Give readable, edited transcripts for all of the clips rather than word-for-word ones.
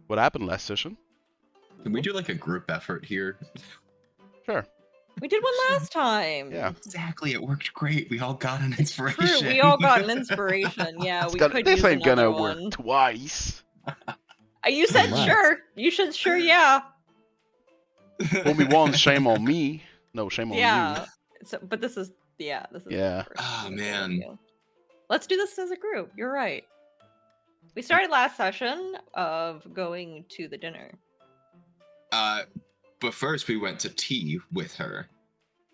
What happened last session? Can we do like a group effort here? Sure. We did one last time. Yeah. Exactly, it worked great. We all got an inspiration. True, we all got an inspiration. Yeah, we could This use ain't another gonna one. work twice. You said Unless- sure. You should sure, yeah. Fool me once, shame on me. No, shame on Yeah. So, but this is Yeah. the first Ah, one. man. Let's do this as a group. You're right. We started last session of going to the dinner. But first we went to tea with her.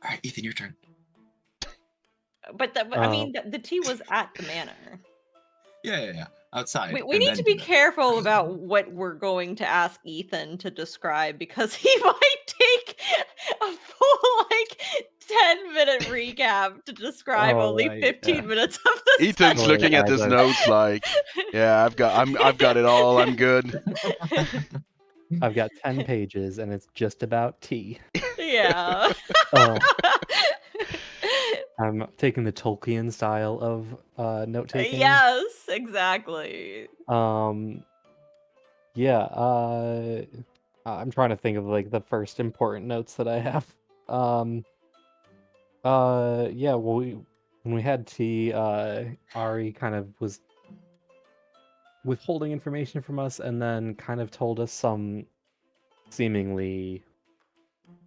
All right, Ethan, your turn. But I mean, the tea was at the manor. Yeah. Outside. We and need then to be dinner. careful about what we're going to ask Ethan to describe because he might take a full 10-minute recap to describe Oh, only right, 15 yeah. minutes of the you. Ethan's session. Well, looking at guys, his I've- notes like, yeah, I've got it all. I'm good. I've got 10 pages, and it's just about tea. Yeah. Oh, I'm taking the Tolkien style of note taking. Yes, exactly. Yeah. I'm trying to think of like the first important notes that I have. Yeah. Well, when we had tea, Ari kind of was withholding information from us, and then kind of told us some seemingly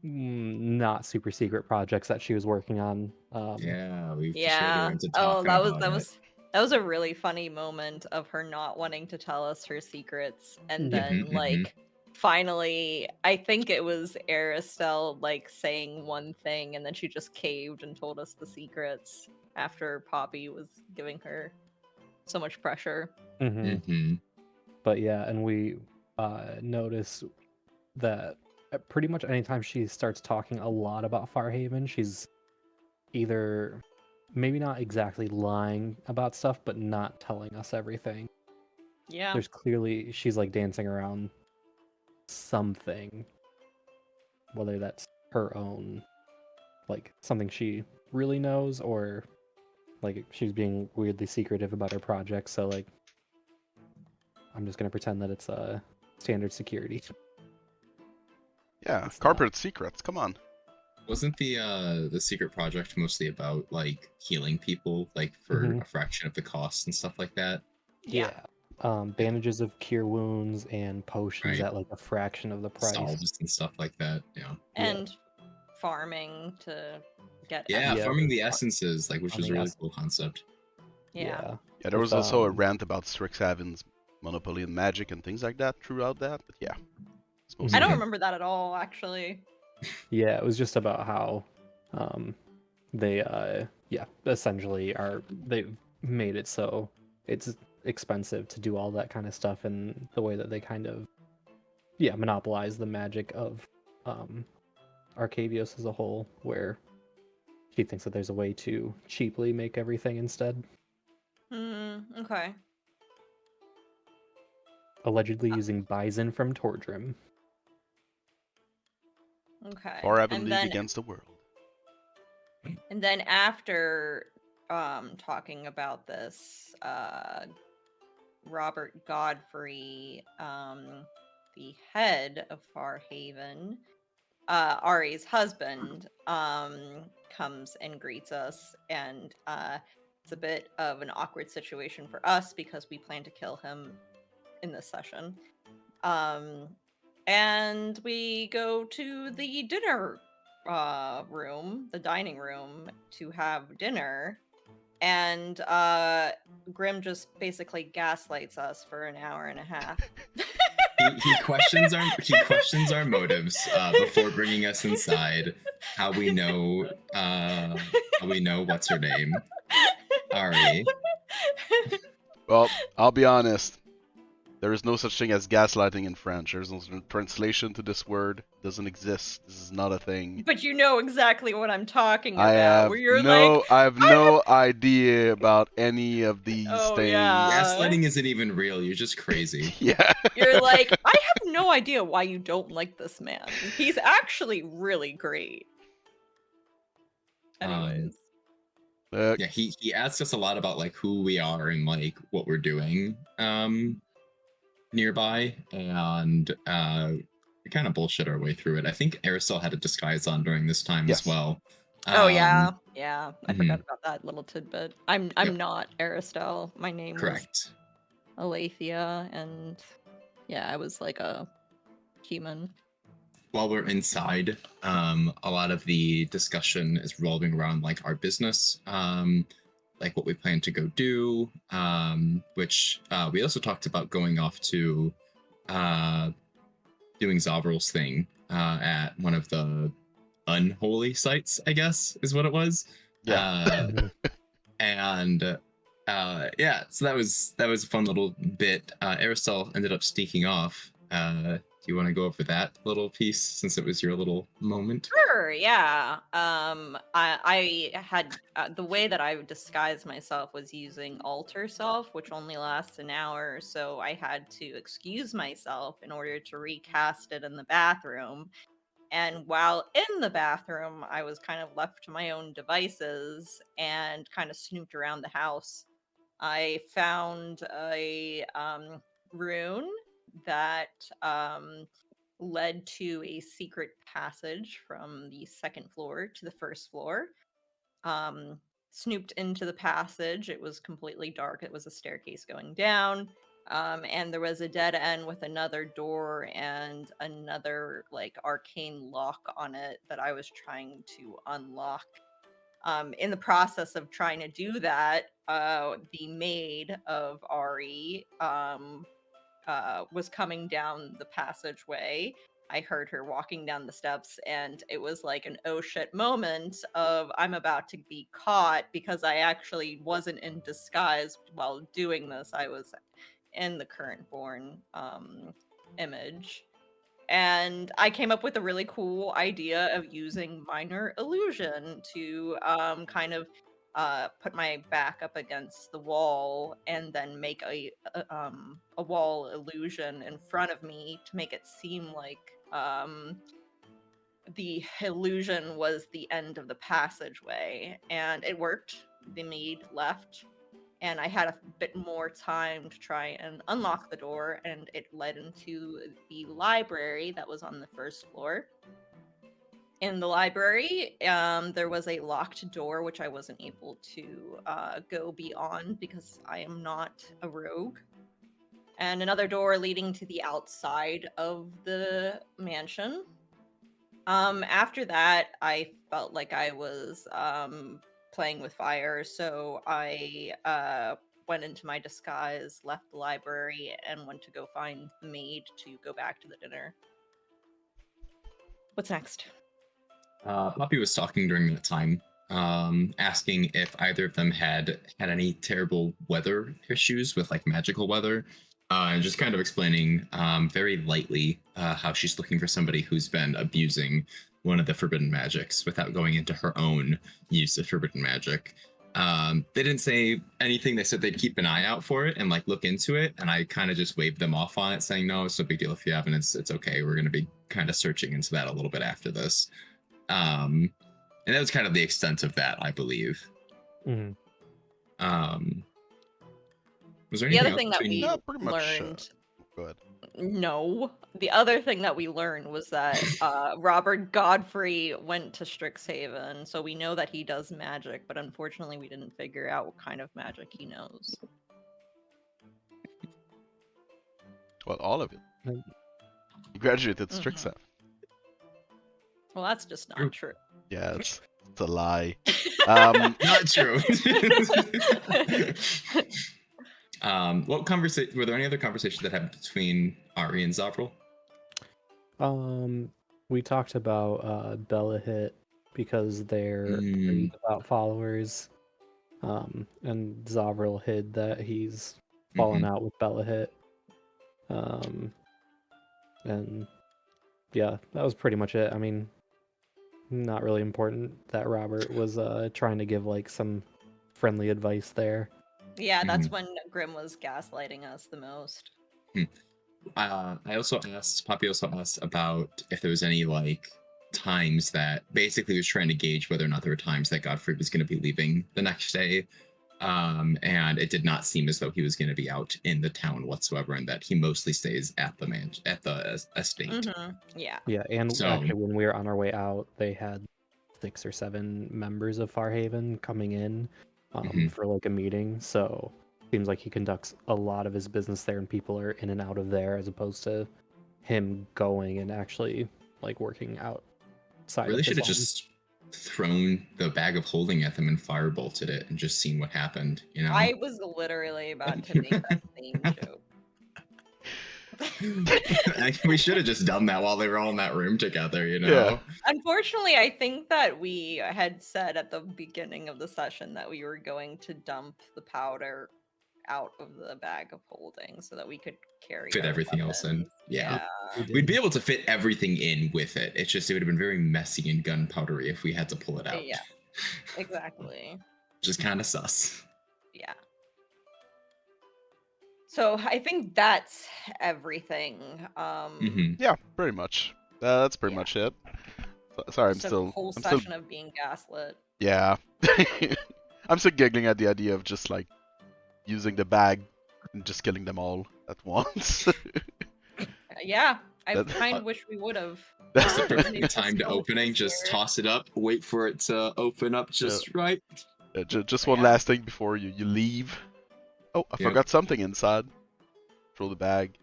not super secret projects that she was working on. Yeah, we've persuaded Yeah. her into Oh, talking that was a really funny moment of her not wanting to tell us her secrets, and then finally, I think it was Arastelle saying one thing, and then she just caved and told us the secrets after Poppy was giving her so much pressure. But yeah, and we notice that pretty much anytime she starts talking a lot about Farhaven, she's either maybe not exactly lying about stuff, but not telling us everything. Yeah. There's clearly she's dancing around something, whether that's her own, something she really knows, or she's being weirdly secretive about her project. So I'm just gonna pretend that it's standard security. Yeah, It's corporate secrets. Come on. Wasn't the secret project mostly about healing people for a fraction of the cost and stuff like that? Yeah. Bandages of cure wounds and potions at a fraction of the price. Salves and stuff like that. Yeah. And farming to get farming the essences, which was a really cool concept. Yeah. Yeah, there was also a rant about Strixhaven's monopoly and magic and things like that throughout that. But yeah, I don't remember that at all, actually. Yeah, it was just about how they essentially they've made it so it's expensive to do all that kind of stuff, and the way that they kind of monopolize the magic of Arcavios as a whole, where she thinks that there's a way to cheaply make everything instead. Okay. Allegedly using bison from Tordrim. Okay. Farhaven League against the world. And then after talking about this, Robert Godfrey, the head of Farhaven, Ari's husband, comes and greets us, and it's a bit of an awkward situation for us because we plan to kill him in this session. And we go to the dinner room, the dining room, to have dinner, and Grim just basically gaslights us for an hour and a half. He questions our motives before bringing us inside. How we know what's her name, Ari. Well, I'll be honest. There is no such thing as gaslighting in French. There's no translation to this word. It doesn't exist. This is not a thing. But you know exactly what I'm talking about. I have where you're I have no idea about any of these things. Yeah. Gaslighting isn't even real. You're just crazy. Yeah. You're like, I have no idea why you don't like this man. He's actually really great. Anyways. Yeah, he asked us a lot about who we are and what we're doing. nearby, and we kind of bullshit our way through it. I think Arastelle had a disguise on during this time as Yes. well. Oh yeah, yeah. I forgot Mhm. about that little tidbit. I'm Yep. not Arastelle. My name was Correct. Alethea, and yeah, I was like a human. While we're inside, a lot of the discussion is revolving around like our business, like what we plan to go do, which we also talked about going off to doing Zovril's thing at one of the unholy sites, I guess is what it was. Yeah. And yeah, so that was a fun little bit. Aristelle ended up sneaking off. Do you want to go over that little piece since it was your little moment? Sure, yeah. I had the way that I would disguise myself was using alter self, which only lasts an hour, so I had to excuse myself in order to recast it in the bathroom. And while in the bathroom, I was kind of left to my own devices and kind of snooped around the house. I found a rune that led to a secret passage from the second floor to the first floor. Um, Snooped into the passage. It was completely dark. It was a staircase going down. And there was a dead end with another door and another like arcane lock on it that I was trying to unlock. In the process of trying to do that, the maid of Ari was coming down the passageway. I heard her walking down the steps, and it was like an oh shit moment of I'm about to be caught because I actually wasn't in disguise while doing this. I was in the current born image. And I came up with a really cool idea of using minor illusion to kind of put my back up against the wall and then make a wall illusion in front of me to make it seem like the illusion was the end of the passageway. And it worked. The maid left, and I had a bit more time to try and unlock the door, and it led into the library that was on the first floor. In the library, there was a locked door which I wasn't able to go beyond because I am not a rogue, and another door leading to the outside of the mansion. After that, I felt like I was playing with fire, so I went into my disguise, left the library, and went to go find the maid to go back to the dinner. What's next? Poppy was talking during that time, asking if either of them had any terrible weather issues with like magical weather, and just kind of explaining very lightly how she's looking for somebody who's been abusing one of the forbidden magics without going into her own use of forbidden magic. They didn't say anything. They said they'd keep an eye out for it and like look into it, and I kind of just waved them off on it, saying no, it's no big deal if you haven't. It's okay. We're going to be kind of searching into that a little bit after this. And that was kind of the extent of that, I believe. Mhm. Was there The anything other else thing that between- we Yeah, pretty much. learned. Go ahead. No. The other thing that we learned was that Robert Godfrey went to Strixhaven, so we know that he does magic, but unfortunately we didn't figure out what kind of magic he knows. Well, all of it. Mm. You graduated Mhm. Strixhaven. Well, that's just True. not true. Yeah, it's a lie. Not true. What conversation? Were there any other conversations that happened between Ari and Zovril? We talked about Bella Hit because they're pretty devout followers. And Zovril hid that he's fallen out with Bella Hit. And yeah, that was pretty much it. I mean, not really important that Robert was trying to give like some friendly advice there. Yeah, that's when Grim was gaslighting us the most. I also asked, Poppy also asked about if there was any like times that basically was trying to gauge whether or not there were times that Godfrey was going to be leaving the next day. And it did not seem as though he was going to be out in the town whatsoever, and that he mostly stays at the estate. Yeah. Yeah, and So- actually, when we were on our way out, they had 6 or 7 members of Farhaven coming in Mhm. for like a meeting. So seems like he conducts a lot of his business there, and people are in and out of there, as opposed to him going and actually like working outside. Really of his should have home. just thrown the bag of holding at them and firebolted it and just seen what happened, you know? I was literally about to make that same joke. We should have just done that while they were all in that room together, you know? Yeah. Unfortunately, I think that we had said at the beginning of the session that we were going to dump the powder out of the bag of holding so that we could carry Fit our everything else in. weapons. Yeah. We did. We'd be able to fit everything in with it. It's just it would have been very messy and gunpowdery if we had to pull it out. Yeah. Exactly. Which is kind of sus. Yeah. So I think that's everything. Mhm. Yeah, pretty much. That's pretty Yeah. much it. Sorry, I'm Just a still. whole I'm still. session of being gaslit. Yeah. I'm still giggling at the idea of just like using the bag and just killing them all at once. Yeah, I That- kind of wish we would have. Just the Need perfect to time to skill opening. this Just here. toss it up, wait for it to open up just right. Just one Yeah. last thing before you leave. Oh, I Yep. forgot something inside. Throw the bag.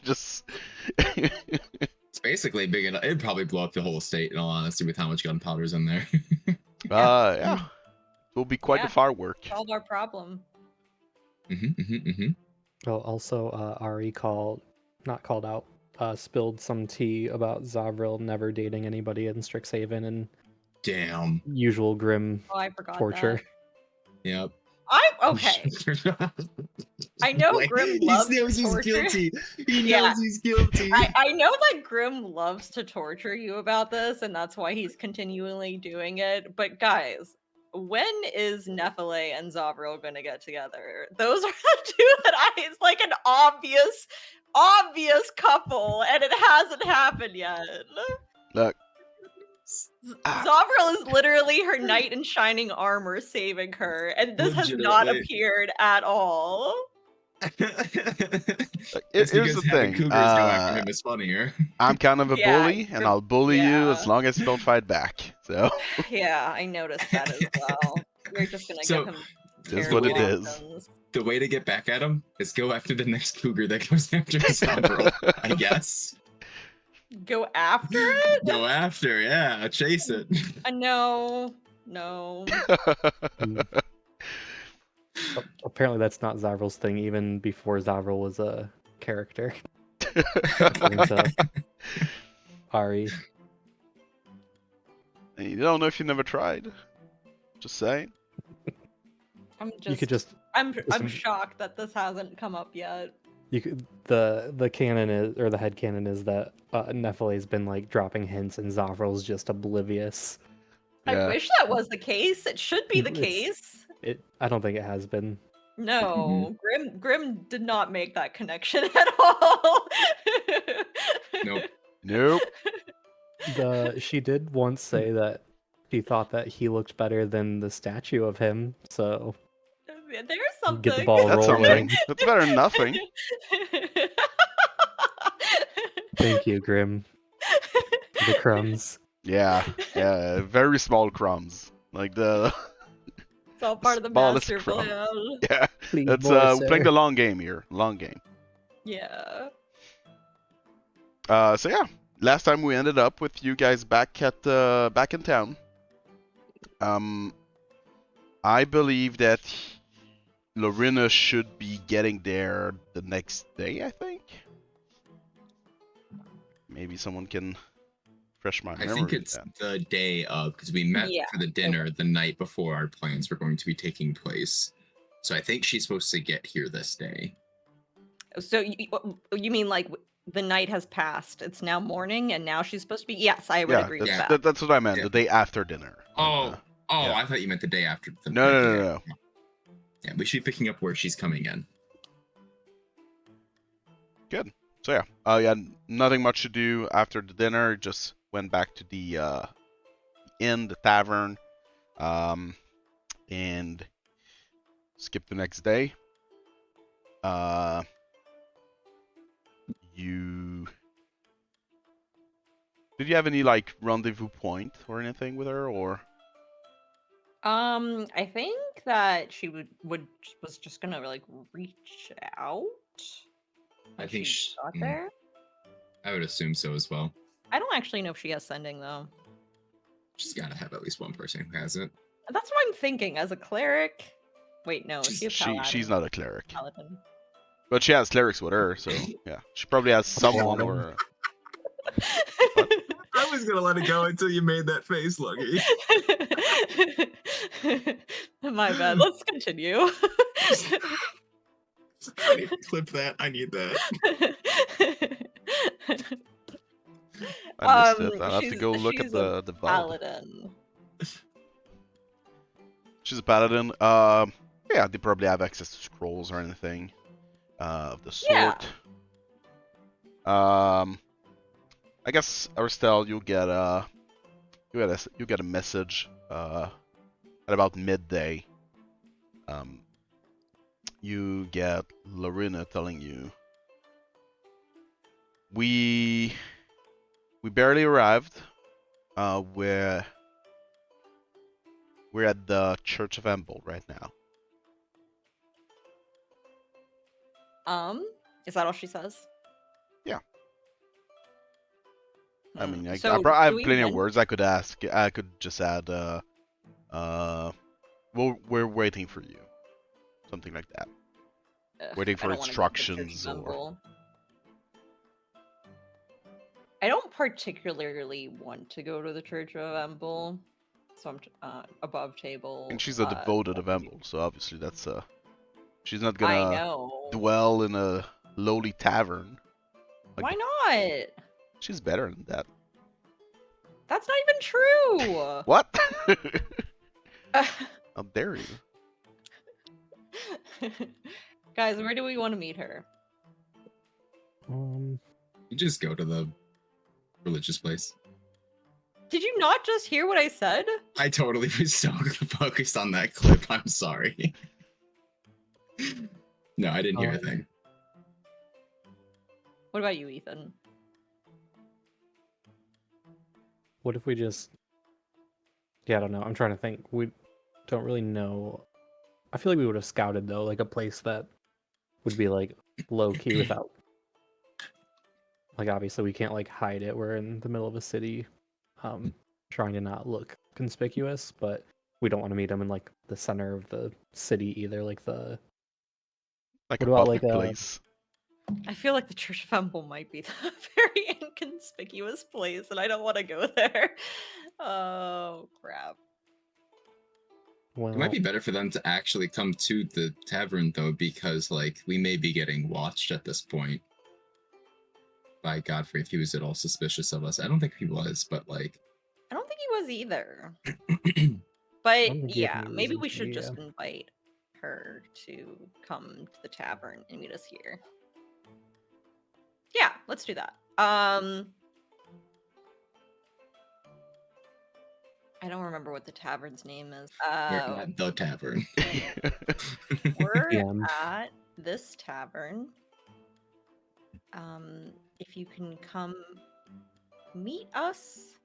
Just. It's basically big enough. It'd probably blow up the whole estate, in all honesty, with how much gunpowder's in there. Yeah. It will be quite Yeah. a firework. Solve our problem. Oh, also, Ari spilled some tea about Zovril never dating anybody in Strixhaven and Damn. usual grim Oh, I forgot torture. that. Yep. I'm okay. I know Like, Grim he loves knows to he's torture. guilty. He Yeah. knows he's guilty. I know that Grim loves to torture you about this, and that's why he's continually doing it. But guys, when is Nephile and Zovril gonna get together? Those are the two that it's like an obvious couple, and it hasn't happened yet. Look. Zovril is literally her knight in shining armor saving her, and this has not Legitimately. appeared at all. It's Here's because the having thing. cougars go after him is funnier. I'm kind of a Yeah, bully, and I'll bully you as yeah. long as you don't fight back. So Yeah, I noticed that as well. We're just gonna So, give him it is what it terrible is. options. The way to get back at him is go after the next cougar that goes after Zovril, I guess. Go after it? Go after, yeah, chase it. No. Apparently, that's not Zovril's thing, even before Zovril was a character. According to Ari. You don't know if you never tried. Just saying. You could just I'm just- shocked that this hasn't come up yet. the canon is, or the head canon is that Nephile's been like dropping hints and Zovril's just oblivious. I Yeah. wish that was the case. It should be the It's- case. I don't think it has been. No, Grim did not make that connection at all. Nope. Nope. She did once say that she thought that he looked better than the statue of him, so There's something. get the ball That's rolling. something. That's better than nothing. Thank you, Grim. For the crumbs. Yeah. Very small crumbs. Like the. It's all part of the Smallest master crumb. plan. Yeah. Please, That's boy, we're playing sir. the long game here. Long game. Yeah. So yeah, last time we ended up with you guys back in town. I believe that Lorena should be getting there the next day. I think. Maybe someone can refresh my I memory. think with it's that. the day of, because we met Yeah. for the dinner the night before our plans were going to be taking place. So I think she's supposed to get here this day. So you mean like the night has passed? It's now morning, and now she's supposed to be. Yes, I would Yeah, agree that's, with that. that's what I meant. Yeah. The day after dinner. Oh, yeah. I thought you meant the day after. No. Yeah, we should be picking up where she's coming in. So yeah, nothing much to do after the dinner. Just went back to the inn, the tavern, and skip the next day. You did you have any like rendezvous point or anything with her, or? I think that she was just gonna like reach out. I when think she got there. I would assume so as well. I don't actually know if she has sending though. She's got to have at least one person who has it. That's what I'm thinking. As a cleric. Wait, no, is she a paladin? She's not a cleric, Paladin. but she has clerics with her, so yeah, she probably has someone or. I was gonna let it go until you made that face, Lucky. My bad. Let's continue. I need to clip that. I need that. I missed it. I'll have to go look at the VOD. Paladin. She's a paladin. Yeah, they probably have access to scrolls or anything of the sort. Yeah. I guess Arastelle, you'll get a message at about midday. You get Lorena telling you we barely arrived. We're at the Church of Embell right now. Is that all she says? Yeah. I mean, I So, have do we plenty of win? words I could ask. I could just add, we're waiting for you. Something like that. Waiting for I don't wanna go to the Church of instructions or... Embell. I don't particularly want to go to the Church of Embell, so I'm above table. And she's a devoted of Embell, so obviously that's she's not I gonna know. dwell in a lowly tavern. Like, Why not? she's better than that. That's not even true. What? How dare you? Guys, where do we want to meet her? You just go to the religious place. Did you not just hear what I said? I totally was so focused on that clip. I'm sorry. No, I didn't hear a thing. What about you, Ethan? What if we just... Yeah, I don't know. I'm trying to think. We don't really know. I feel like we would have scouted, though, like a place that would be, like, low-key without... Like, obviously, we can't, like, hide it. We're in the middle of a city, trying to not look conspicuous, but we don't want to meet them in, like, the center of the city either, like the... Like What a about, public like, place. I feel like the Church of Embell might be the very inconspicuous place, and I don't want to go there. Oh, crap. Well, It might be better for them to actually come to the tavern, though, because, like, we may be getting watched at this point by Godfrey if he was at all suspicious of us. I don't think he was, but, like... I don't think he was either. I But don't think we have yeah, any maybe reason we to, should yeah. just invite her to come to the tavern and meet us here. Yeah, let's do that. I don't remember what the tavern's name is. We're at the tavern. We're Yeah. at this tavern. If you can come meet us,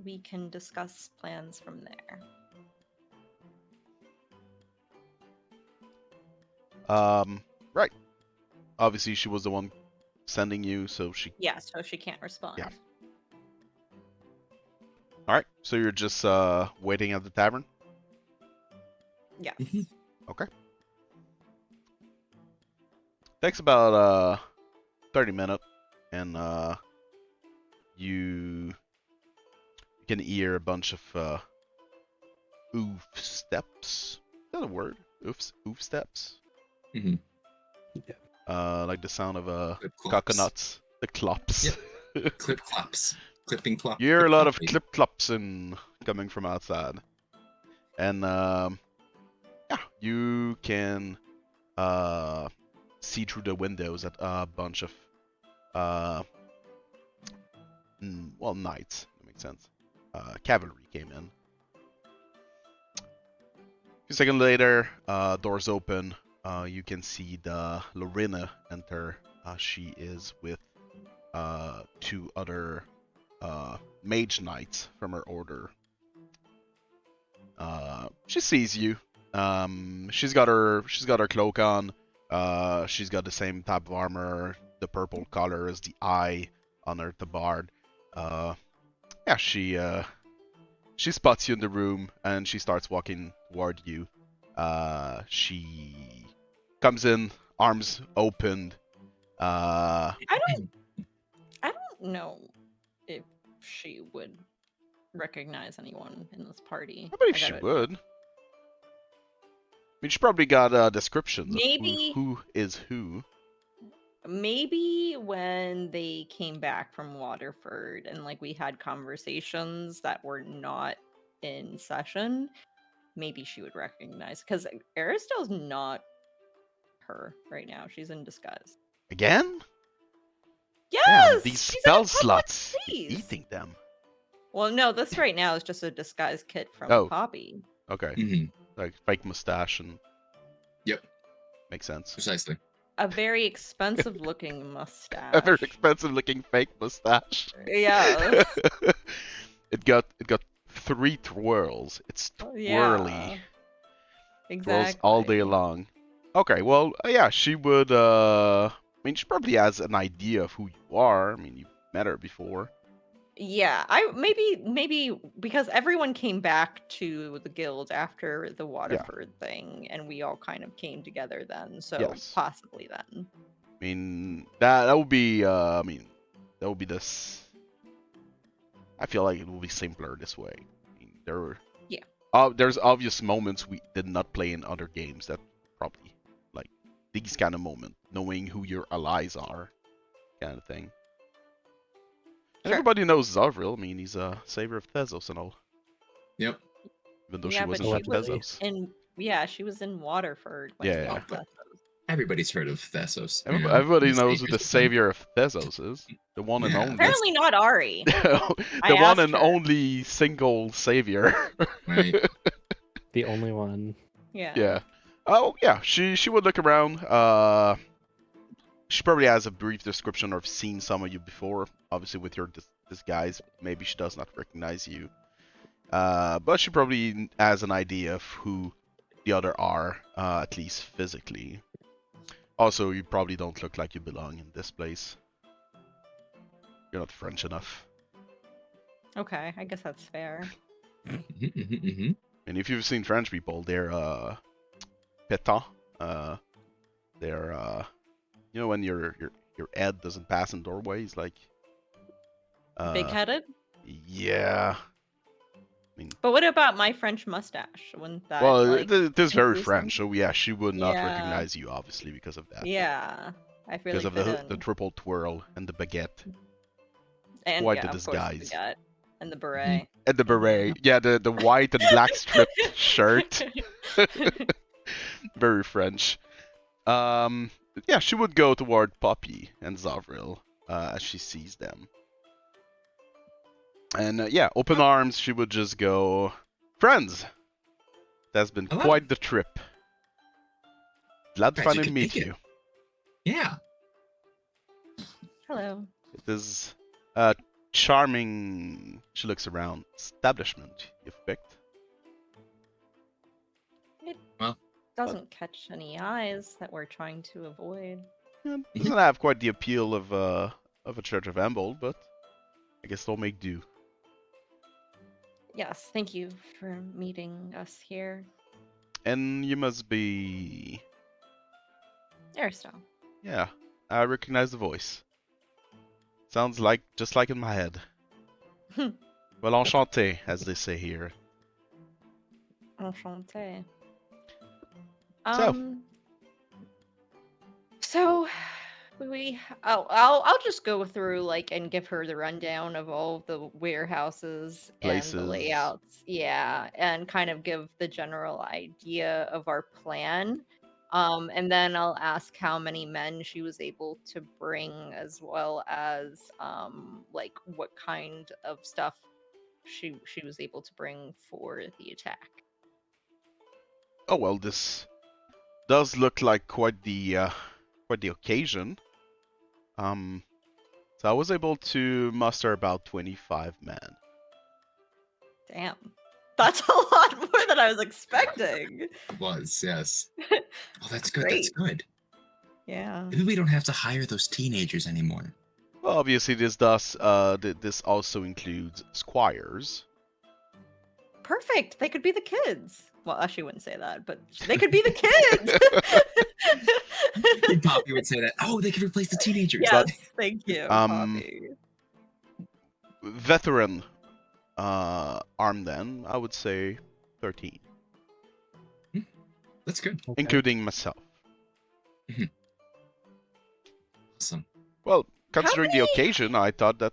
we can discuss plans from there. Right. Obviously, she was the one sending you, so she... Yeah, so she can't respond. Yeah. Alright, so you're just waiting at the tavern? Yes. Okay. Takes about 30 minutes, and you can hear a bunch of oof steps. Is that a word? Oof steps? Mm-hmm. Like the sound of Clip clops. coconuts. The clops. Yep. Clip clops. Clipping clop. You hear a lot of clip clip clops coming from outside. And yeah, you can see through the windows that a bunch of well, knights, that makes sense. Cavalry came in. few seconds later, doors open. You can see the Lorena enter. She is with two other mage knights from her order. She sees you. She's got her cloak on. She's got the same type of armor, the purple color as the eye on her tabard. Yeah, she spots you in the room and she starts walking toward you. She comes in, arms opened. I don't know if she would recognize anyone in this party. I believe she would. I mean, she probably got descriptions Maybe- of who is who. Maybe when they came back from Waterford and like we had conversations that were not in session, maybe she would recognize, because Aristo's not her right now. She's in disguise. Again? Yes, Damn, these she's in a spell public slots. place. Eating them. Well, no, this right now is just a disguise kit from Oh. Poppy. Okay. Mhm. Like fake mustache and. Yep. Makes sense. Precisely. A very expensive looking mustache. A very expensive looking fake mustache. Yeah. It got 3 twirls. It's twirly. Yeah. Twirls Exactly. all day long. Okay, well, yeah, she would. I mean, she probably has an idea of who you are. I mean, you've met her before. Yeah, maybe because everyone came back to the guild after the Waterford thing, and we all kind of came together then. So Yes. possibly then. I mean, that would be. I mean, that would be this. I feel like it will be simpler this way. I mean, there's obvious moments we did not play in other games that probably like these kind of moments, knowing who your allies are, kind of thing. And Sure. everybody knows Zovril. I mean, he's a savior of Thezos and all. Yep. Even though Yeah, she but wasn't she at was Thezos. she was in Waterford. When Yeah, she yeah. was But- at Everybody's heard of Thessos. you know, Everybody the knows who the saviors of them. savior of Thezos is. The one and Yeah, only. Apparently not Ari. the I one asked and her. only single savior. Right. The only one. Yeah. Yeah. Oh yeah, she would look around. She probably has a brief description or seen some of you before. Obviously with your disguise, maybe she does not recognize you. But she probably has an idea of who the other are, at least physically. Also, you probably don't look like you belong in this place. You're not French enough. Okay, I guess that's fair. And if you've seen French people, they're pétants. They're you know when your head doesn't pass in doorways, like Big-headed? Yeah. I mean, But what about my French mustache? Wouldn't that well, like it is very confuse French, them? so yeah, she would not Yeah. recognize you, obviously, because of that. Yeah. I really Because of fit the in. triple twirl and the baguette And quite yeah, the of course, the disguise. baguette and the beret. and the beret. Yeah, the white and black striped shirt. Very French. Yeah, she would go toward Poppy and Zovril as she sees them. And yeah, open arms, she would just go, friends! That's been Hello. quite the trip. Glad to Glad you finally could meet make it. you. Yeah. Hello. It is a charming, she looks around, establishment you've picked. Doesn't catch any eyes that we're trying to avoid. Yeah, doesn't have quite the appeal of a Church of Embell, but I guess they'll make do. Yes, thank you for meeting us here. And you must be... Arastelle. Yeah, I recognize the voice. Sounds like just like in my head. Well, enchanté, as they say here. Enchanté. So. So I'll just go through like and give her the rundown of all the warehouses Places. and the layouts. Yeah, and kind of give the general idea of our plan. And then I'll ask how many men she was able to bring, as well as like what kind of stuff she was able to bring for the attack. Oh well, this does look like quite the occasion. So I was able to muster about 25 men. Damn. That's a lot more than I was expecting. It was, yes. Oh, that's good. That's Great. good. Yeah. Maybe we don't have to hire those teenagers anymore. Well, obviously this this also includes squires. Perfect. They could be the kids. Well, she wouldn't say that, but they could be the kids. Poppy would say that. Oh, they could replace the teenagers. Yes, thank you, Um, Poppy. Veteran armed then, I would say 13, That's good. Okay. including myself. Awesome. Well, considering the many- occasion, I thought that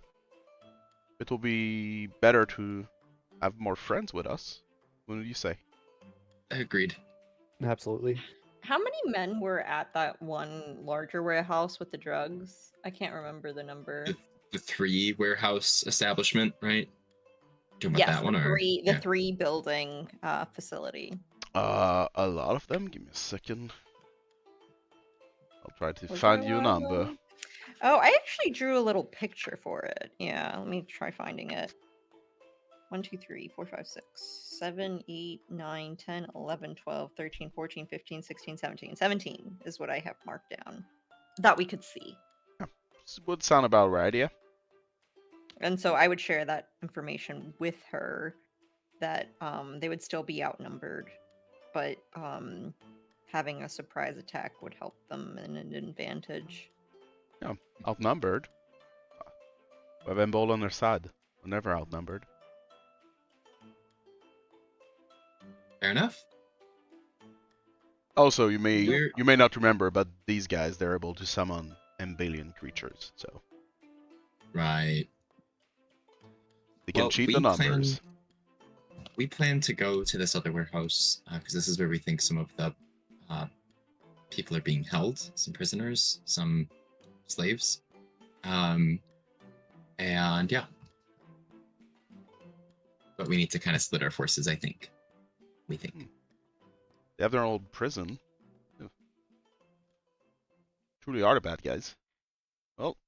it will be better to have more friends with us. What do you say? Agreed. Absolutely. How many men were at that one larger warehouse with the drugs? I can't remember the number. The 3 warehouse establishment, right? Talking about Yes, that one, or the yeah. 3 building facility. A lot of them. Give me a second. I'll try to Was find there you a lot of number. them? Oh, I actually drew a little picture for it. Yeah, let me try finding it. 1, 2, 3, 4, 5, 6, 7, 8, 9, 10, 11, 12, 13, 14, 15, 16, 17. 17 is what I have marked down that we could see. This would sound about right, yeah. And so I would share that information with her that they would still be outnumbered, but having a surprise attack would help them in an advantage. Outnumbered. Eye of Embell on their side. We're never outnumbered. Fair enough. Also, you We're- may not remember, but these guys, they're able to summon Embellian creatures, so Right. they can Well, cheat we the numbers. We plan to go to this other warehouse because this is where we think some of the people are being held, some prisoners, some slaves, and yeah. But we need to kind of split our forces, I think. We think. They have their old prison. Yeah. Truly are the bad guys. Well,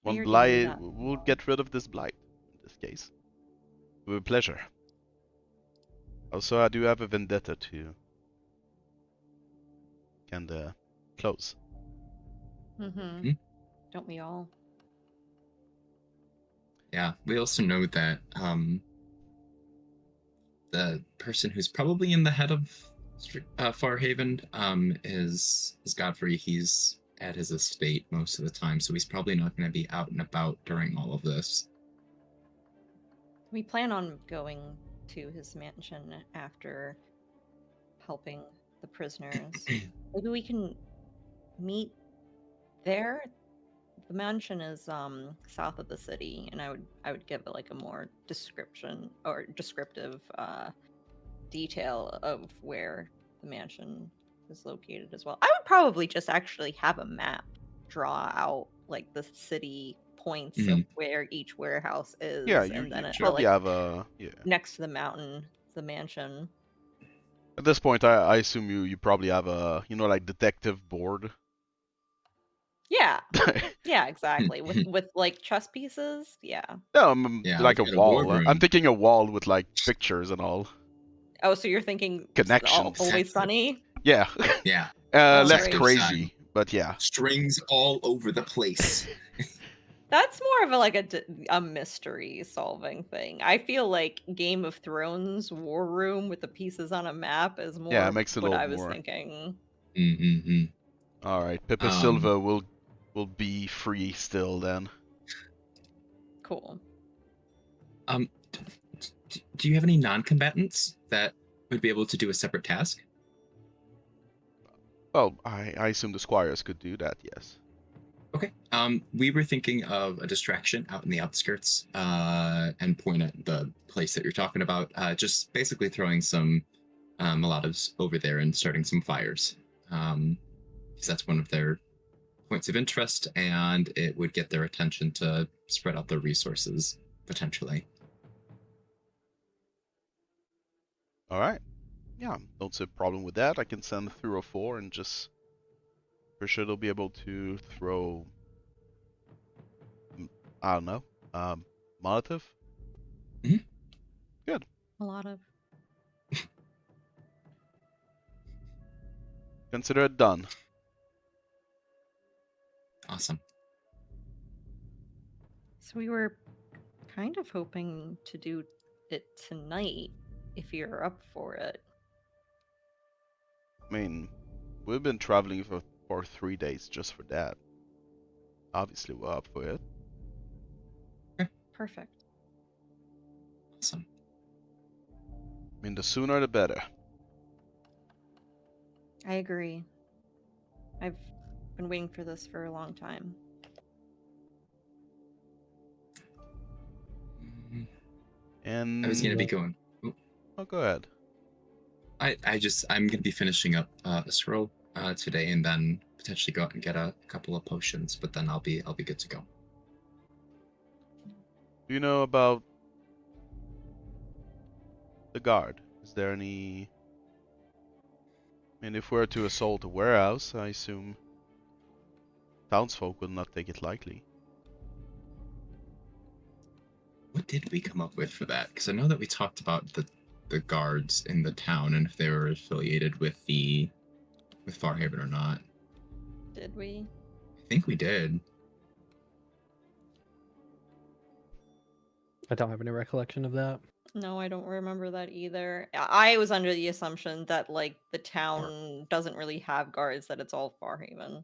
one Figured you'd do blight. that. We'll get rid of this blight in this case. With pleasure. Also, I do have a vendetta to kind of close. Mm-hmm. Don't we all? Yeah. We also know that the person who's probably in the head of Farhaven is Godfrey. He's at his estate most of the time, so he's probably not going to be out and about during all of this. We plan on going to his mansion after helping the prisoners. Maybe we can meet there. The mansion is south of the city, and I would give it like a more descriptive detail of where the mansion is located as well. I would probably just actually have a map draw out like the city points of where each warehouse is. Yeah, and you then it probably like have a next to the mountain, the mansion. At this point, I assume you probably have a like detective board. Yeah, yeah, exactly. With like chess pieces. Yeah. No, Yeah, like a we've got a war wall. I'm room. thinking a wall with like pictures and all. Oh, so you're thinking Connections. Always Sunny? Yeah. Yeah. Oh, Less great. crazy, but yeah. Strings all over the place. That's more of a mystery solving thing. I feel like Game of Thrones War Room with the pieces on a map is more Yeah, it makes it a what little I was more. thinking. Mm-hmm. All right, Pepe Silva will be free still then. Cool. Do you have any non-combatants that would be able to do a separate task? Well, I assume the squires could do that. Yes. Okay. We were thinking of a distraction out in the outskirts, and point at the place that you're talking about. Just basically throwing some mulattoes over there and starting some fires. Because that's one of their points of interest, and it would get their attention to spread out their resources potentially. All right. Yeah, don't see a problem with that. I can send through a 4 and just for sure they'll be able to throw. I don't know. Molotov. A lot of. Consider it done. Awesome. So we were kind of hoping to do it tonight, if you're up for it. I mean, we've been traveling for 3 days just for that. Obviously, we're up for it. Perfect. Awesome. I mean, the sooner the better. I agree. I've been waiting for this for a long time. And I was gonna be going. oh, go ahead. I'm gonna be finishing up a scroll today, and then potentially go out and get a couple of potions. But then I'll be good to go. Do you know about the guard? Is there any? I mean, if we're to assault a warehouse, I assume townsfolk will not take it lightly. What did we come up with for that? Because I know that we talked about the guards in the town and if they were affiliated with Farhaven or not. Did we? I think we did. I don't have any recollection of that. No, I don't remember that either. I was under the assumption that like the town doesn't really have guards, that it's all Farhaven.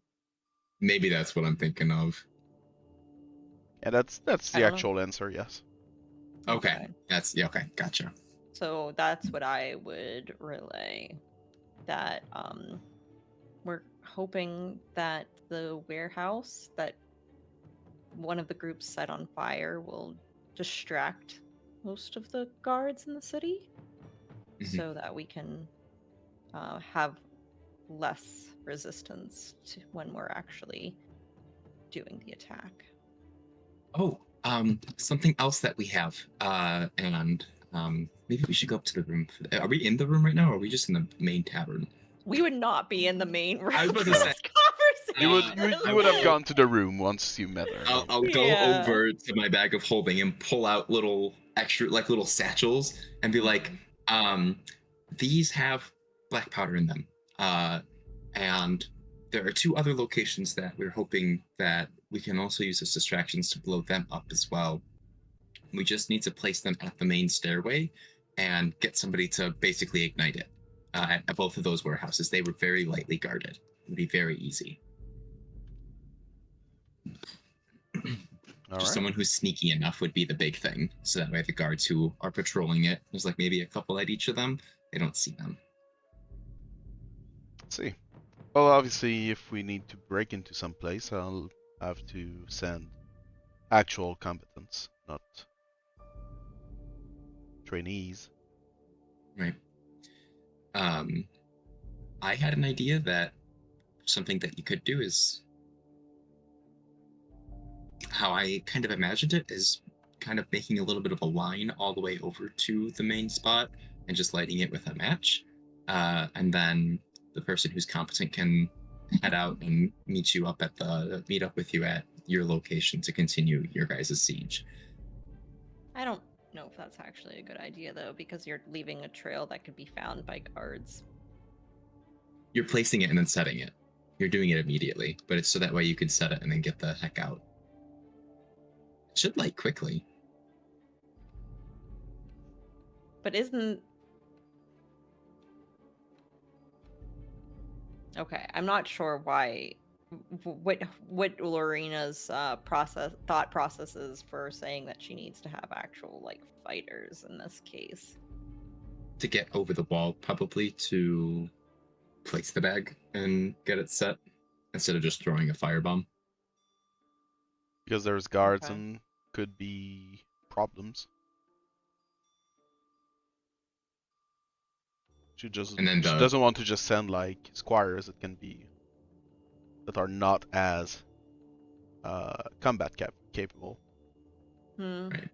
Maybe that's what I'm thinking of. Yeah, that's I the don't know. actual answer. Yes. Okay. Okay, gotcha. So that's what I would relay. That we're hoping that the warehouse that one of the groups set on fire will distract most of the guards in the city, so that we can have less resistance when we're actually doing the attack. Oh, something else that we have, and maybe we should go up to the room. Are we in the room right now, or are we just in the main tavern? We would not be in the main room. I was for about to this say, conversation. You would have gone to the room once you met her. I'll go Yeah. over to my bag of holding and pull out little extra, like little satchels, and be like, these have black powder in them, and there are 2 other locations that we're hoping that we can also use as distractions to blow them up as well. We just need to place them at the main stairway and get somebody to basically ignite it at both of those warehouses. They were very lightly guarded. It would be very easy. All Just right. someone who's sneaky enough would be the big thing. So that way the guards who are patrolling it, there's like maybe a couple at each of them, they don't see them. Let's see. Well, obviously, if we need to break into some place, I'll have to send actual combatants, not trainees. Right. I had an idea that something that you could do is how I kind of imagined it is kind of making a little bit of a line all the way over to the main spot and just lighting it with a match. And then the person who's competent can head out and meet up with you at your location to continue your guys' siege. I don't know if that's actually a good idea though, because you're leaving a trail that could be found by guards. You're placing it and then setting it. You're doing it immediately, but it's so that way you can set it and then get the heck out. It should light quickly. But isn't... Okay, I'm not sure why... What Lorena's thought process is for saying that she needs to have actual, like, fighters in this case. To get over the wall, probably to place the bag and get it set instead of just throwing a firebomb. Because there's guards Okay. and could be problems. She doesn't want to just send like squires that can be that are not as capable. Hmm. Right.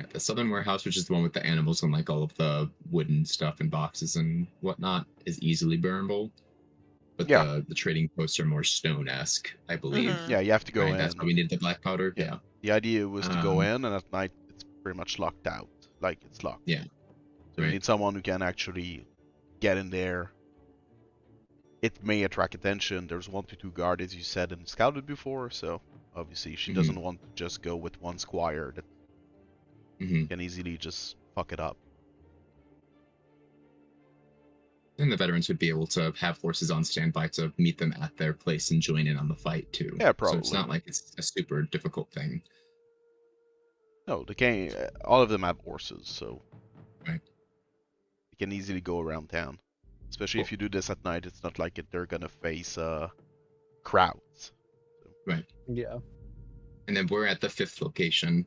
Yeah, the southern warehouse, which is the one with the animals and like all of the wooden stuff and boxes and whatnot, is easily burnable. But Yeah. the trading posts are more stone-esque, I believe. Mhm. Yeah, you have to go Right, in. that's why we needed the black powder. Yeah. Yeah. The idea was to go Um, in, and at night it's pretty much locked out. Like it's locked. Yeah. So you Right. need someone who can actually get in there. It may attract attention. There's 1 to 2 guard, as you said, and scouted before. So obviously she doesn't want to just go with one squire that can easily just fuck it up. And the veterans would be able to have horses on standby to meet them at their place and join in on the fight too. Yeah, So it's probably. not like it's a super difficult thing. No, they can. All of them have horses, so Right. they can easily go around town. Especially if you do this at night, it's not like they're gonna face crowds. Right. Yeah. And then we're at the 5th location,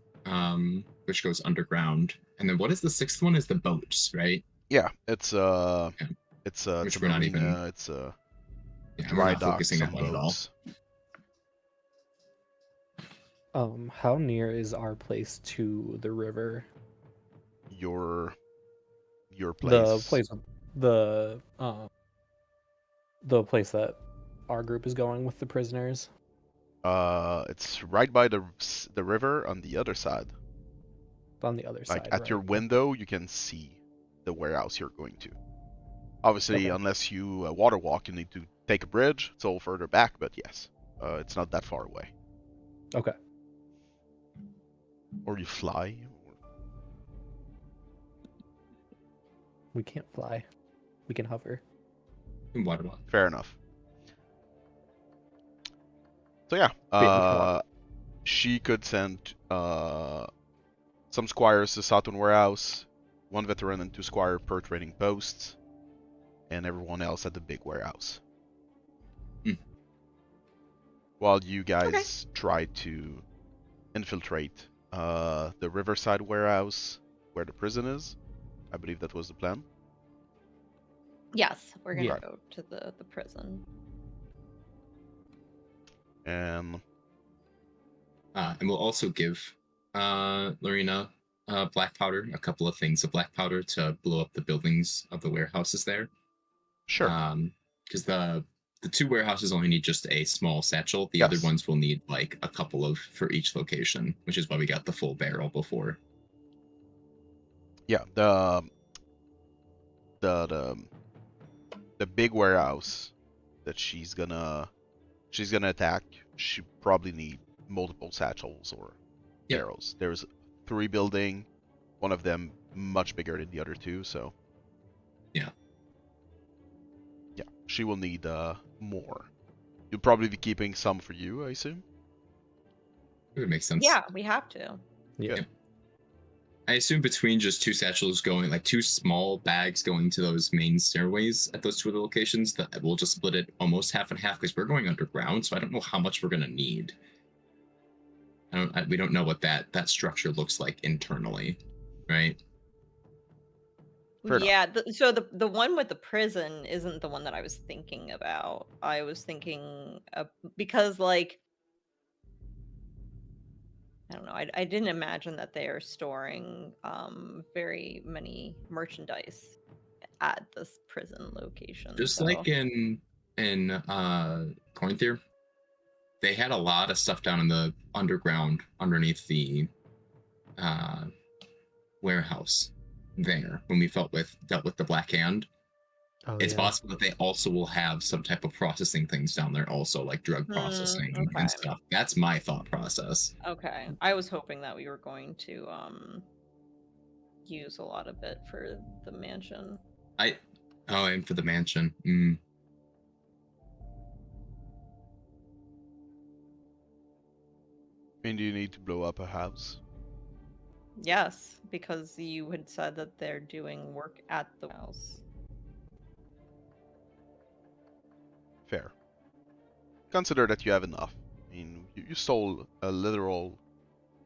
which goes underground. And then what is the 6th one? Is the boats, right? Yeah, it's Which we're not marina, even- it's Yeah, we're dry not dock, focusing some on that at all. boats. How near is our place to the river? Your The place. place that our group is going with the prisoners. It's right by the river on the other side. On the other Like side, at right? your window, you can see the warehouse you're going to. Obviously, Okay. unless you water walk, you need to take a bridge. It's all further back, but yes, it's not that far away. Okay. Or you fly. We can't fly. We can hover. And water walk. Fair enough. So yeah, Yeah, she could send some squires to Southern Warehouse, 1 veteran and 2 squire per trading post, and everyone else at the big warehouse. While you guys try to infiltrate the Riverside warehouse where the prison is. I believe that was the plan. Yes, we're gonna Yeah. go to the prison. And And we'll also give Lorena black powder, a couple of things of black powder to blow up the buildings of the warehouses there. sure. Because the 2 warehouses only need just a small satchel. The other Yes. ones will need like a couple of for each location, which is why we got the full barrel before. Yeah, the big warehouse that she's gonna attack, she probably need multiple satchels or Yeah. barrels. There's 3 building, one of them much bigger than the other 2, so Yeah. yeah, she will need more. You'll probably be keeping some for you, I assume. It would make sense. Yeah, we have to. Yeah. Good. I assume between just 2 satchels going, like 2 small bags going to those main stairways at those 2 other locations, that we'll just split it almost half and half because we're going underground. So I don't know how much we're gonna need. We don't know what that structure looks like internally, right? Fair enough. Yeah, so the one with the prison isn't the one that I was thinking about. I was thinking because like I don't know, I didn't imagine that they are storing very many merchandise at this prison location. Just so. like in Corinthier, they had a lot of stuff down in the underground underneath the warehouse there when we dealt with the Black Hand. Oh, It's yeah. possible that they also will have some type of processing things down there also, like drug processing okay. and stuff. That's my thought process. Okay. I was hoping that we were going to use a lot of it for the mansion. And for the mansion. And do you need to blow up a house? Yes, because you had said that they're doing work at the house. Fair. Consider that you have enough. I mean, you stole a literal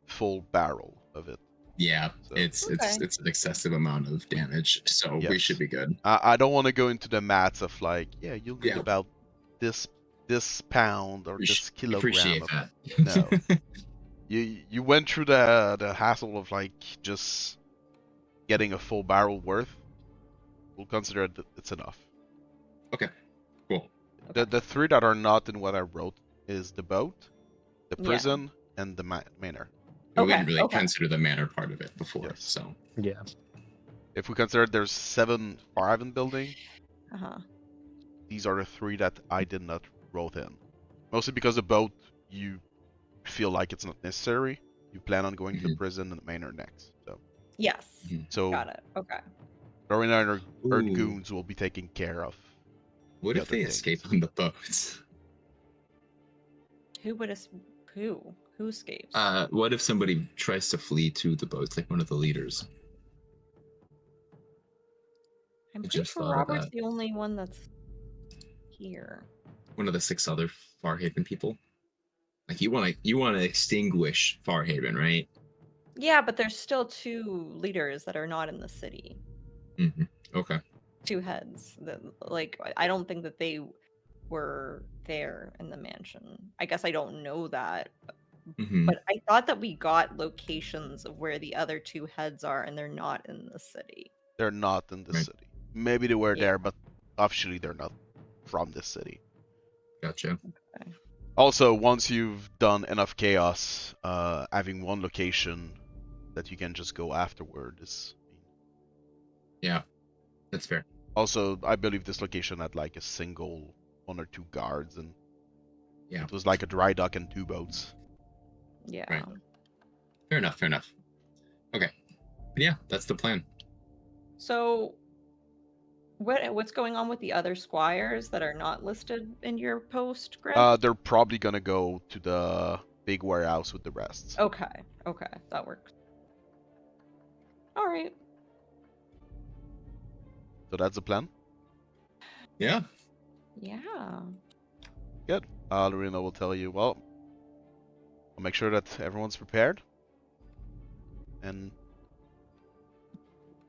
full barrel of it. Yeah, So- it's an excessive amount of damage, so we Yes. should be good. I don't want to go into the maths of like, yeah, you'll need Yeah. about this pound or this kilogram Appreciate of that. No. You went through the hassle of like just getting a full barrel worth. We'll consider it it's enough. Okay, cool. The three that are not in what I wrote is the boat, the Yeah. prison, and the manor. We Okay, didn't really okay. consider the manor part of it before, Yes. so Yeah. If we consider there's 7 Farhaven building, Uh-huh. these are the 3 that I did not wrote in. Mostly because the boat, you feel like it's not necessary. You plan on going to the prison and the manor next. Yes. So Got it. Okay. throwing out our Ooh. goons will be taken care of. What The if other they things. escape on the boats? Who would who escapes? What if somebody tries to flee to the boats, like one of the leaders? I'm I pretty just sure thought of Robert's that. the only one that's here. One of the 6 other Farhaven people. Like you want to extinguish Farhaven, right? Yeah, but there's still 2 leaders that are not in the city. Mm-hmm. Okay. 2 heads. That, like, I don't think that they were there in the mansion. I guess I don't know that. Mm-hmm. But I thought that we got locations of where the other 2 heads are, and they're not in the city. They're not in the Right. city. Maybe they were Yeah. there, but officially they're not from this city. Gotcha. Also, once you've done enough chaos, having one location that you can just go afterward is. Yeah, that's fair. Also, I believe this location had like a single 1 or 2 guards, and Yeah. it was like a dry dock and 2 boats. Yeah. Right. Fair enough. Okay. But yeah, that's the plan. So what's going on with the other squires that are not listed in your post, Grim? They're probably gonna go to the big warehouse with the rest. Okay, that works. All right. So that's the plan. Yeah. Yeah. Good. Lorena will tell you. Well, I'll make sure that everyone's prepared, and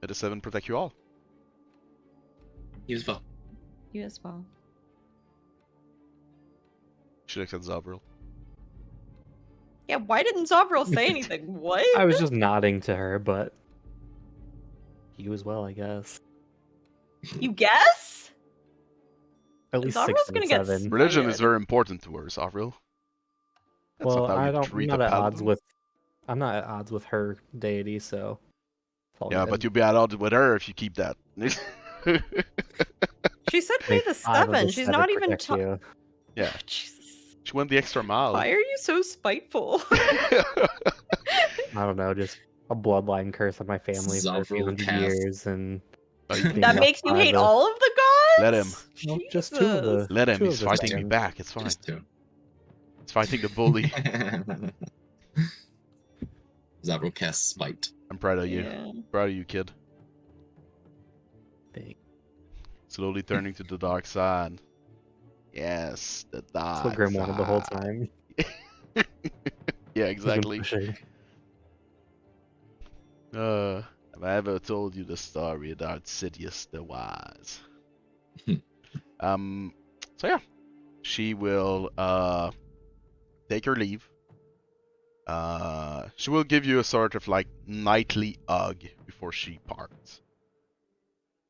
may the 7 protect you all. You as well. You as well. Should extend Zovril. Yeah, why didn't Zovril say anything? What? I was just nodding to her, but you as well, I guess. You guess? At least Zovril's 6 gonna and get 7. Religion is Fired. very important to her, Zovril. That's Well, not how you I'm treat not a at odds paladin. with. I'm not at odds with her deity, so. it's all Yeah, good. but you'll be at odds with her if you keep that. She said May pay the 5 of 7. She's not even protect you. Yeah. Jesus. She went the extra mile. Why are you so spiteful? I don't know, just a bloodline curse on my family for a few Zovril hundred cast. years, and Like, That makes you hate all of the gods? Let him. Well, just 2 of the. let him. 2 He's of the fighting me 7. back. It's fine. Just 2. It's fighting the bully. Zovril casts spite. I'm proud of you. Yeah. Proud of you, kid. Thing. Slowly turning to the dark side. Yes, the dark That's what Grim wanted the whole side. time. Yeah, He's been exactly. pushing. Have I ever told you the story about Sidious the Wise? So yeah, she will take her leave. She will give you a sort of like nightly hug before she parts.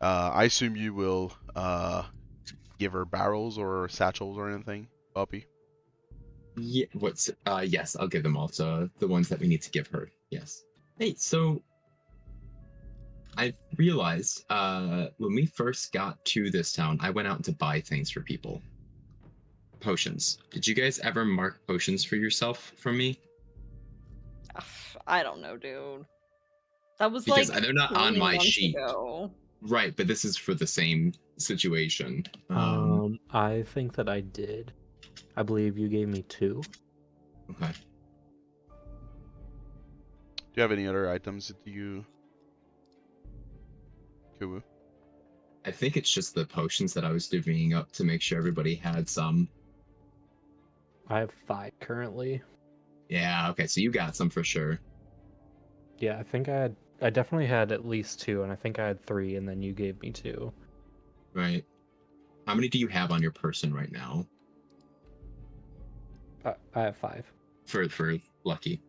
I assume you will give her barrels or satchels or anything, Poppy. Yeah. Yes, I'll give them all to the ones that we need to give her. Yes. Hey, so I realized when we first got to this town, I went out to buy things for people. Potions. Did you guys ever mark potions for yourself from me? Ugh, I don't know, dude. That was Because like they're not on 3 my months sheet. ago. Right, but this is for the same situation. I think that I did. I believe you gave me 2. Okay. Do you have any other items that you... Kuwu? I think it's just the potions that I was divvying up to make sure everybody had some. I have 5 currently. Yeah, okay, so you got some for sure. Yeah, I think I definitely had at least 2, and I think I had 3, and then you gave me 2. Right. How many do you have on your person right now? I have 5. For Lucky.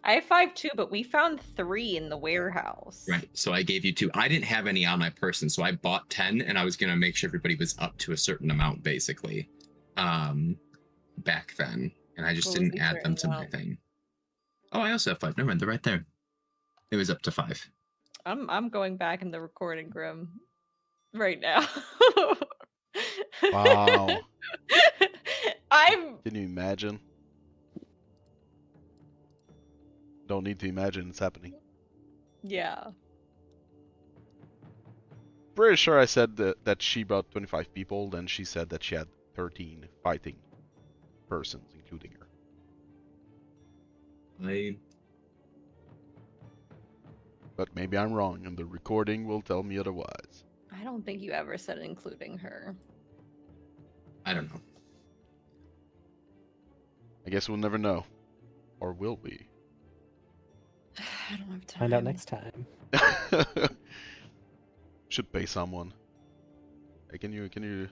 I have 5 too, but we found 3 in the warehouse. Right. So I gave you 2. I didn't have any on my person, so I bought 10, and I was gonna make sure everybody was up to a certain amount, basically, back then, and I just What was didn't the add them to certain my amount? thing. Oh, I also have 5. Never mind, they're right there. It was up to 5. I'm going back in the recording room right now. Wow. I'm Can you imagine? Don't need to imagine, it's happening. yeah. Pretty sure I said that she brought 25 people, then she said that she had 13 fighting persons, including her. But maybe I'm wrong, and the recording will tell me otherwise. I don't think you ever said including her. I don't know. I guess we'll never know. Or will we? I don't have time. Find out next time. Should pay someone. Hey, can you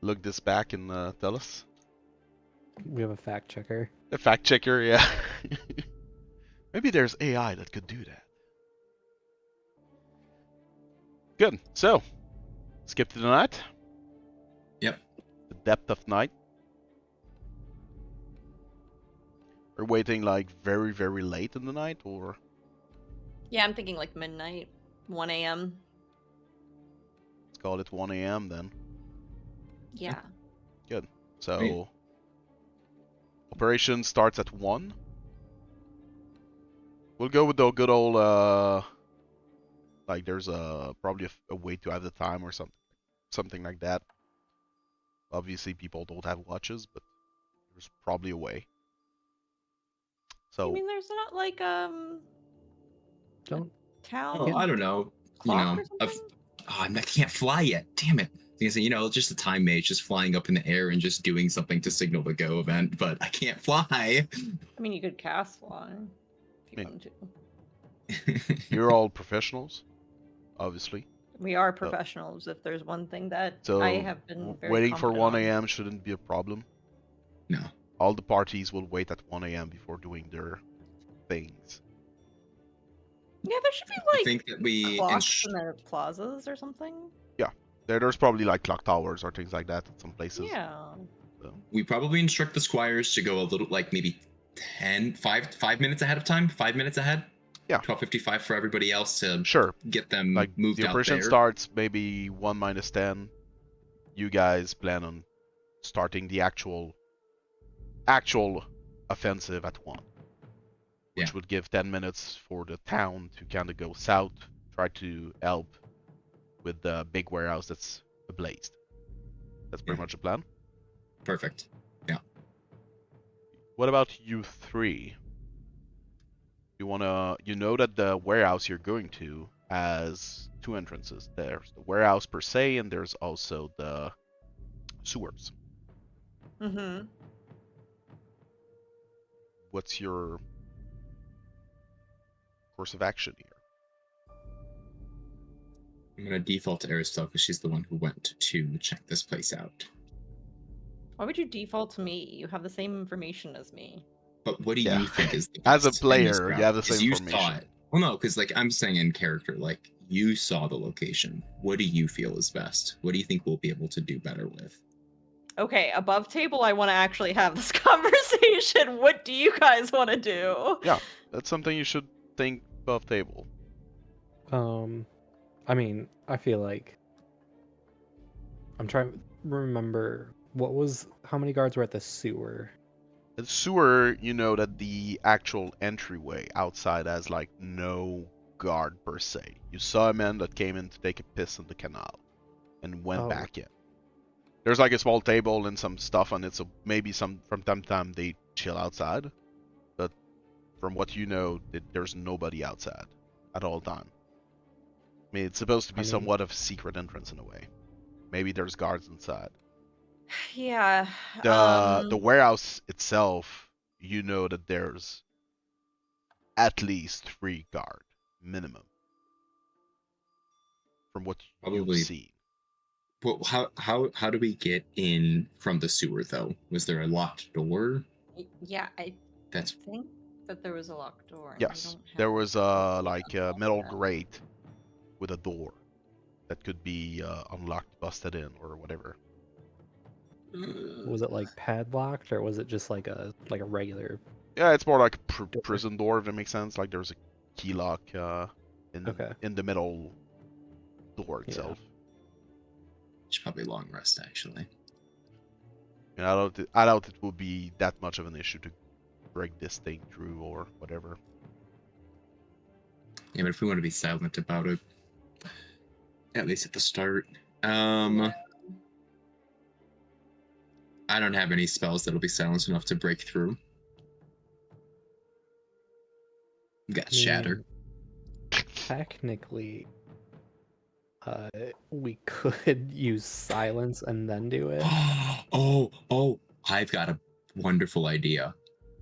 look this back and tell us? We have a fact checker. A fact checker, yeah. Maybe there's AI that could do that. Good. So, skip to the night. Yep. The depth of night. We're waiting like very, very late in the night, or Yeah, I'm thinking like midnight, 1 a.m. let's call it 1 a.m. then. Yeah. Good. So, Great. operation starts at 1. We'll go with the good old, like there's probably a way to have the time or something like that. Obviously, people don't have watches, but there's probably a way. I So, mean, there's not like Don't. town Oh, I don't know. clock or Of something. I can't fly yet. Damn it. Because, just a time mage just flying up in the air and just doing something to signal the go event, but I can't fly. I mean, you could cast fly if you I mean, wanted to. you're all professionals, obviously. We are professionals. If there's one thing that So, I have been very waiting for confident 1 on. a.m. shouldn't be a problem. No. All the parties will wait at 1 a.m. before doing their things. Yeah, there should be I like think that we clocks in the plazas or something. There's probably like clock towers or things like that at some places. Yeah. So. we probably instruct the squires to go a little, like maybe 5 minutes ahead of time, 5 minutes ahead. Yeah. 12:55 for everybody else to Sure. get them Like moved the out operation there. starts maybe 1 minus 10. You guys plan on starting the actual offensive at 1. Which would give 10 minutes for the town to kind of go south, try to help with the big warehouse that's ablaze. That's pretty much the plan. Perfect. Yeah. What about you 3? You know that the warehouse you're going to has 2 entrances. There's the warehouse per se, and there's also the sewers. Mm-hmm. What's your course of action here? I'm going to default to Arastelle because she's the one who went to check this place out. Why would you default to me? You have the same information as me. But what do Yeah. you think is the As a best in this player, route? you have the 'Cause same you saw information. it. Well, no, because like I'm saying in character, like you saw the location. What do you feel is best? What do you think we'll be able to do better with? Okay, above table, I want to actually have this conversation. What do you guys want to do? Yeah, that's something you should think above table. I mean, I feel like I'm trying to remember how many guards were at the sewer. The sewer, you know that the actual entryway outside has like no guard per se. You saw a man that came in to take a piss in the canal and went back in. There's like a small table and some stuff on it, so maybe from time to time they chill outside. But from what you know, there's nobody outside at all time. I mean, it's supposed to be somewhat of a secret entrance in a way. Maybe there's guards inside. Yeah. The warehouse itself, you know that there's at least 3 guard minimum. From what you've seen. Well, how do we get in from the sewer though? Was there a locked door? Yeah, I That's think That there was a locked door. and we Yes, don't there have was like a metal grate with a door that could be unlocked, busted in, or whatever. Was it like padlocked, or was it just like a regular? Yeah, it's more like a Door. prison door, if that makes sense. Like there's a key lock Okay. in the metal door itself. Should probably long rest actually. And I doubt it would be that much of an issue to break this thing through or whatever. Yeah, but if we want to be silent about it, at least at the start. Yeah. I don't have any spells that'll be silenced enough to break through. Got shatter. Technically, we could use silence and then do it. Oh, I've got a wonderful idea.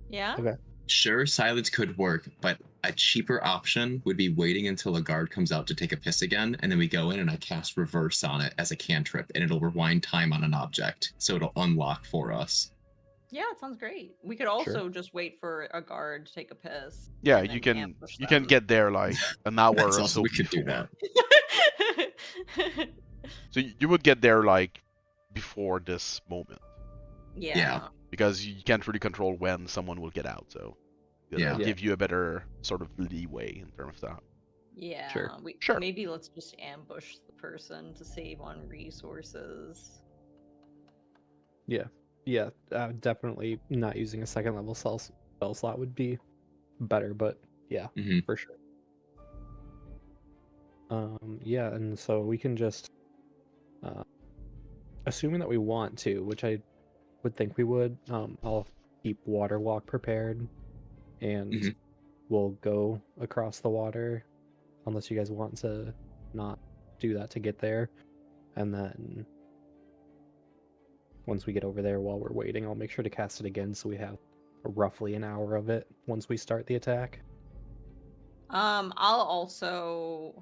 Yeah? Okay. Sure, silence could work, but a cheaper option would be waiting until a guard comes out to take a piss again, and then we go in and I cast reverse on it as a cantrip, and it'll rewind time on an object, so it'll unlock for us. Yeah, it sounds great. We could also just wait for a guard to take a piss. Yeah, and you then can ambush can them. get there like an hour That's or also so we could do before. that. So you would get there like before this moment yeah. because you can't really control when someone will get out. So it'll Yeah. give you a better sort of leeway in terms of that. Yeah. Sure. Maybe let's just ambush the person to save on resources. Yeah, definitely not using a second level spell slot would be better, but yeah, Mhm. for sure. Yeah, and so we can just, assuming that we want to, which I would think we would, I'll keep water walk prepared, and Mhm. we'll go across the water, unless you guys want to not do that to get there, and then once we get over there while we're waiting, I'll make sure to cast it again so we have roughly an hour of it once we start the attack. I'll also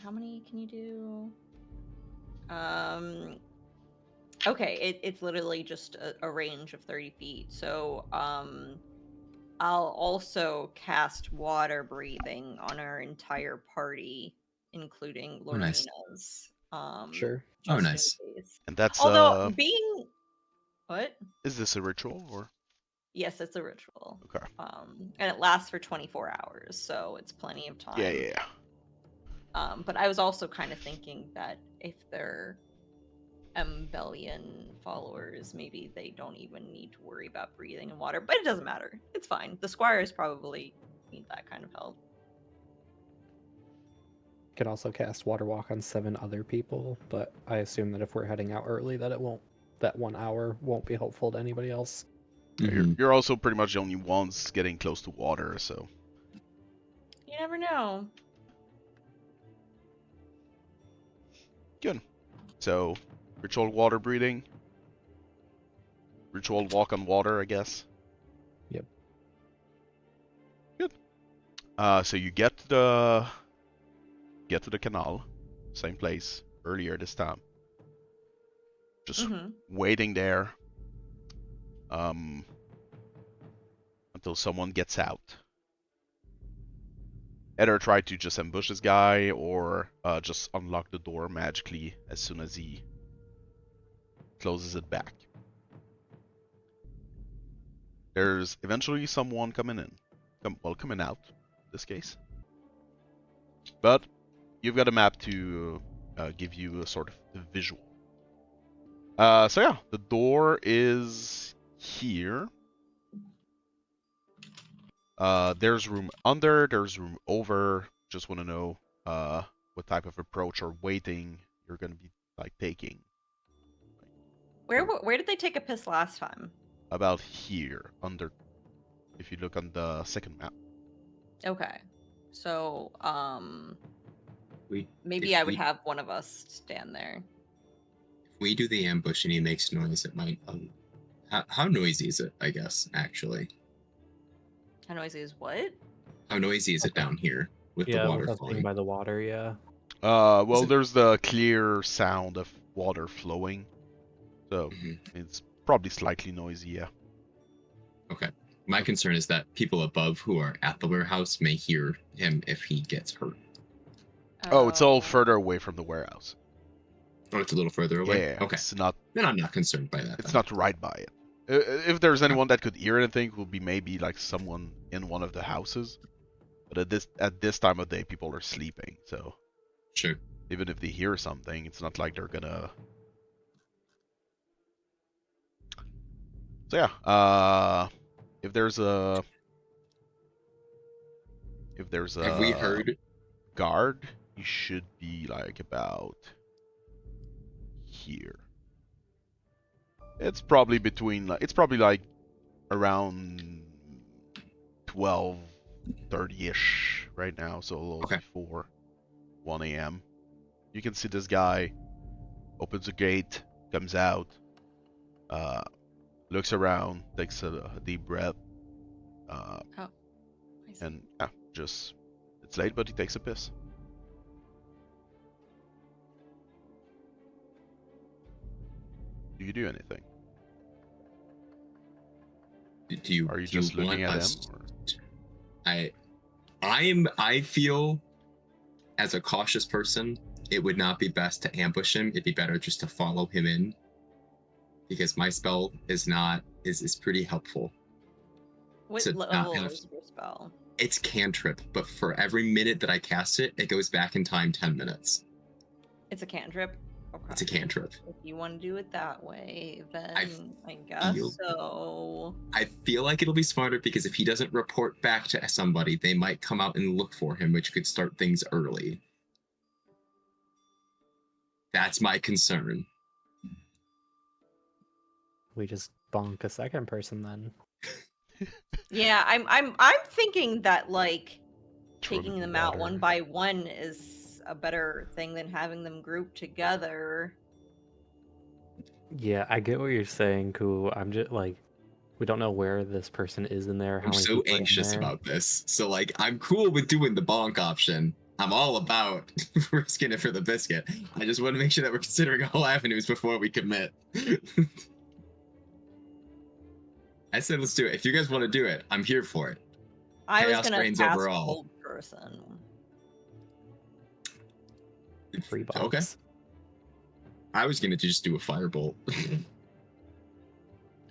how many can you do? Okay, it's literally just a range of 30 feet. So I'll also cast water breathing on our entire party, including Oh, nice. Lorena's. Sure. Oh, Just in nice. case. And that's Although being what? is this a ritual or? Yes, it's a ritual. Okay. And it lasts for 24 hours, so it's plenty of time. Yeah. But I was also kind of thinking that if they're Embellion followers, maybe they don't even need to worry about breathing in water. But it doesn't matter. It's fine. The squires probably need that kind of help. Can also cast water walk on 7 other people, but I assume that if we're heading out early, that 1 hour won't be helpful to anybody else. Mhm. You're also pretty much the only ones getting close to water, so. You never know. Good. So, ritual water breathing. Ritual walk on water, I guess. Yep. Good. So you get to the canal, same place earlier this time. Just waiting there, until someone gets out. Either try to just ambush this guy or just unlock the door magically as soon as he closes it back. There's eventually someone coming out in this case. But you've got a map to give you a sort of visual. So yeah, the door is here. There's room under, there's room over. Just want to know what type of approach or waiting you're going to be like taking. Where did they take a piss last time? About here, under, if you look on the second map. Okay. So, If maybe I would have one of us stand there. If we do the ambush and he makes noise, it might. How noisy is it? I guess actually. How noisy is what? How noisy is it down here with the Yeah, water with us being flowing? by the water, yeah. Well, it- there's the clear sound of water flowing, so Mhm. it's probably slightly noisy, yeah. Okay. My concern is that people above who are at the warehouse may hear him if he gets hurt. Oh, it's all further away from the warehouse. Oh, it's a little further away? Yeah, Okay. it's not. Then I'm not concerned by that. It's then. not right by it. If there's anyone that could hear anything, it would be maybe like someone in one of the houses. But at this time of day, people are sleeping, so Sure. even if they hear something, it's not like they're gonna. So yeah, if there's a Have we heard? guard, he should be like about here. It's probably between it's probably like around 12:30ish right now, so a little Okay. before 1 a.m. You can see this guy opens a gate, comes out, looks around, takes a deep breath, I see. and yeah, just it's late, but he takes a piss. Do you do anything? Do you? Are you do just looking want at us- him? Or? I feel, as a cautious person, it would not be best to ambush him. It'd be better just to follow him in, because my spell is pretty helpful. What to not level have- is your spell? It's cantrip, but for every minute that I cast it, it goes back in time 10 minutes. It's a cantrip. Okay. It's a cantrip. If you want to do it that way, then I I guess feel- so. I feel like it'll be smarter because if he doesn't report back to somebody, they might come out and look for him, which could start things early. That's my concern. We just bonk a second person then. Yeah, I'm thinking that like Throw him taking in the them out one water. by one is a better thing than having them grouped together. Yeah, I get what you're saying, Ku. I'm just like, we don't know where this person is in there. How I'm many so people are in anxious there. about this. So, like, I'm cool with doing the bonk option. I'm all about risking it for the biscuit. I just want to make sure that we're considering all avenues before we commit. I said let's do it. If you guys want to do it, I'm here for it. I was Chaos gonna reigns cast overall. Hold Person. Free box. Okay. I was gonna just do a firebolt.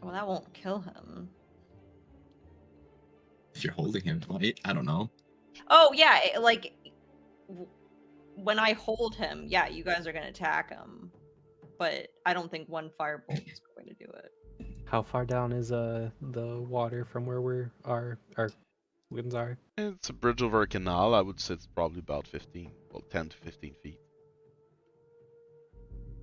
Well, that won't kill him. If you're holding him, right? I don't know. Oh yeah, when I hold him, yeah, you guys are gonna attack him, but I don't think one firebolt is going to do it. How far down is the water from where our winds are? It's a bridge over a canal. I would say it's probably about 10 to 15 feet.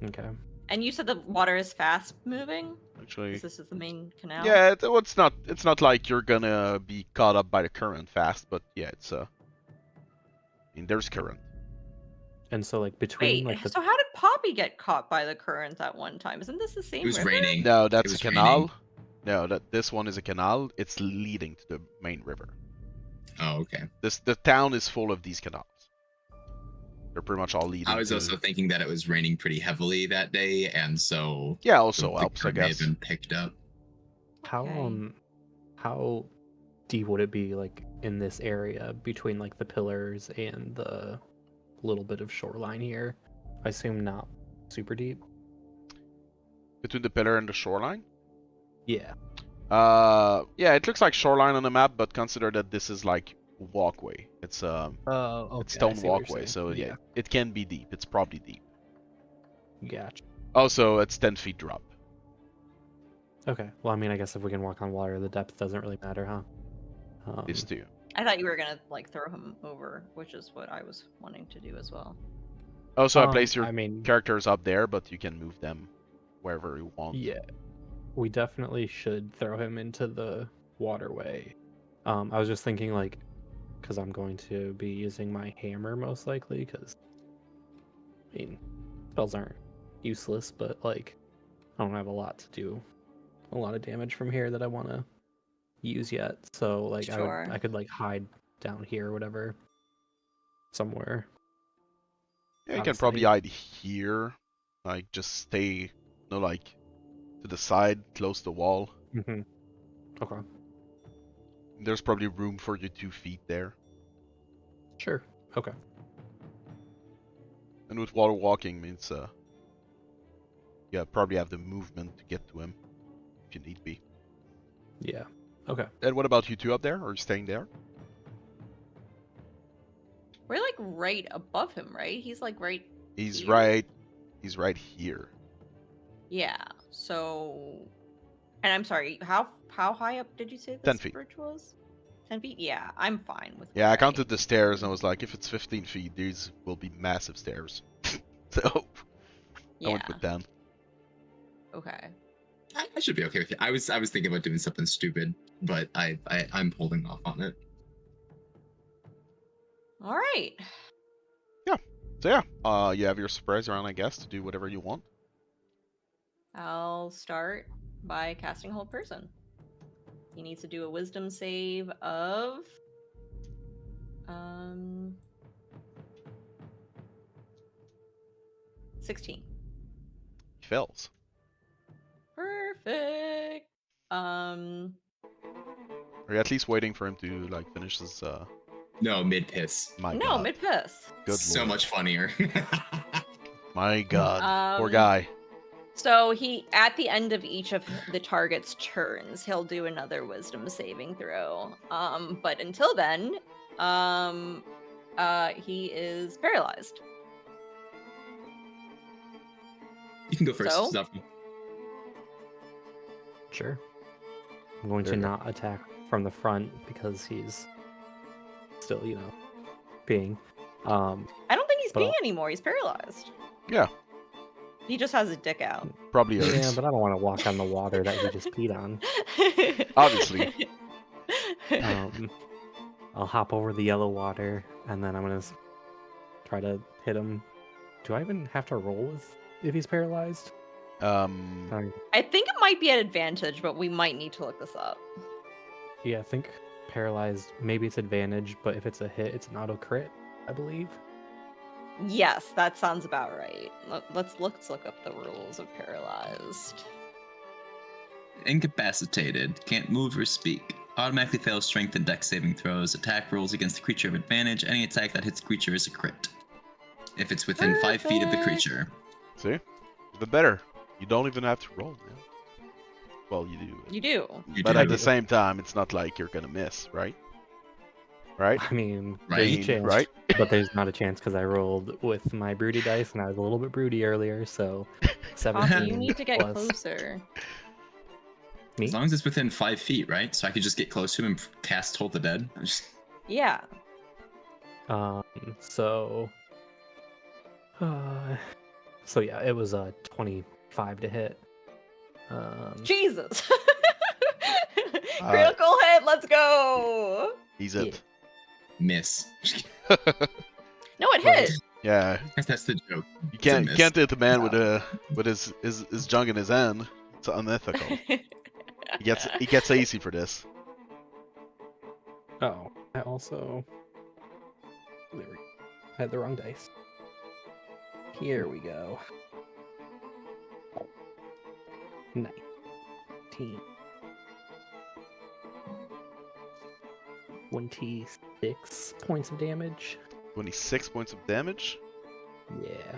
Okay. And you said the water is fast moving? Actually, 'Cause this is the main canal? yeah, it's not like you're gonna be caught up by the current fast, but yeah, it's I mean, there's current. And so like between Wait, like the so how did Poppy get caught by the current at one time? Isn't this the same It was river? raining. No, It that's a was canal. raining. No, this one is a canal. It's leading to the main river. Oh, okay. The town is full of these canals. They're pretty much all leading. I was to... also thinking that it was raining pretty heavily that day, and so Yeah, also the helps, I current may have guess. been picked up. how Okay. how deep would it be like in this area between like the pillars and the little bit of shoreline here? I assume not super deep. Between the pillar and the shoreline. Yeah. Yeah, it looks like shoreline on the map, but consider that this is like walkway. It's Oh, okay. it's stone I see what you're walkway, saying. so yeah, it can be deep. It's probably deep. Gotcha. Also, it's 10 feet drop. Okay. Well, I mean, I guess if we can walk on water, the depth doesn't really matter, huh? These two. I thought you were gonna like throw him over, which is what I was wanting to do as well. Also, I place your I mean, characters up there, but you can move them wherever you want. yeah, we definitely should throw him into the waterway. I was just thinking, like, because I'm going to be using my hammer most likely, because, I mean, spells aren't useless, but, like, I don't have a lot to do, a lot of damage from here that I want to use yet. So, like, Sure. I could, like, hide down here or whatever, somewhere. Yeah, you can Honestly. probably hide here. Like, just stay, like, to the side, close the wall. Mm-hmm. Okay. There's probably room for your 2 feet there. Sure. Okay. And with water walking means yeah, probably have the movement to get to him if you need be. Yeah. Okay. And what about you two up there? Are you staying there? We're like right above him, right? He's like right. He's here? right here. Yeah. So, and I'm sorry. How high up did you say this 10 feet. bridge was? 10 feet. Yeah, I'm fine with. Yeah, where I counted the stairs and I was like, if it's 15 feet, these will be massive stairs. So Yeah. I went with 10. Okay. I should be okay with it. I was thinking about doing something stupid, but I'm holding off on it. All right. So yeah, you have your surprise round, I guess, to do whatever you want. I'll start by casting Hold Person. He needs to do a Wisdom save of 16. He fails. Perfect. Are you at least waiting for him to like finish his No, mid piss. my No, god. mid piss. Good So lord. much funnier. My god. Poor Um, guy. So he, at the end of each of the target's turns, he'll do another Wisdom saving throw. But until then, he is paralyzed. You can go first. So? Zovril. Sure. I'm going to There you go. not attack from the front because he's still, peeing. I don't think he's But- peeing anymore. He's paralyzed. Yeah, He just has his dick out. probably Yeah, hurts. but I don't want to walk on the water that he just peed on. Obviously. I'll hop over the yellow water, and then I'm gonna try to hit him. Do I even have to roll if he's paralyzed? I think it might be an advantage, but we might need to look this up. Yeah, I think paralyzed. Maybe it's advantage, but if it's a hit, it's an auto crit, I believe. Yes, that sounds about right. Let's look up the rules of paralyzed. Incapacitated. Can't move or speak. Automatically fails strength and dex saving throws. Attack rolls against the creature of advantage. Any attack that hits the creature is a crit. If it's within 5 feet of the Perfect. creature. See? Even better. You don't even have to roll, man. Well, you do. You do. You But do. at the same time, it's not like you're gonna miss, right? Right? I mean, Right. there's a Dean, chance, right? but there's not a chance because I rolled with my broody dice, and I was a little bit broody earlier, so Poppy, 17 you need to get plus closer. me. As long as it's within 5 feet, right? So I could just get close to him and cast Hold the Dead. I'm just- Yeah. So yeah, it was a 25 to hit. Jesus. Critical hit. Let's go. He's Yeah. it. Miss. No, it hit. Yeah. That's the joke. You can't miss. hit the man with his junk in his hand. It's unethical. He gets AC for this. Oh, I also had the wrong dice. Here we go. 19. 26 points of damage. 26 points of damage. Yeah.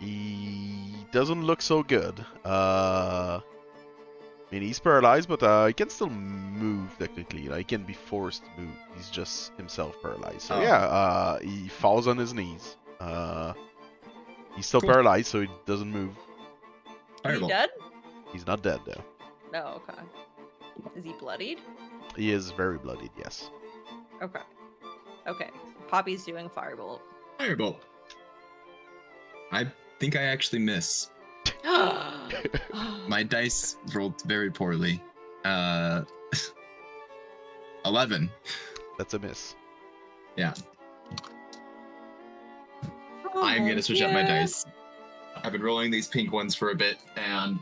He doesn't look so good. I mean, he's paralyzed, but he can still move technically. Like, he can be forced to move. He's just himself paralyzed. So Oh. yeah, he falls on his knees. He's still Cool. paralyzed, so he doesn't move. Is he Fireball. dead? He's not dead though. No, okay. Is he bloodied? He is very bloodied. Yes. Okay. Okay. Poppy's doing firebolt. Firebolt. I think I actually miss. My dice rolled very poorly. 11. That's a miss. Yeah. I'm gonna switch up my dice. I've been rolling these pink ones for a bit, and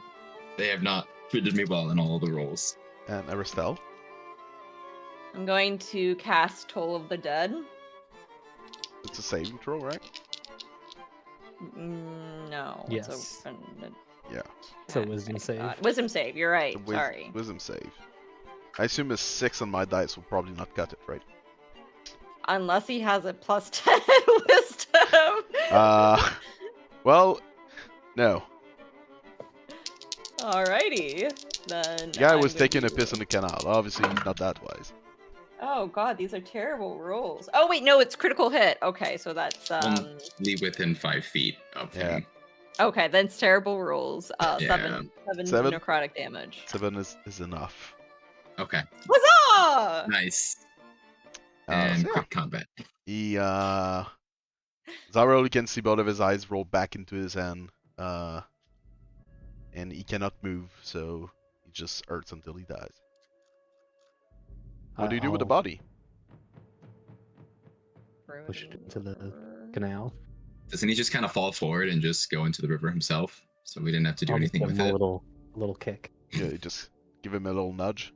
they have not treated me well in all of the rolls. And Arastelle. I'm going to cast Toll of the Dead. It's a saving throw, right? No. Yes. It's a Yeah. It's a wisdom my save. God. Wisdom save. You're right. The Sorry. Wisdom save. I assume a 6 on my dice will probably not cut it, right? Unless he has a plus 10 wisdom. Well, no. Alrighty. Then. The guy I'm was gonna taking a do- piss in the canal. Obviously, he's not that wise. Oh god, these are terrible rolls. Oh wait, no, it's critical hit. Okay, so that's Only within 5 feet of Yeah. him. okay, then it's terrible rolls. Yeah. Seven necrotic damage. 7 is enough. Okay. Huzzah! Nice. So And yeah, quick combat. he Zovril, you can see both of his eyes roll back into his hand, and he cannot move, so he just hurts until he dies. What do you do with the I'll body? push it into the canal. Doesn't he just kind of fall forward and just go into the river himself? So we didn't have to do I'll just anything give with him it. a little kick. Yeah, you just give him a little nudge.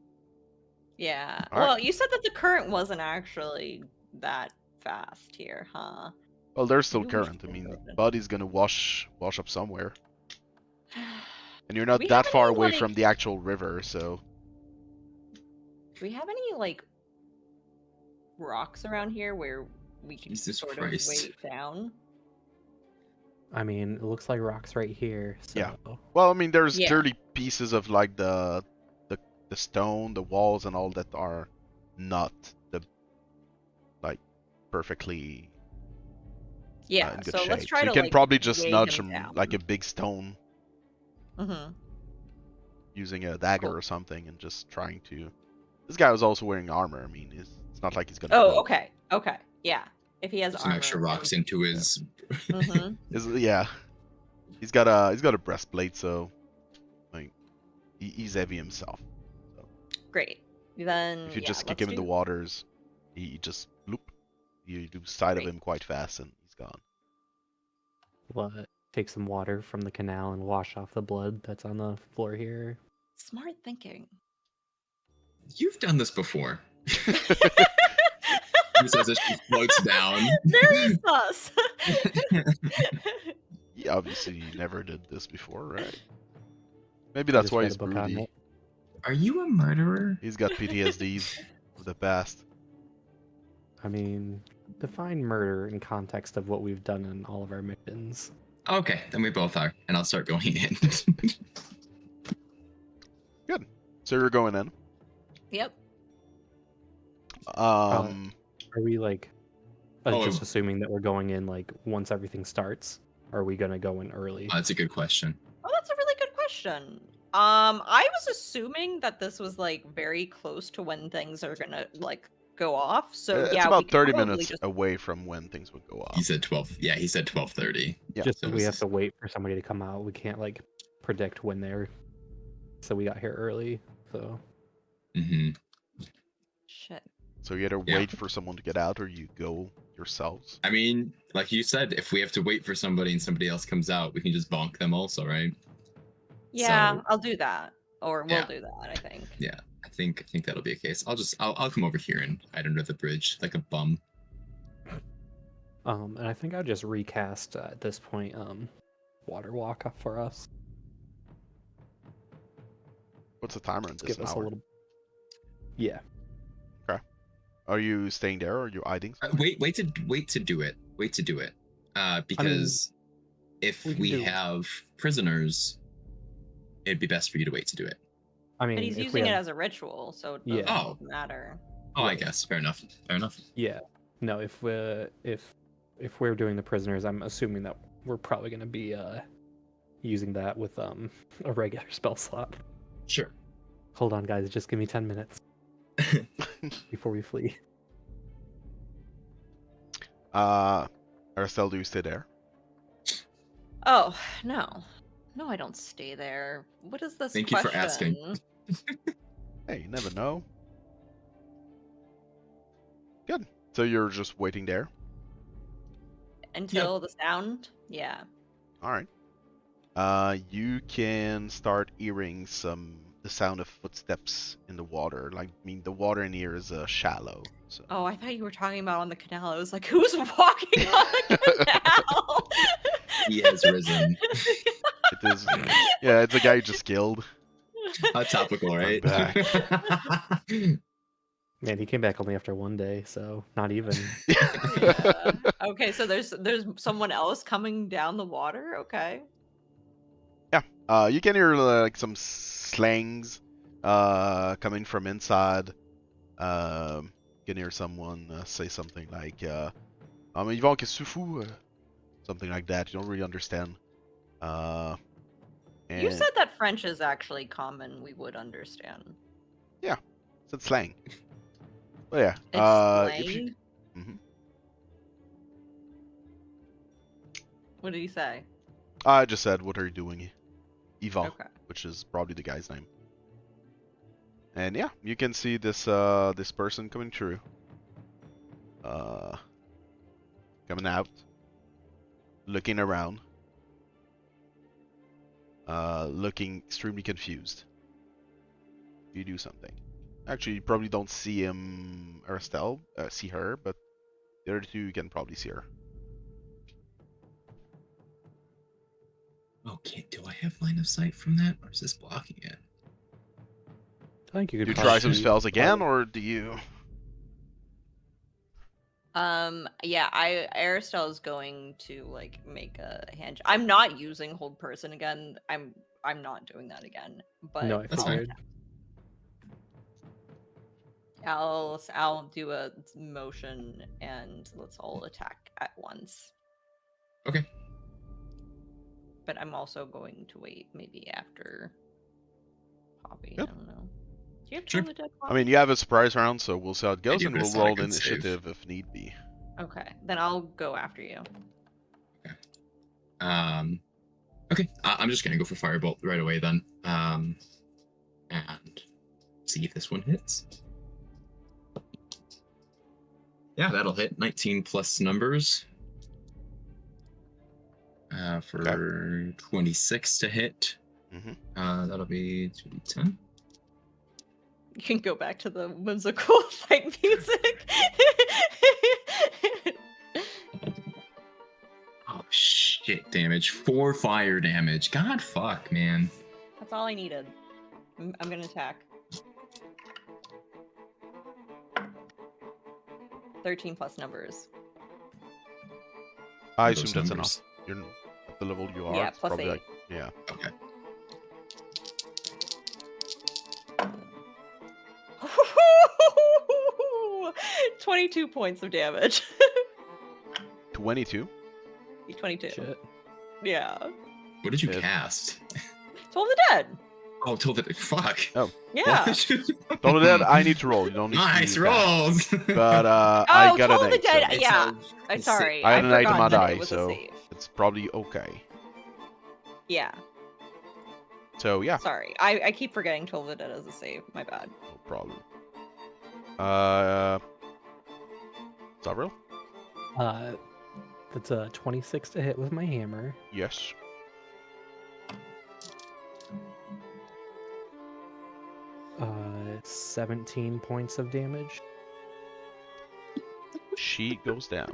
Yeah. All right. Well, you said that the current wasn't actually that fast here, huh? Well, there's still Maybe we current. I should mean, go the then. body's gonna wash up somewhere, and you're not we that have far any, away like- from the actual river, so Do we have any like rocks around here where we can Jesus sort Christ. of weight down? I mean, it looks like rocks right here. So Yeah. well, I mean, there's Yeah. clearly pieces of like the stone, the walls, and all that are not the like perfectly Yeah. in good So shape. let's try so to you can like probably just weigh nudge him him down. like a big stone Mm-hmm. using a dagger Cool. or something, and just trying to. This guy was also wearing armor. I mean, it's not like he's gonna. Oh, blow. okay. Okay. Yeah. If he has Some armor. extra rocks into his. Mm-hmm. Yeah, he's got a breastplate, so like he's heavy himself. Great. Then If you yeah, just kick let's him in the do- waters, he just bloop. You do sight of Great. him quite fast, and he's gone. We'll take some water from the canal and wash off the blood that's on the floor here. Smart thinking. You've done this before. He says as she floats down. Very sus. He obviously never did this before, right? Maybe I that's just why read he's a book on broody. it. Are you a murderer? He's got PTSDs of the past. I mean, define murder in context of what we've done in all of our missions. Okay, then we both are, and I'll start going in. So you're going in. Yep. Are we like Oh, just assuming that we're going in like once everything starts? Or are we gonna go in early? That's a good question. Oh, that's a really good question. I was assuming that this was like very close to when things are gonna like go off. So It's yeah, we about could 30 probably minutes just- away from when things would go off. He said 12. Yeah, he said 12:30. Yeah. Just so we this have is- to wait for somebody to come out. We can't like predict when they're. So we got here early. So Mm-hmm. Shit. So you either Yeah. wait for someone to get out, or you go yourselves. I mean, like you said, if we have to wait for somebody and somebody else comes out, we can just bonk them also, right? Yeah, So- I'll do that. Or we'll Yeah. do that, I think. Yeah, I think that'll be a case. I'll come over here and hide under the bridge like a bum. and I think I'll just recast at this point water walk up for us. What's the timer in this? Give An us hour? a little. Yeah. Are you staying there, or are you hiding? Wait to do it. Wait to do it. Because if we can we do- have prisoners, it'd be best for you to wait to do it. I mean, But he's if we using it have- as a ritual, so it Yeah. doesn't Oh. matter. Oh, I Right. guess. Fair enough. Fair enough. Yeah. No, if we're doing the prisoners, I'm assuming that we're probably gonna be using that with a regular spell slot. Sure. Hold on, guys. Just give me 10 minutes before we flee. Arastelle, do you stay there? Oh, no. No, I don't stay there. What is this Thank you for question? asking. Hey, you never know. Good. So you're just waiting there. Until the sound? Yeah. All right. You can start hearing the sound of footsteps in the water. Like, I mean, the water in here is shallow. So. Oh, I thought you were talking about on the canal. I was like, who's walking on the canal? He has risen. It is. Yeah, it's a guy you just killed. How topical, right? back. Man, he came back only after 1 day, so not even. Yeah. Okay, so there's someone else coming down the water. Okay. You can hear like some slangs coming from inside. You can hear someone say something like mais il va qu'est-ce que tu fous? Something like that. You don't really understand. You And said that French is actually common. We would understand. it's slang. But yeah, It's if you, slang. Mhm. What did he say? I just said, what are you doing, Yvan, Okay. which is probably the guy's name. And yeah, you can see this this person coming through. Coming out, looking around, looking extremely confused. You do something. Actually, you probably don't see him, Arastelle, see her, but the other two you can probably see her. Okay, do I have line of sight from that, or is this blocking it? I think you could Do you probably try some see spells again, part- or do you? Yeah, Arastelle is going to like make a hand. I'm not using hold person again. I'm not doing that again. But No, I That's figured. I'll do a motion and let's all attack at once. Okay. But I'm also going to wait maybe after Poppy. Yep. I don't know. Do you have Sure. Toll the Dead, I Poppy? mean, you have a surprise round, so we'll see how it goes, do, and but we'll it's not a roll good save. initiative if need be. Okay, then I'll go after you. Okay, I'm just gonna go for Firebolt right away then. And see if this one hits. Yeah, that'll hit. 19 plus numbers. For 26 to hit. Mm-hmm. That'll be 2d10. You can go back to the whimsical fight music. Oh shit! Damage. 4 fire damage. God fuck, man. That's all I needed. I'm gonna attack. 13 plus numbers. I Those assume that's numbers. enough. You're at the level you are. Yeah, it's plus probably 8. like, yeah. Okay. 22 points of damage. 22. 22. Shit. Yeah. What did you It- cast? Toll the Dead. Oh, told it. Fuck. Oh. Yeah. Total Dead, I need to roll. You don't need Nice to do that. rolls. But I got Toll an the 8. Dead. So Yeah. I'm sorry. I had an 8 on my forgot that die, it was a so save. it's probably okay. Yeah. So yeah, Sorry. I keep forgetting Toll the Dead as a save. My bad. no problem. Zovril? That's a 26 to hit with my hammer. Yes. Uh, 17 points of damage. She goes down.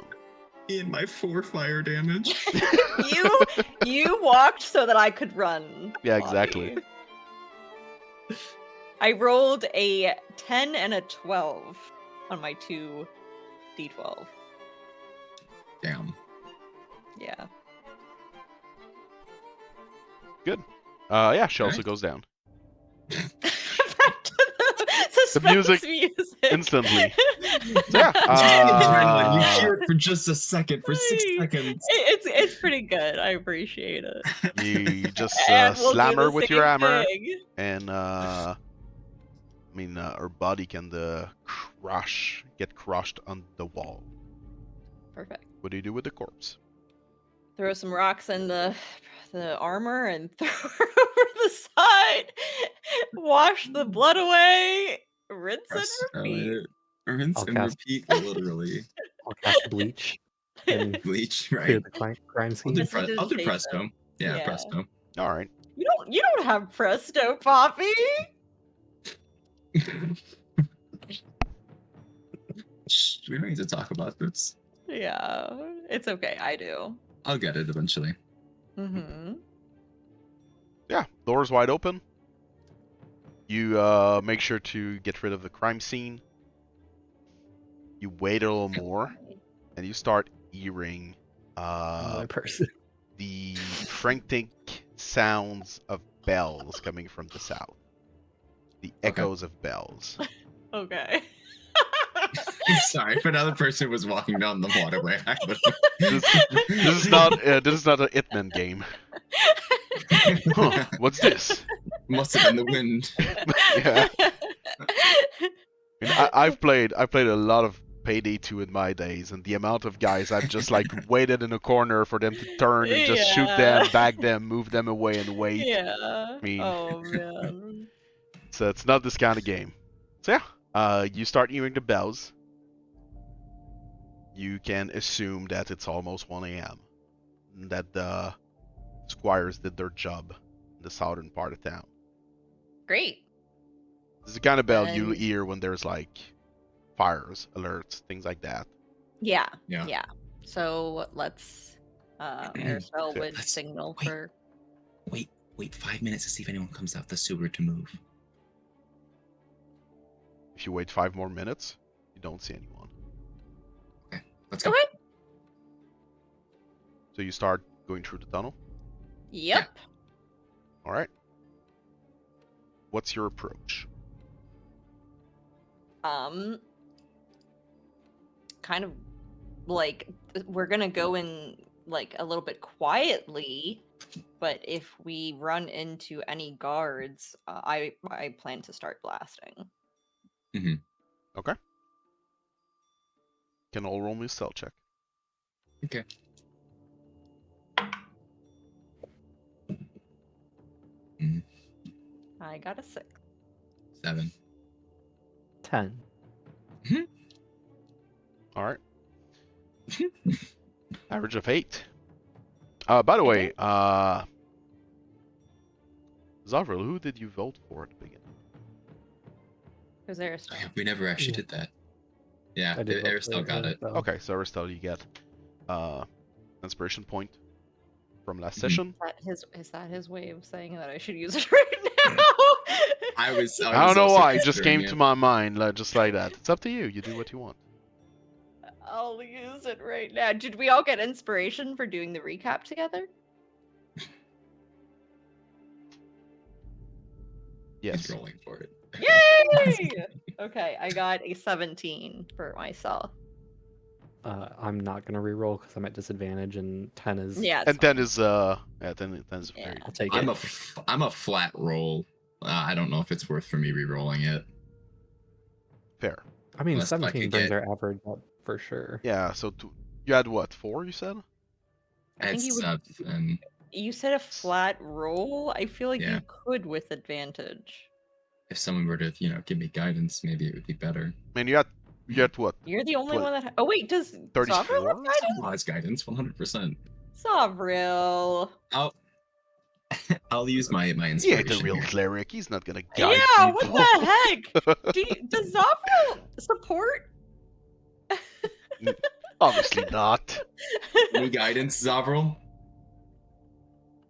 In my 4 fire damage. You walked so that I could run. Yeah, Poppy. exactly. I rolled a 10 and a 12 on my 2d12. Damn. Yeah. Yeah, she also Alright. goes down. Back to the suspense music instantly. So, yeah. Adrenaline. You hear it for just a second, for 6 seconds. It's pretty good. I appreciate it. You just And we'll slam do her the with your same hammer, thing. and I mean, her body can get crushed on the wall. Perfect. What do you do with the corpse? Throw some rocks in the armor and throw her over the side. Wash the blood away. Rinse and repeat. Rinse I'll and cast- repeat, literally. I'll cast bleach and Bleach, clear right? the crime I'll scene. do, Messages I'll do Jason. presto. Yeah, Yeah. presto. All right. You don't have presto, Poppy. Shh, we don't need to talk about this. Yeah, it's okay. I do. I'll get it eventually. Mm-hmm. Yeah, door's wide open. You make sure to get rid of the crime scene. You wait a little more, and you start hearing Another person. the frantic sounds of bells coming from the south. The echoes of bells. Okay. Sorry, if another person was walking down the waterway, I would. This is not a Hitman game. Huh, what's this? Must have been the wind. Yeah. I've played a lot of Payday 2 in my days, and the amount of guys I've just like waited in a corner for them to turn and just shoot them, bag them, move them away, and wait. Yeah. I mean, Oh man. so it's not this kind of game. So yeah, you start hearing the bells. You can assume that it's almost 1 a.m. That the squires did their job in the southern part of town. Great. This is the kind of bell you And- hear when there's like fires, alerts, things like that. Yeah. Yeah. Yeah. So let's Arastelle would Let's- signal wait. for Wait 5 minutes to see if anyone comes out the sewer to move. If you wait 5 more minutes, you don't see anyone. Let's go. Okay. So you start going through the tunnel. Yep. All right. What's your approach? Kind of like we're gonna go in like a little bit quietly, but if we run into any guards, I plan to start blasting. Okay. Can all roll me a stealth check. Okay. I got a 6. 7. 10. All right. Average of 8. By the way, Zovril, who did you vote for at the beginning? Who's there? We never actually Yeah. did that. Yeah, I did vote for Arastelle got it. so- Okay, so Arastelle, you get inspiration point from last Mhm. session. Is that his way of saying that I should use it right now? I was I don't know also why, it just considering came to my mind just like that. It's up to you. You do what you want. I'll use it right now. Did we all get inspiration for doing the recap together? Yes. He's rolling for it. Yay! Okay, I got a 17 for myself. I'm not gonna reroll because I'm at disadvantage, and 10 is. Yeah, it's And then is yeah, then is Yeah. very I'll take I'm it. I'm a flat roll. I don't know if it's worth for me re-rolling it. fair. I mean, unless if I 17 could brings get- our average up for sure. Yeah, so you had what, 4 you said? I think you would. And You said a flat roll. I feel like Yeah. you could with advantage. if someone were to, give me guidance, maybe it would be better. I mean, you had what? You're the only What, one that. Oh wait, does Zovril 34? have guidance? Wise guidance, 100%. Zovril. I'll use my He inspiration. ain't a real here. cleric. He's not gonna guide Yeah, what people. the heck? Does Zovril support? Obviously not. Any guidance, Zovril?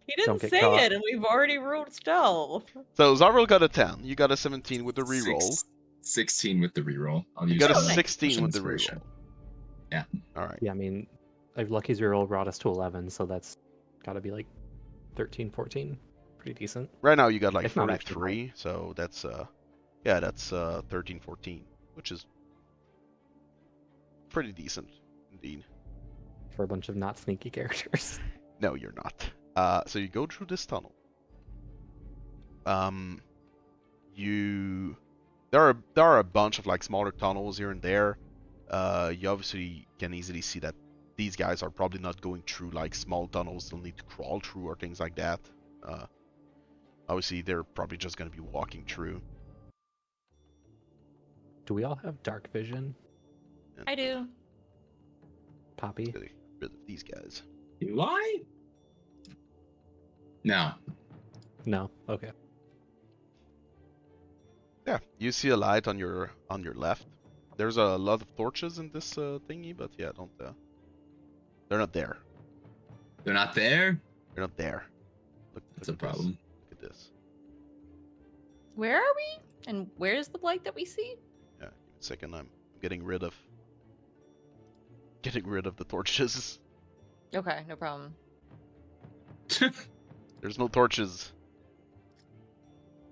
He Don't didn't get say caught. it, and we've already rolled stealth. So Zovril got a 10. You got a 17 with the reroll. 16 with the reroll. I'll use You got a Oh, my nice. 16 with the inspiration. reroll. Yeah. All right. Yeah, I mean, Lucky's reroll brought us to 11, so that's gotta be like 13, 14. Pretty decent. Right now you got like If not actually 43, so that's yeah, that's 13, 14, which is pretty decent indeed. For a bunch of not sneaky characters. No, you're not. So you go through this tunnel. There are a bunch of like smaller tunnels here and there. You obviously can easily see that these guys are probably not going through like small tunnels they'll need to crawl through or things like that. Obviously they're probably just gonna be walking through. Do we all have dark vision, And, I do. Poppy? Get rid of these guys. Do I? No. No. Okay. Yeah, you see a light on your left. There's a lot of torches in this thingy, but yeah, don't. They're not there. They're not there? They're not there. Look That's a at this. problem. Look at this. Where are we? And where's the light that we see? Yeah, give me a second. I'm getting rid of the torches. Okay, no problem. There's no torches.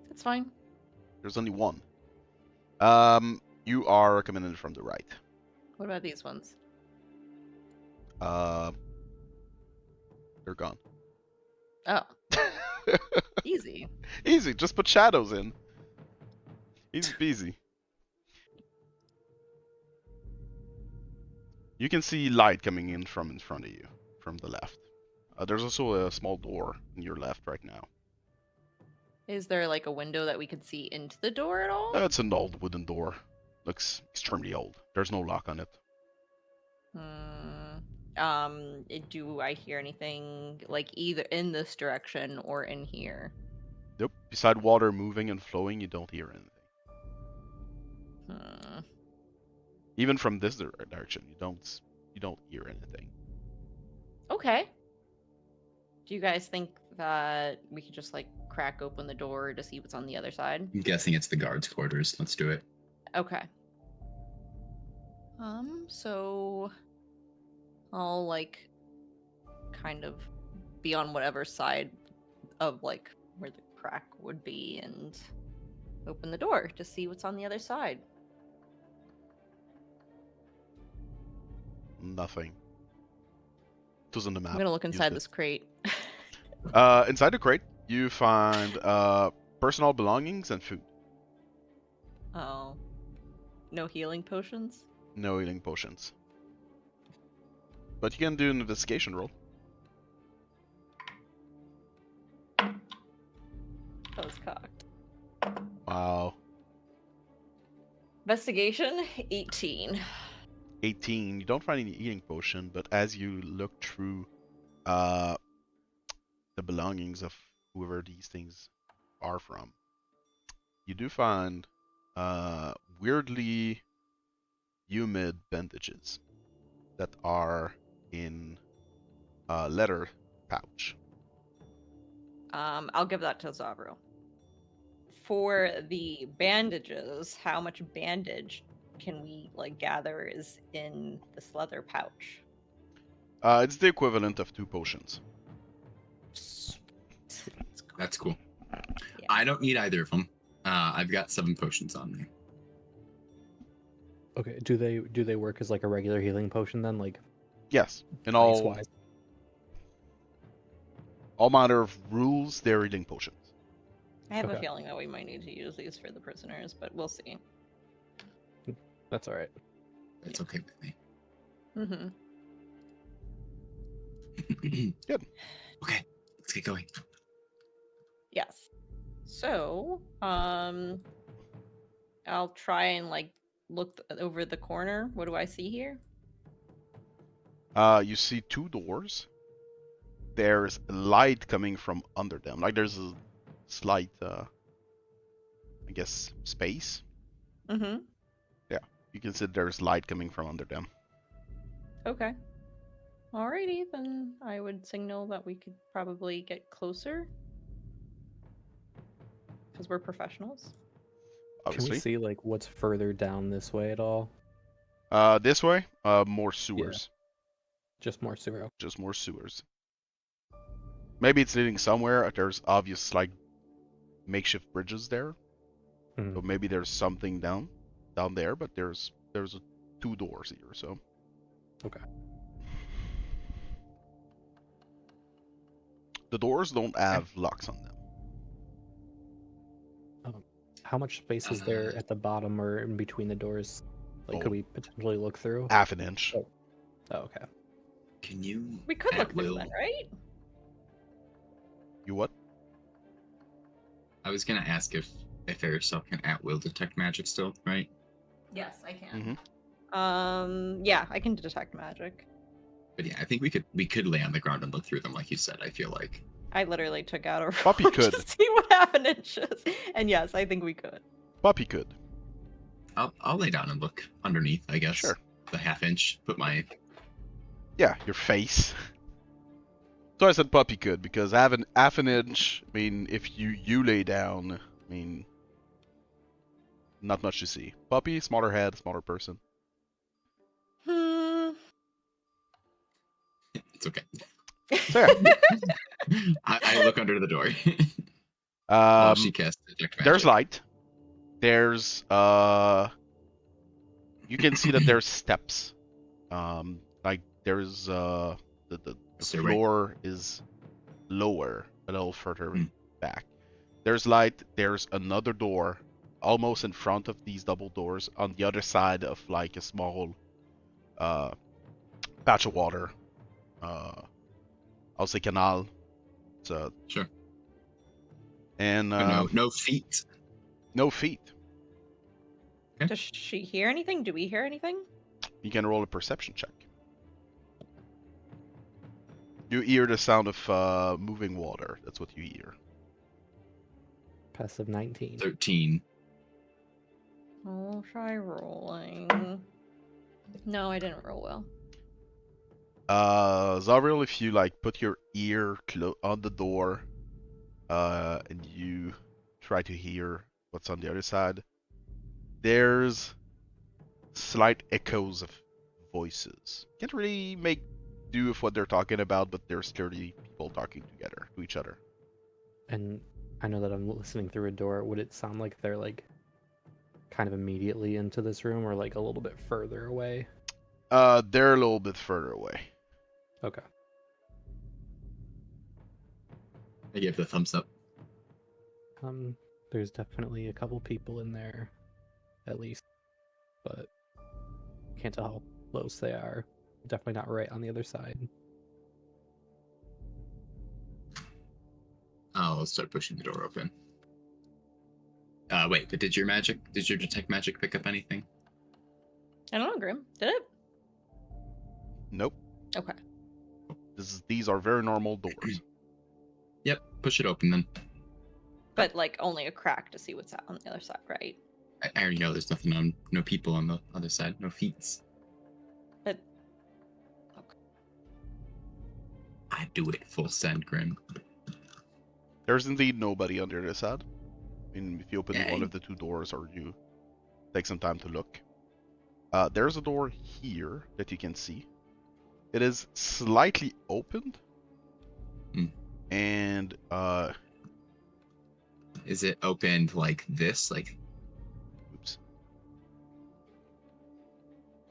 That's fine. There's only one. You are coming in from the right. What about these ones? They're gone. Oh, easy. Easy, just put shadows in. Easy peasy. You can see light coming in front of you, from the left. There's also a small door in your left right now. Is there like a window that we could see into the door at all? It's an old wooden door. Looks extremely old. There's no lock on it. Do I hear anything like either in this direction or in here? Nope. Beside water moving and flowing, you don't hear anything. Even from this direction, you don't hear anything. Okay. Do you guys think that we could just like crack open the door to see what's on the other side? I'm guessing it's the guards' quarters. Let's do it. Okay. So I'll like kind of be on whatever side of like where the crack would be and open the door to see what's on the other side. Nothing. It was on the map. I'm gonna look Used inside it. this crate. Inside the crate, you find personal belongings and food. Oh. No healing potions? No healing potions. But you can do an investigation roll. That was cocked. Wow. Investigation 18. 18. You don't find any healing potion, but as you look through the belongings of whoever these things are from, you do find weirdly humid bandages that are in a leather pouch. I'll give that to Zovril. For the bandages, how much bandage can we like gather is in this leather pouch? It's the equivalent of 2 potions. That's cool. Yeah. I don't need either of them. I've got 7 potions on me. Okay, do they work as like a regular healing potion then, like Yes, in price-wise? all manner of rules, they're healing potions. I have a Okay. feeling that we might need to use these for the prisoners, but we'll see. That's all right. That's okay with me. Mm-hmm. Good. Okay, let's get going. Yes. So, I'll try and like look over the corner. What do I see here? You see 2 doors. There's light coming from under them. Like there's a slight, I guess, space. Mm-hmm. You can see there's light coming from under them. Okay. Alrighty, then I would signal that we could probably get closer. Because we're professionals. Can Obviously. we see like what's further down this way at all? This way, more sewers. Just more sewer. Just more sewers. Maybe it's leading somewhere. There's obvious like makeshift bridges there. Mhm. So maybe there's something down there, but there's 2 doors here, so. Okay. The doors don't have locks on them. How much space is there at the bottom or in between the doors? Like, could we potentially look through? Half an inch. Oh, okay. Can you? We could at look through will- then, right? You what? I was gonna ask if Arastelle can at will detect magic still, right? Yes, I can. Mm-hmm. Yeah, I can detect magic. But yeah, I think we could lay on the ground and look through them, like you said. I feel like. I literally took out a Puppy roll could. to see what half an inch is. And yes, I think we could. Puppy could. I'll lay down and look underneath. I guess. Sure. The half inch. Put my. Yeah, your face. So I said puppy could, because half an inch, I mean, if you lay down, I mean, not much to see. Puppy, smaller head, smaller person. It's okay. So yeah. I look under the door. While she casts detect magic. There's light. There's you can see that there's steps. Like there's the Stairway. floor is lower, a little further back. There's light. There's another door, almost in front of these double doors, on the other side of like a small patch of water. I'll say canal. So Sure. and But no feet. no feet. Does she hear anything? Do we hear anything? You can roll a perception check. You hear the sound of moving water. That's what you hear. Passive 19. 13. Oh, try rolling. No, I didn't roll well. Zovril, if you like put your ear on the door, and you try to hear what's on the other side, there's slight echoes of voices. Can't really make do with what they're talking about, but there's clearly people talking together to each other. And I know that I'm listening through a door. Would it sound like they're like kind of immediately into this room or like a little bit further away? They're a little bit further away. Okay. I give the thumbs up. There's definitely a couple people in there, at least, but can't tell how close they are. Definitely not right on the other side. I'll start pushing the door open. Wait, but did your detect magic pick up anything? I don't know, Grim. Did it? Nope. Okay. These are very normal doors. Yep, push it open then. But like only a crack to see what's out on the other side, right? I already know there's nothing on, no people on the other side, no feet. But okay. I do it full send, Grim. There's indeed nobody on the other side. I mean, if you open Yay. one of the two doors or you take some time to look. There's a door here that you can see. It is slightly opened. And is it opened like this? Like, oops.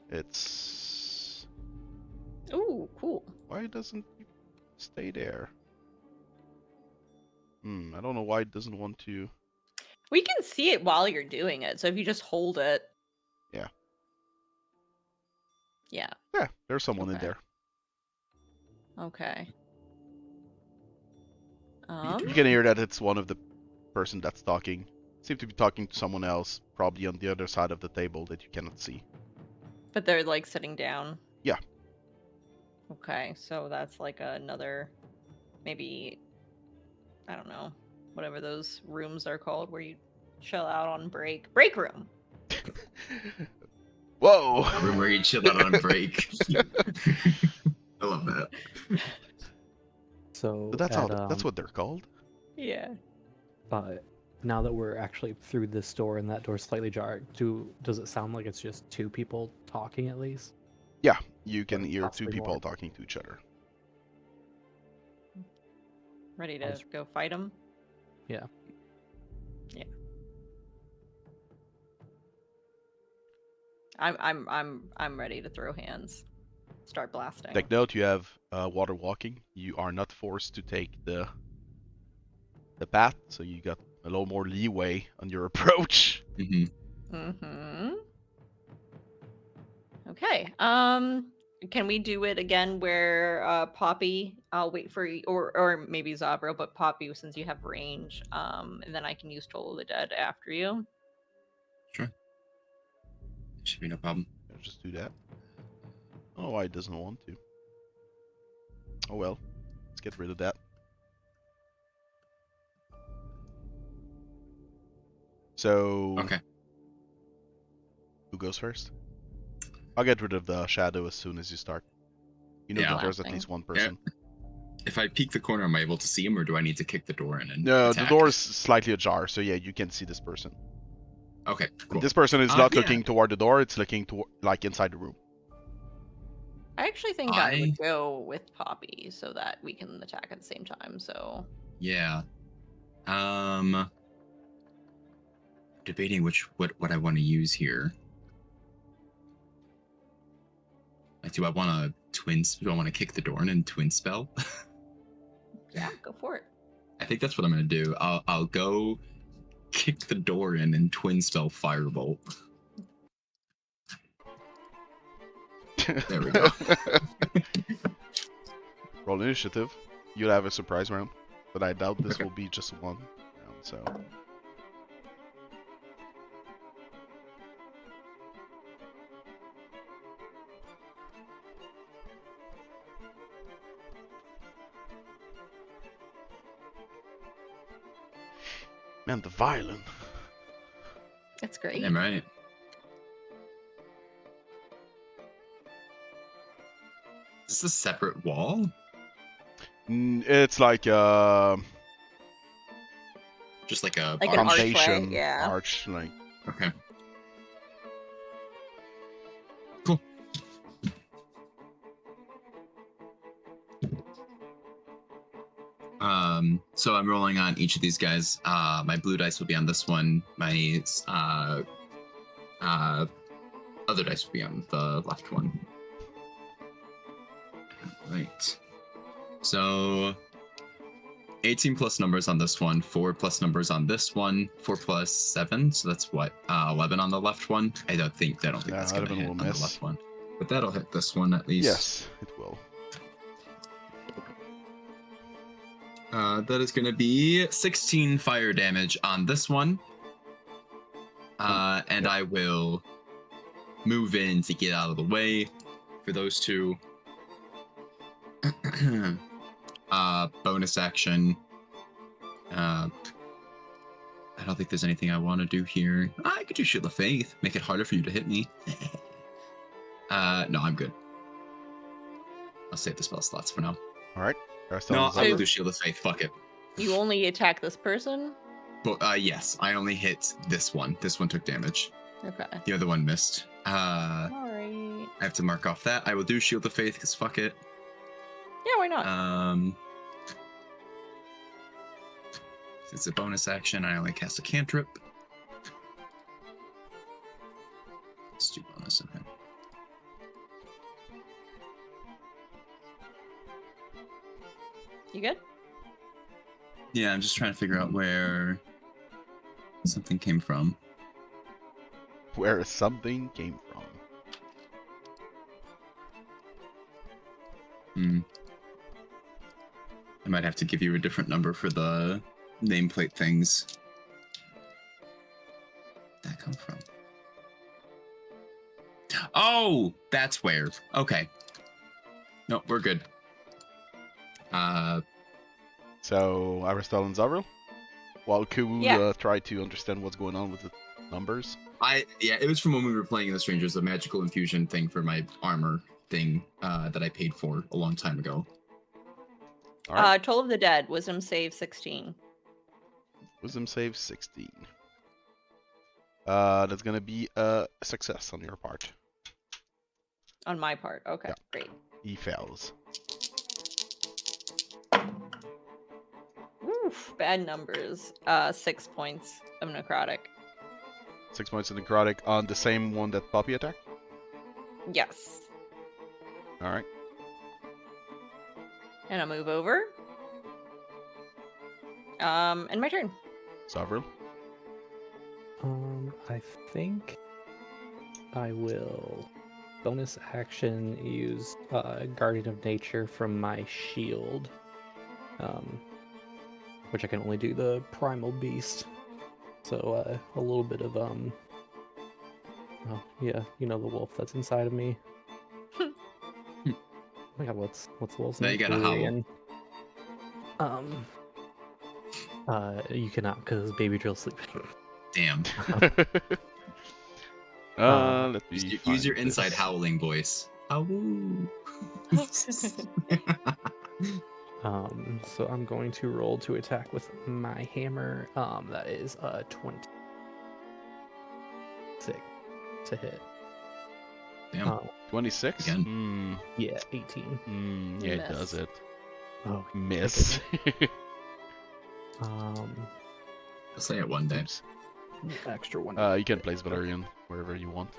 It's Ooh, cool. why doesn't it stay there? I don't know why it doesn't want to. We can see it while you're doing it, so if you just hold it. Yeah. Yeah. Yeah, there's someone in Okay. there. Okay. You can hear that it's one of the person that's talking. Seem to be talking to someone else, probably on the other side of the table that you cannot see. But they're like sitting down. Yeah. Okay, so that's like another, maybe, I don't know, whatever those rooms are called where you chill out on break. Break room. Whoa! a room where you chill out on break. I love that. So That's that's what they're called. Yeah. Now that we're actually through this door and that door's slightly ajar, does it sound like it's just two people talking at least? Yeah, you can Or hear two possibly people more. talking to each other. Ready to go fight them? Yeah. Yeah. I'm ready to throw hands. Start blasting. Take note, you have water walking. You are not forced to take the path, so you got a little more leeway on your approach. Okay. Can we do it again where Poppy, I'll wait for you, or maybe Zovril, but Poppy, since you have range, and then I can use Toll of the Dead after you. Sure. Should be no problem. Just do that. I don't know why it doesn't want to. Oh well. Let's get rid of that. So... Okay. Who goes first? I'll get rid of the shadow as soon as you start. You know Yeah. that there's at least one person. If I peek the corner, am I able to see him, or do I need to kick the door in and No, attack? the door is slightly ajar, so yeah, you can see this person. Okay, cool. This person is not Yeah. looking toward the door, it's looking toward, like, inside the room. I actually think I would go with Poppy so that we can attack at the same time. So Yeah. Debating what I want to use here. Like, do I want to kick the door in and twin spell? yeah, go for it. I think that's what I'm gonna do. I'll go kick the door in and twin spell firebolt. There we go. Roll initiative. You'll have a surprise round, but I doubt this will be just one round, so. Man, the violin. It's great. Am right. Is this a separate wall? It's like Just like a Like an archway, foundation yeah. arch, like. Okay. Cool. So I'm rolling on each of these guys. My blue dice will be on this one. My other dice will be on the left one. Right. So 18 plus numbers on this one, 4 plus numbers on this one, 4 plus 7. So that's what, 11 on the left one. I don't think Yeah, that's gonna 11 hit will on the miss. left one, but that'll hit this one at least. Yes, it will. That is going to be 16 fire damage on this one. And I will move in to get out of the way for those two. Bonus action. I don't think there's anything I want to do here. I could do Shield of Faith. Make it harder for you to hit me. No, I'm good. I'll save the spell slots for now. All right. No, I will do Shield of Faith. Fuck it. You only attack this person? But yes, I only hit this one. This one took damage. Okay. The other one missed. Alright. I have to mark off that. I will do Shield of Faith because fuck it. Yeah, why not? It's a bonus action. I only cast a cantrip. Let's do bonus. Okay. You good? Yeah, I'm just trying to figure out where something came from. Where something came from. I might have to give you a different number for the nameplate things. Where'd that come from? Oh, that's where. Okay. No, we're good. So, Arastelle and Zovril? While Kubu tried to understand what's going on with the numbers. Yeah, it was from when we were playing in the Strangers, the magical infusion thing for my armor thing that I paid for a long time ago. All right. Toll of the Dead, Wisdom save 16. Wisdom save 16. That's gonna be a success on your part. On my part. Okay, Yeah. great. He fails. Oof, bad numbers. 6 points of necrotic. 6 points of necrotic on the same one that Poppy attacked? Yes. Alright. And I'll move over. And my turn. Zovril? I think I will bonus action use Guardian of Nature from my shield. Which I can only do the Primal Beast. So a little bit of oh yeah, you know the wolf that's inside of me. Oh my god, what's the wolf's Now name? you gotta howl. You cannot because Baby Drill's sleeping. Damn. Let me Use find your inside this. howling voice. Ow. So I'm going to roll to attack with my hammer. That is 20. 26 to hit. Damn. 26? Again. Yeah, 18. Yeah, it Miss. does it. Oh, Miss. I'll say it one day. Oops. extra one. You can place Valerian wherever you want.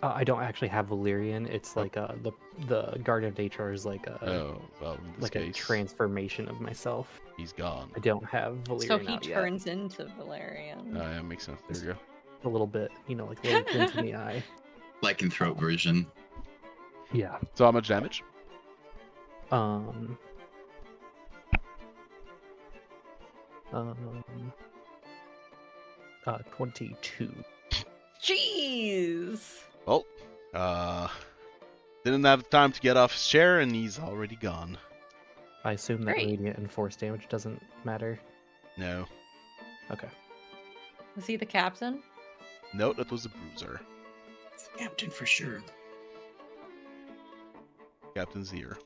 I don't actually have Valyrian. It's like the Guardian of Nature is like a Oh, well, in this like a case, transformation of myself. he's gone. I don't have Valyrian So he out yet. turns into Valerian. Yeah, makes sense. There you go. A little bit, like a little glint in the eye. Lycanthrope version. Yeah. So how much damage? 22. Jeez. Well, didn't have time to get off his chair, and he's already gone. I assume that Great. radiant and force damage doesn't matter. No. Okay. Was he the captain? No, that was a bruiser. It's the captain for sure. Captain's here.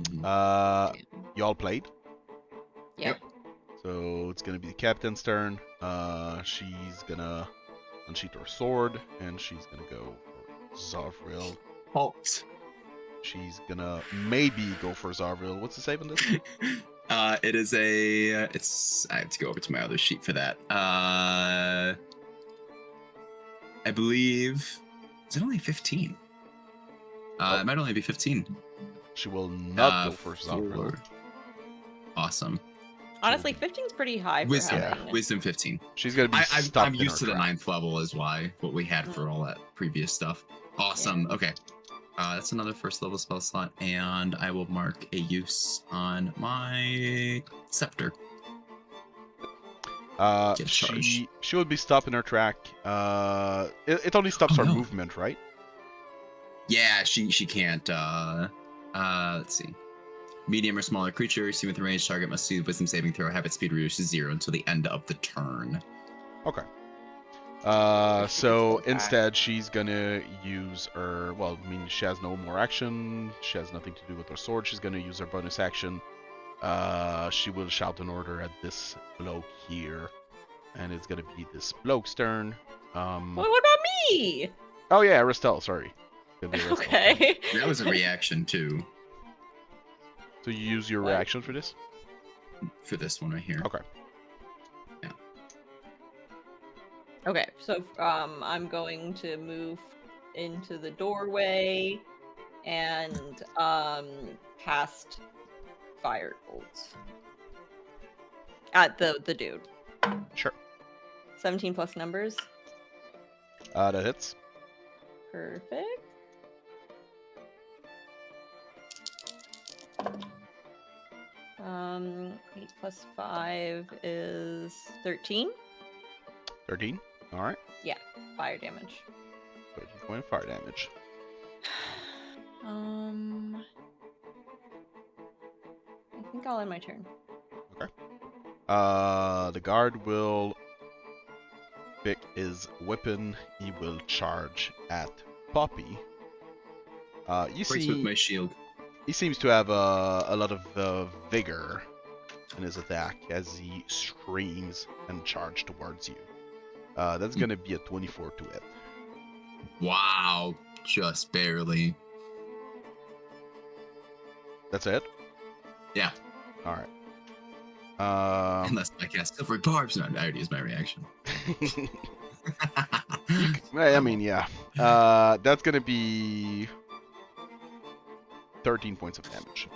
Mhm. Y'all played? Yep. So it's gonna be the captain's turn. She's gonna unsheath her sword, and she's gonna go for Zovril. Halt. She's gonna maybe go for Zovril. What's the save on this? It is a. It's. I have to go over to my other sheet for that. I believe. Is it only 15? It might only be 15. She will not go for Four. Zovril. Awesome. Honestly, 15's pretty high for Wisdom. having. Wisdom 15. She's gonna be stuck I'm in used her to the trap. 9th level is why what we had for all that previous stuff. Awesome. Okay. That's another first level spell slot, and I will mark a use on my scepter. Get charged. She would be stopped in her track. It only stops Oh, her no. movement, right? Yeah, she can't. Let's see. Medium or smaller creature, seen with a ranged target must do wisdom saving throw. Have its speed reduced to 0 until the end of the turn. Okay. She So gets to attack. instead, she's gonna use her. Well, I mean, she has no more action. She has nothing to do with her sword. She's gonna use her bonus action. She will shout an order at this bloke here, and it's gonna be this bloke's turn. Well, what about me? Oh yeah, Arastelle. Sorry. Gonna be Arastelle. Okay. That was a reaction too So you use your What? reaction for this? for this one right here. Okay. Okay, so I'm going to move into the doorway and cast fire bolts at the dude. Sure. 17 plus numbers. That hits. Perfect. Um, 8 plus 5 is 13 13. All right. fire damage. 13 point of fire damage. I think I'll end my turn. The guard will pick his weapon. He will charge at Poppy. You Breaks with see, my shield. he seems to have a lot of vigor in his attack as he screams and charges towards you. That's gonna be a 24 to hit. Wow, just barely. That's it. Yeah. All right. Unless I cast silver barbs. No, I already used my reaction. I mean, yeah. That's gonna be 13 points of damage.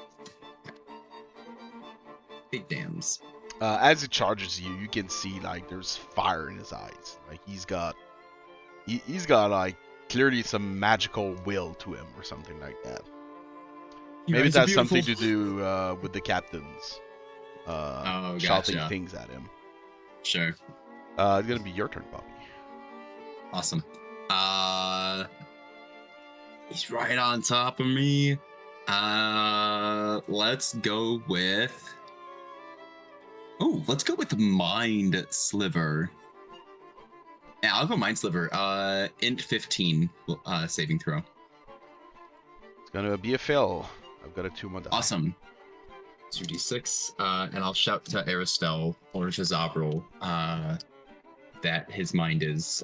Big dams. As it charges you, you can see like there's fire in his eyes. Like he's got like clearly some magical will to him or something like that. Maybe it has something to do with the captains shouting gotcha. things at him. Sure. It's gonna be your turn, Poppy. Awesome. He's right on top of me. Let's go with. Oh, let's go with Mind Sliver. Yeah, I'll go Mind Sliver. Int 15 saving throw. It's gonna be a fail. I've got a 2 on die. Awesome. 2d6, and I'll shout to Arastelle or to Zovril. that his mind is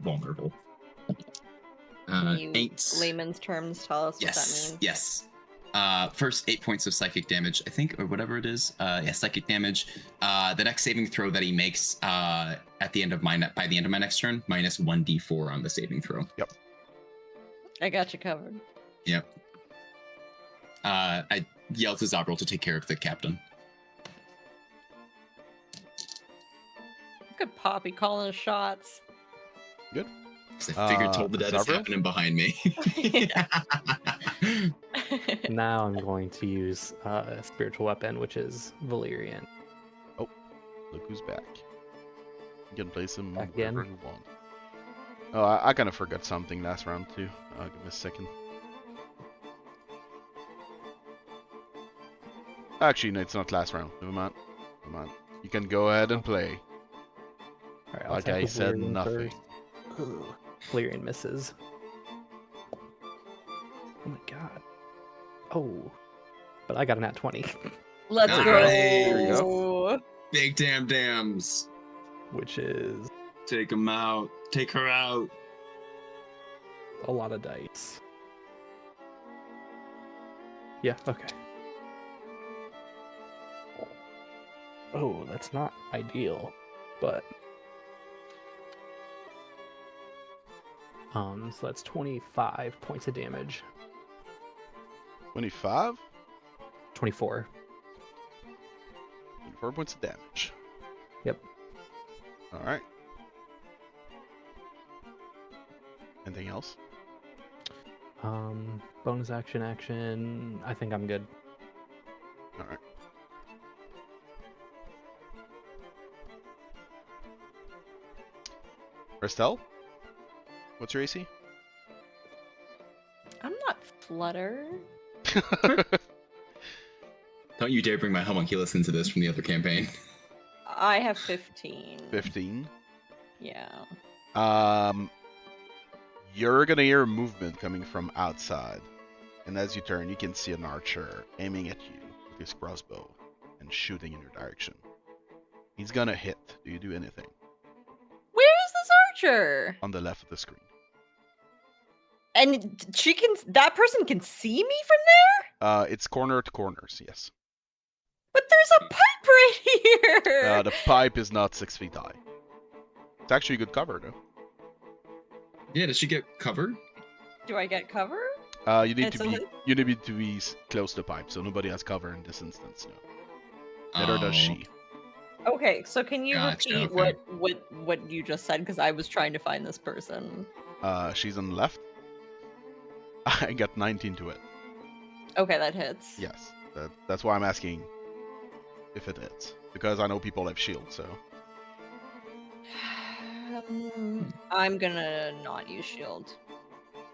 vulnerable. Can you, 8. layman's terms, tell us what that Yes, means? yes. First 8 points of psychic damage, I think, or whatever it is. Yeah, psychic damage. The next saving throw that he makes by the end of my next turn, minus 1d4 on the saving throw. Yep. I got you covered. Yep. I yelled to Zovril to take care of the captain. Good Poppy calling the shots. Good. I figured Toll the Dead is Zovril? happening behind me. Now I'm going to use a spiritual weapon, which is Valyrian. Look who's back. You can place him Back wherever again? you want. Oh, I kind of forgot something last round too. Give me a second. Actually, no, it's not last round. Never mind. Come on. You can go ahead and play. All right, I'll Like attack I with said, Valyrian nothing. first. Ugh, Valyrian misses. Oh my god. Oh. But I got an at 20, Let's Nice. go. There you go. Big dams. which is Take him out. Take her out. a lot of dice. Yeah, okay. Oh, that's not ideal, but so that's 25 points of damage. 25? 24. 4 points of damage. Yep. Alright. Anything else? Bonus action. I think I'm good. Alright. Arastelle? What's your AC? I'm not flutter. Don't you dare bring my homunculus into this from the other campaign. I have 15. 15. Yeah. You're gonna hear movement coming from outside. And as you turn, you can see an archer aiming at you with his crossbow and shooting in your direction. He's gonna hit. Do you do anything? Where is this archer? On the left of the screen. And that person can see me from there? It's corner to corners, yes. But there's a pipe right here. The pipe is not 6 feet high. It's actually good cover, though. Yeah, does she get cover? Do I get cover? You need It's to be close to the pipe, so nobody has cover in this instance. No. Neither does she. Okay, so can you Gotcha, repeat okay. what you just said? Because I was trying to find this person. She's on the left. I got 19 to it. Okay, that hits. Yes. That's why I'm asking if it hits. Because I know people have shields, so. I'm gonna not use shield.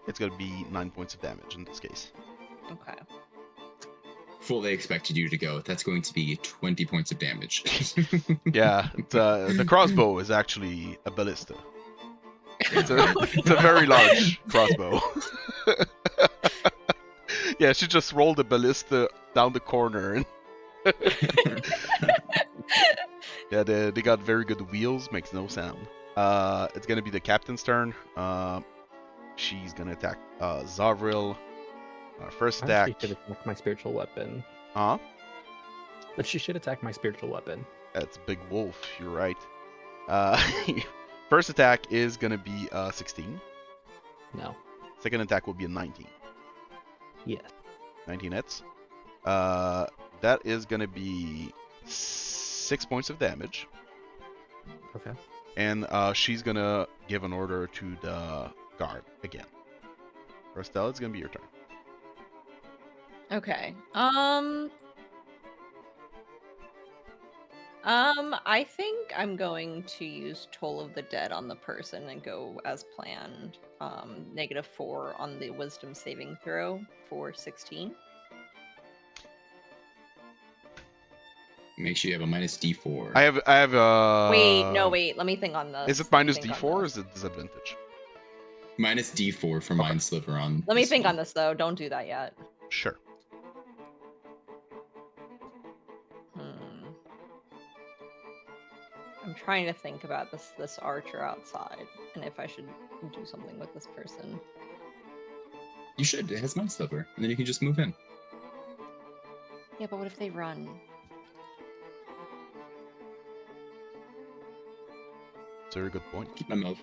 It's gonna be 9 points of damage in this case. Okay. Fully expected you to go. That's going to be 20 points of damage. Yeah, the crossbow is actually a ballista. It's a very large crossbow. Yeah, she just rolled a ballista down the corner. And yeah, they got very good wheels, makes no sound. It's gonna be the captain's turn. She's gonna attack Zovril. First I attack. actually should attack my spiritual weapon. But she should attack my spiritual weapon. That's Big Wolf, you're right. First attack is gonna be 16. No. Second attack will be a 19. Yes. 19 hits. That is gonna be 6 points of damage. Okay. And she's gonna give an order to the guard again. Arastelle, it's gonna be your turn. Okay. I think I'm going to use Toll of the Dead on the person and go as planned. -4 on the Wisdom saving throw for 16. Make sure you have a minus D4. I have Wait. Let me think on this. Is it minus D4 or is it disadvantage? Minus D4 for Mind Sliver on. Let me this think one. on this though. Don't do that yet. Sure. I'm trying to think about this archer outside and if I should do something with this person. You should. It has Mind Sliver, and then you can just move in. Yeah, but what if they run? It's a very good point. Keep my mouth.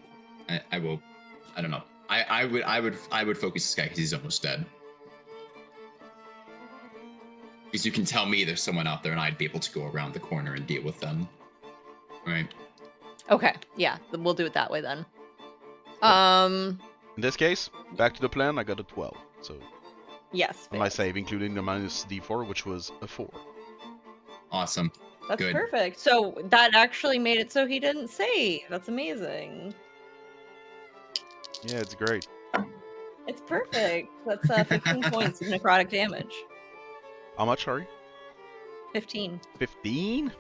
I will. I don't know. I would focus this guy because he's almost dead. Because you can tell me there's someone out there, and I'd be able to go around the corner and deal with them. Right. Okay, yeah, then we'll do it that way then. In this case, back to the plan, I got a 12. So, Yes. on my save, including the minus d4, which was a 4. Awesome. That's Good. perfect. So that actually made it so he didn't save. That's amazing. Yeah, it's great. It's perfect. That's 15 points of necrotic damage. How much, sorry? 15. 15?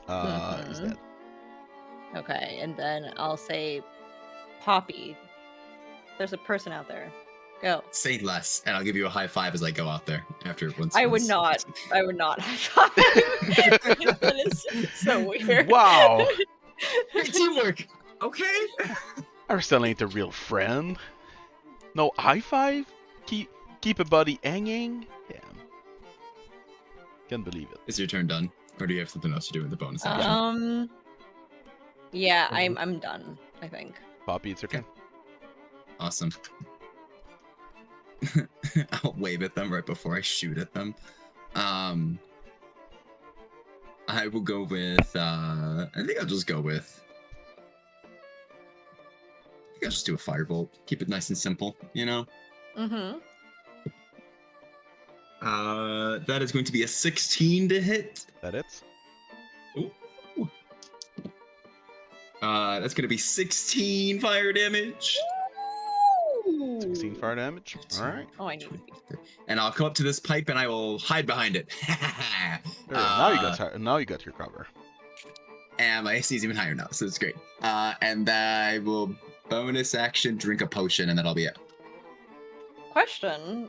He's dead. Okay, and then I'll say, Poppy, there's a person out there. Go. Say less, and I'll give you a high five as I go out there after once. I would not high five. That is so weird. Wow! Hey, teamwork. Okay. Arastelle ain't a real friend. No high five? Keep a buddy hanging? Damn. Can't believe it. Is your turn done, or do you have something else to do with the bonus action? Yeah, I'm done, I think. Poppy, it's your turn. Awesome. I'll wave at them right before I shoot at them. I will go with. I think I'll just go with. I think I'll just do a firebolt. Keep it nice and simple, you know. Mm-hmm. That is going to be a 16 to hit. That it? Ooh. That's going to be 16 fire damage. 16 fire damage. Alright. Oh, I need. And I'll come up to this pipe and I will hide behind it. Now you got your cover. And my AC is even higher now, so it's great. And I will bonus action drink a potion, and that'll be it. Question: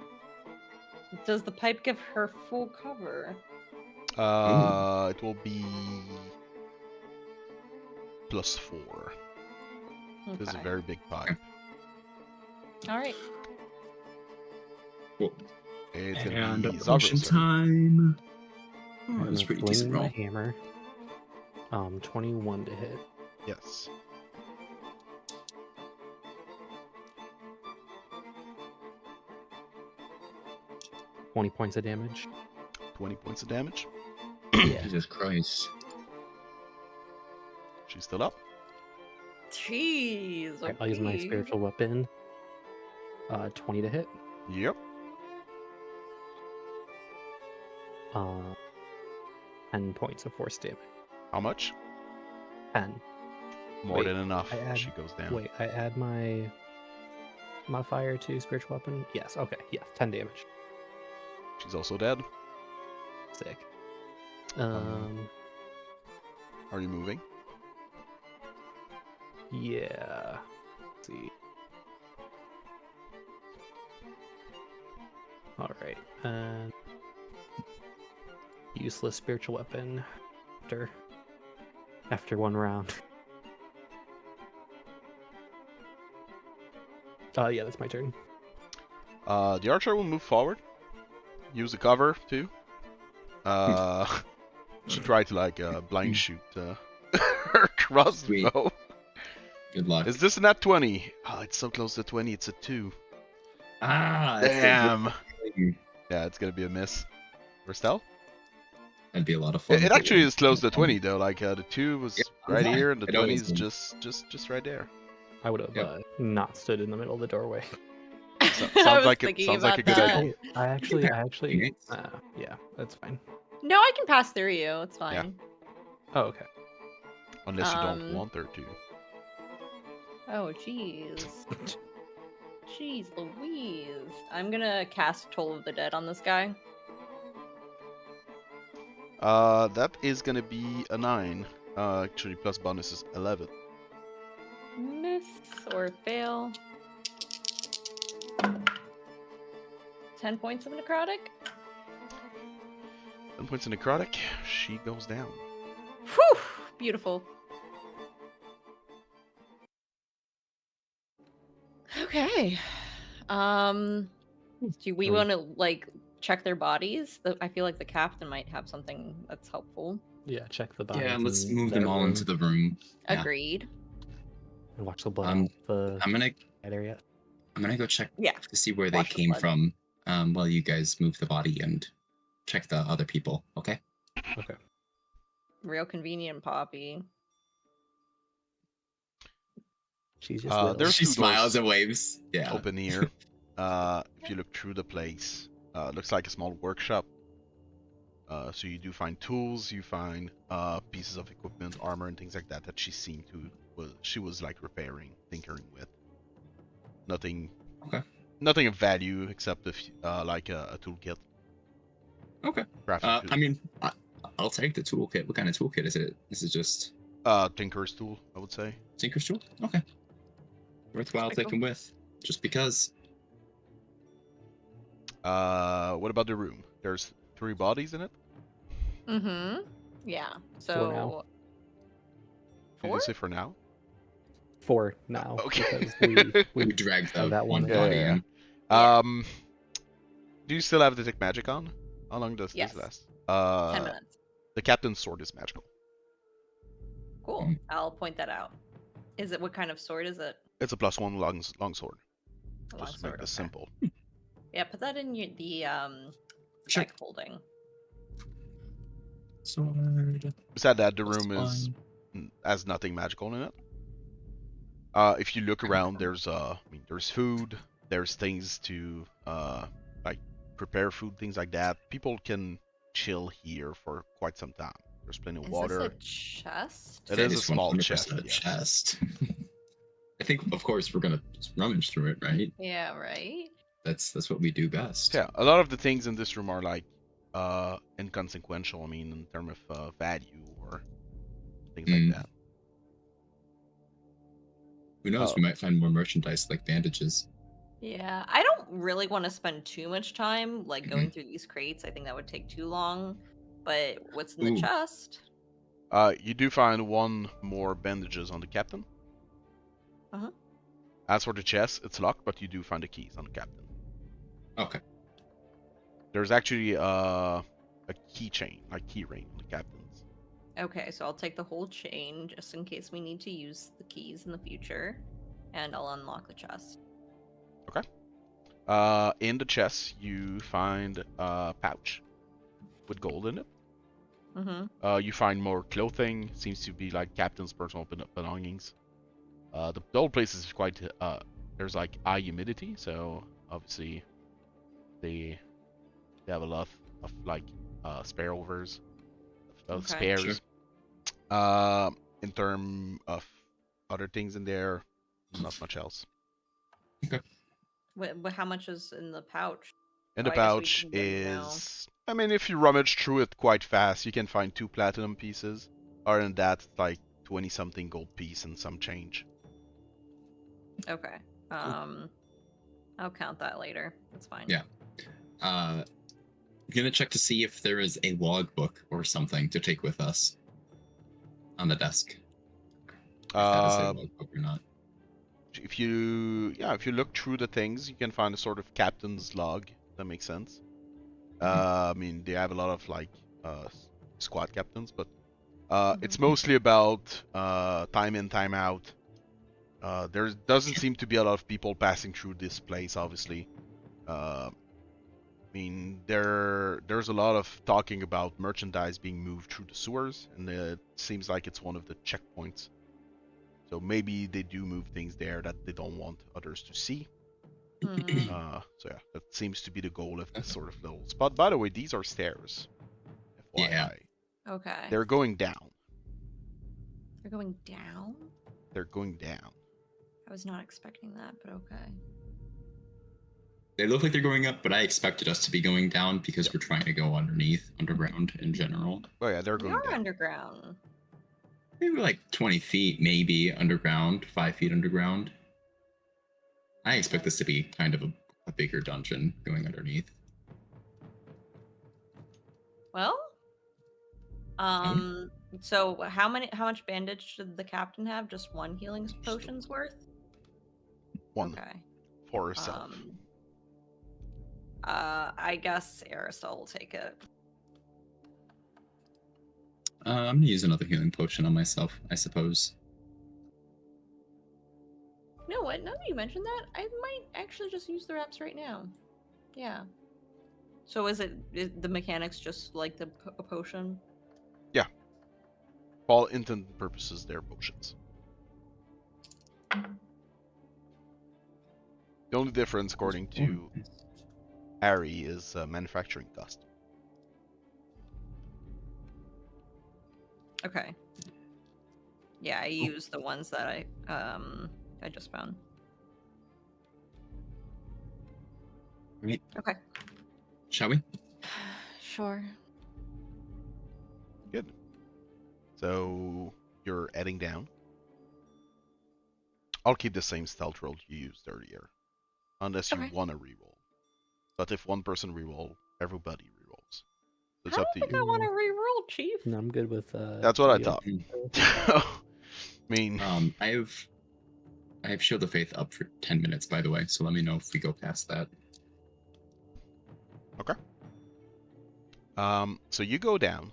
does the pipe give her full cover? It will be +4. This is a very big pipe. All right. Cool. It's And gonna be potion Zovril. time. Oh, I'm that's gonna pretty fling decent my roll. hammer. 21 to hit. Yes. $20 points of damage. 20 points of damage. Yeah. Jesus Christ. She's still up. Jeez. I'll use my okay. spiritual weapon. 20 to hit. Yep. 10 points of force damage. How much? 10. More Wait, than enough. I add- She goes down. Wait, I add my modifier to spiritual weapon? Yes, okay, yes, 10 damage. She's also dead. Sick. Are you moving? Yeah. Let's see. Alright, and useless spiritual weapon after one round. Yeah, that's my turn. The archer will move forward. Use the cover too. She tried to like blind shoot her crossbow. Good luck. Is this a nat 20? Oh, it's so close to 20. It's a 2. That's Damn. the- Yeah, it's gonna be a miss. Arastelle? That'd be a lot of fun. It actually is close to 20 though. Like the 2 was right fine. here, and the It 20 always is is. just right there. I would have Yep. not stood in the middle of the doorway. I Sounds was like thinking sounds like a about good that. idea. I actually, Yes. yeah, that's fine. No, I can pass through you. It's fine. Oh, okay. Unless you don't Um, want her to. Oh, jeez. Jeez Louise. I'm gonna cast Toll of the Dead on this guy. That is gonna be a 9. Actually, plus bonus is 11. Miss or fail. 10 points of necrotic. 10 points of necrotic. She goes down. Whew! Beautiful. Okay. Do we Are we- want to like check their bodies? I feel like the captain might have something that's helpful. Yeah, check the bodies. Yeah, let's in move their them all room into the room. Yeah. Agreed. and watch the blood Um, off the I'm gonna that area. go check Yeah. to see where they Watch the came blood. from. While you guys move the body and check the other people. Okay. Okay. Real convenient, Poppy. She's just little. There's She two smiles doors and waves. Yeah. open here. If you look through the place, looks like a small workshop. So you do find tools, you find pieces of equipment, armor, and things like that that she was like repairing, tinkering with. Nothing. Okay. Nothing of value except like a toolkit. Okay. Crafting tool. I mean, I'll take the toolkit. What kind of toolkit is it? Is it just Tinker's tool, I would say. Tinker's tool? Okay. Worthwhile Pretty taking with, just because. What about the room? There's 3 bodies in it. Mm-hmm. Yeah. For now. So Did you say for now? 4 now. Okay. Because We dragged have the that one one. body Yeah. in. Yeah. Do you still have detect magic on? How long does Yes. this last? 10 minutes. The captain's sword is magical. Cool. Mm. I'll point that out. Is it what kind of sword is it? It's a +1 long sword. A long Just to make sword, this okay. simple. Yeah, put that in the Sure. deck holding. Sword. Besides that, the Plus room one. has nothing magical in it. If you look around, there's there's food, there's things to like prepare food, things like that. People can chill here for quite some time. There's plenty of Is water. this a chest? It That is a small 100% chest, a yes. chest. I think, of course, we're gonna rummage through it, right? Yeah, right? That's what we do best. Yeah, a lot of the things in this room are like inconsequential. I mean, in terms of value or things like that. Who knows? Oh. We might find more merchandise like bandages. Yeah, I don't really want to spend too much time like going through these crates. I think that would take too long. But what's in the Ooh. chest? You do find 1 more bandages on the captain. Uh-huh. As for the chest, it's locked, but you do find the keys on the captain. Okay. There's actually a keychain, like key ring on the captain's. Okay, so I'll take the whole chain just in case we need to use the keys in the future. And I'll unlock the chest. In the chest, you find a pouch with gold in it. Mm-hmm. You find more clothing. Seems to be like captain's personal belongings. The whole place is quite. There's like high humidity, so obviously they have a lot of like spare overs, Okay. spares. In terms of other things in there, not much else. How much is in the pouch? And the Oh, I guess we pouch can get it now. is, I mean, if you rummage through it quite fast, you can find 2 platinum pieces. Other than that, it's like 20 something gold piece and some change. Okay. I'll count that later. That's fine. Yeah. I'm gonna check to see if there is a logbook or something to take with us on the desk. If that is a logbook or not. If you look through the things, you can find a sort of captain's log. That makes sense. I mean, they have a lot of like squad captains, but it's mostly about time in, time out. There doesn't seem to be a lot of people passing through this place, obviously. I mean, there's a lot of talking about merchandise being moved through the sewers, and it seems like it's one of the checkpoints. So maybe they do move things there that they don't want others to see. Mhm. So yeah, that seems to be the goal of this sort of little spot. By the way, these are stairs. FYI. Yeah. Okay. They're going down. They're going down? They're going down. I was not expecting that, but okay. They look like they're going up, but I expected us to be going down because we're trying to go underground in general. Oh yeah, they're We going are down. underground. Maybe like 20 feet, maybe underground, 5 feet underground. I expect this to be kind of a bigger dungeon going underneath. Well, so how much bandage did the captain have? Just 1 healing potion's worth? 1. Okay. for herself. I guess Arastelle will take it. I'm gonna use another healing potion on myself, I suppose. You know what? Now that you mentioned that, I might actually just use the wraps right now. Yeah. So is the mechanics just like the a potion? Yeah. For all intent and purposes, they're potions. The only difference, according to Ari, is manufacturing cost. Okay. Yeah, I use the ones that I just found. Right. Okay. Shall we? Sure. Good. So you're heading down. I'll keep the same stealth roll you used earlier, unless you Okay. want to reroll. But if one person reroll, everybody rerolls. So it's I up don't to think you. I want to re-roll, Chief. No, I'm good with. That's what I you. thought. Mm. I mean, I have Shield of Faith up for 10 minutes, by the way, so let me know if we go past that. okay. So you go down.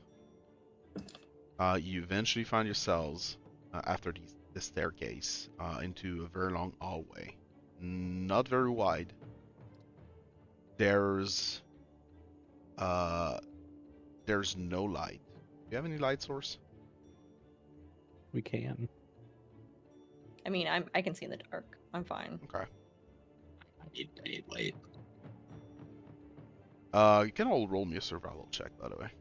You eventually find yourselves after the staircase into a very long hallway, not very wide. There's no light. Do you have any light source? We can. I mean, I can see in the dark. I'm fine. Okay. I need light. You can all roll me a survival check, by the way.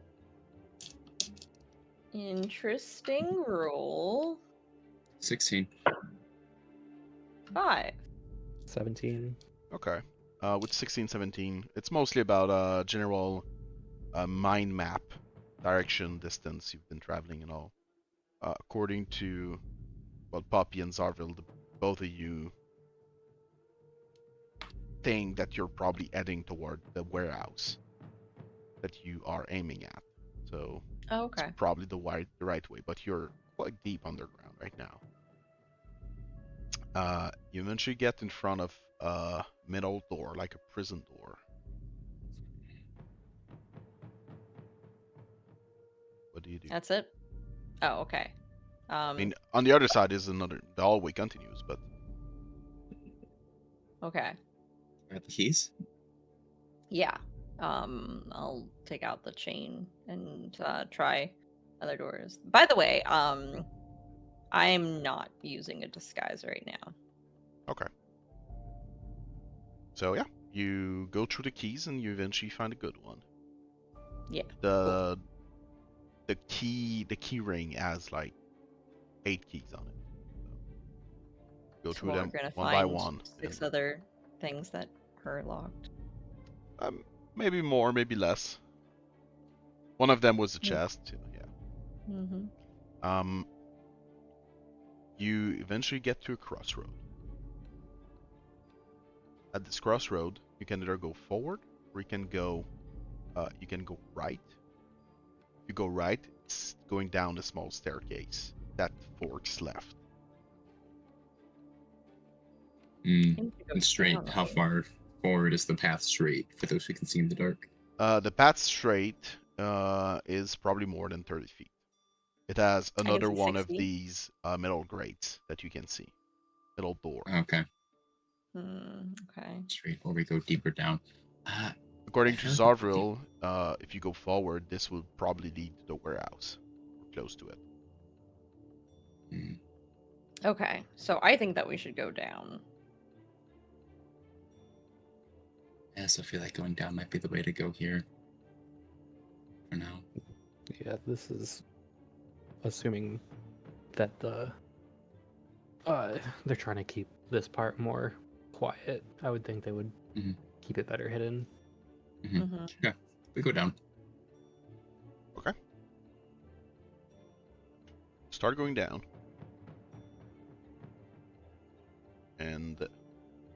Interesting roll. 16. 5. 17. Okay. With 16, 17, it's mostly about general mind map, direction, distance you've been traveling and all. According to, well, Poppy and Zovril, both of you think that you're probably heading toward the warehouse that you are aiming at. So Oh, okay. it's probably the right way, but you're quite deep underground right now. You eventually get in front of a metal door, like a prison door. What do you do? That's it. Oh, okay. I mean, on the other side is the hallway continues, but Okay. Got the keys? Yeah. I'll take out the chain and try other doors. By the way, I'm not using a disguise right now. okay. So yeah, you go through the keys and you eventually find a good one. Yeah. The key ring has like 8 keys on it. So go So through we're them gonna one find by one. 6 other things that are locked. Maybe more, maybe less. One of them was a Yeah. chest. Yeah. Mm-hmm. You eventually get to a crossroad. At this crossroad, you can either go forward or you can go right. If you go right, it's going down a small staircase that forks left. And straight, how far forward is the path straight for those who can see in the dark? The path straight is probably more than 30 feet. It has another see one 60. of these metal grates that you can see. Metal door. Okay. Okay. Straight, or we go deeper down. According I to feel like Zovril, if you go forward, this will probably lead to the warehouse. Or close to it. Okay. So I think that we should go down. I also feel like going down might be the way to go here. For now. Yeah, this is assuming that they're trying to keep this part more quiet. I would think they would keep it better hidden. Yeah, we go down. Okay. Start going down. And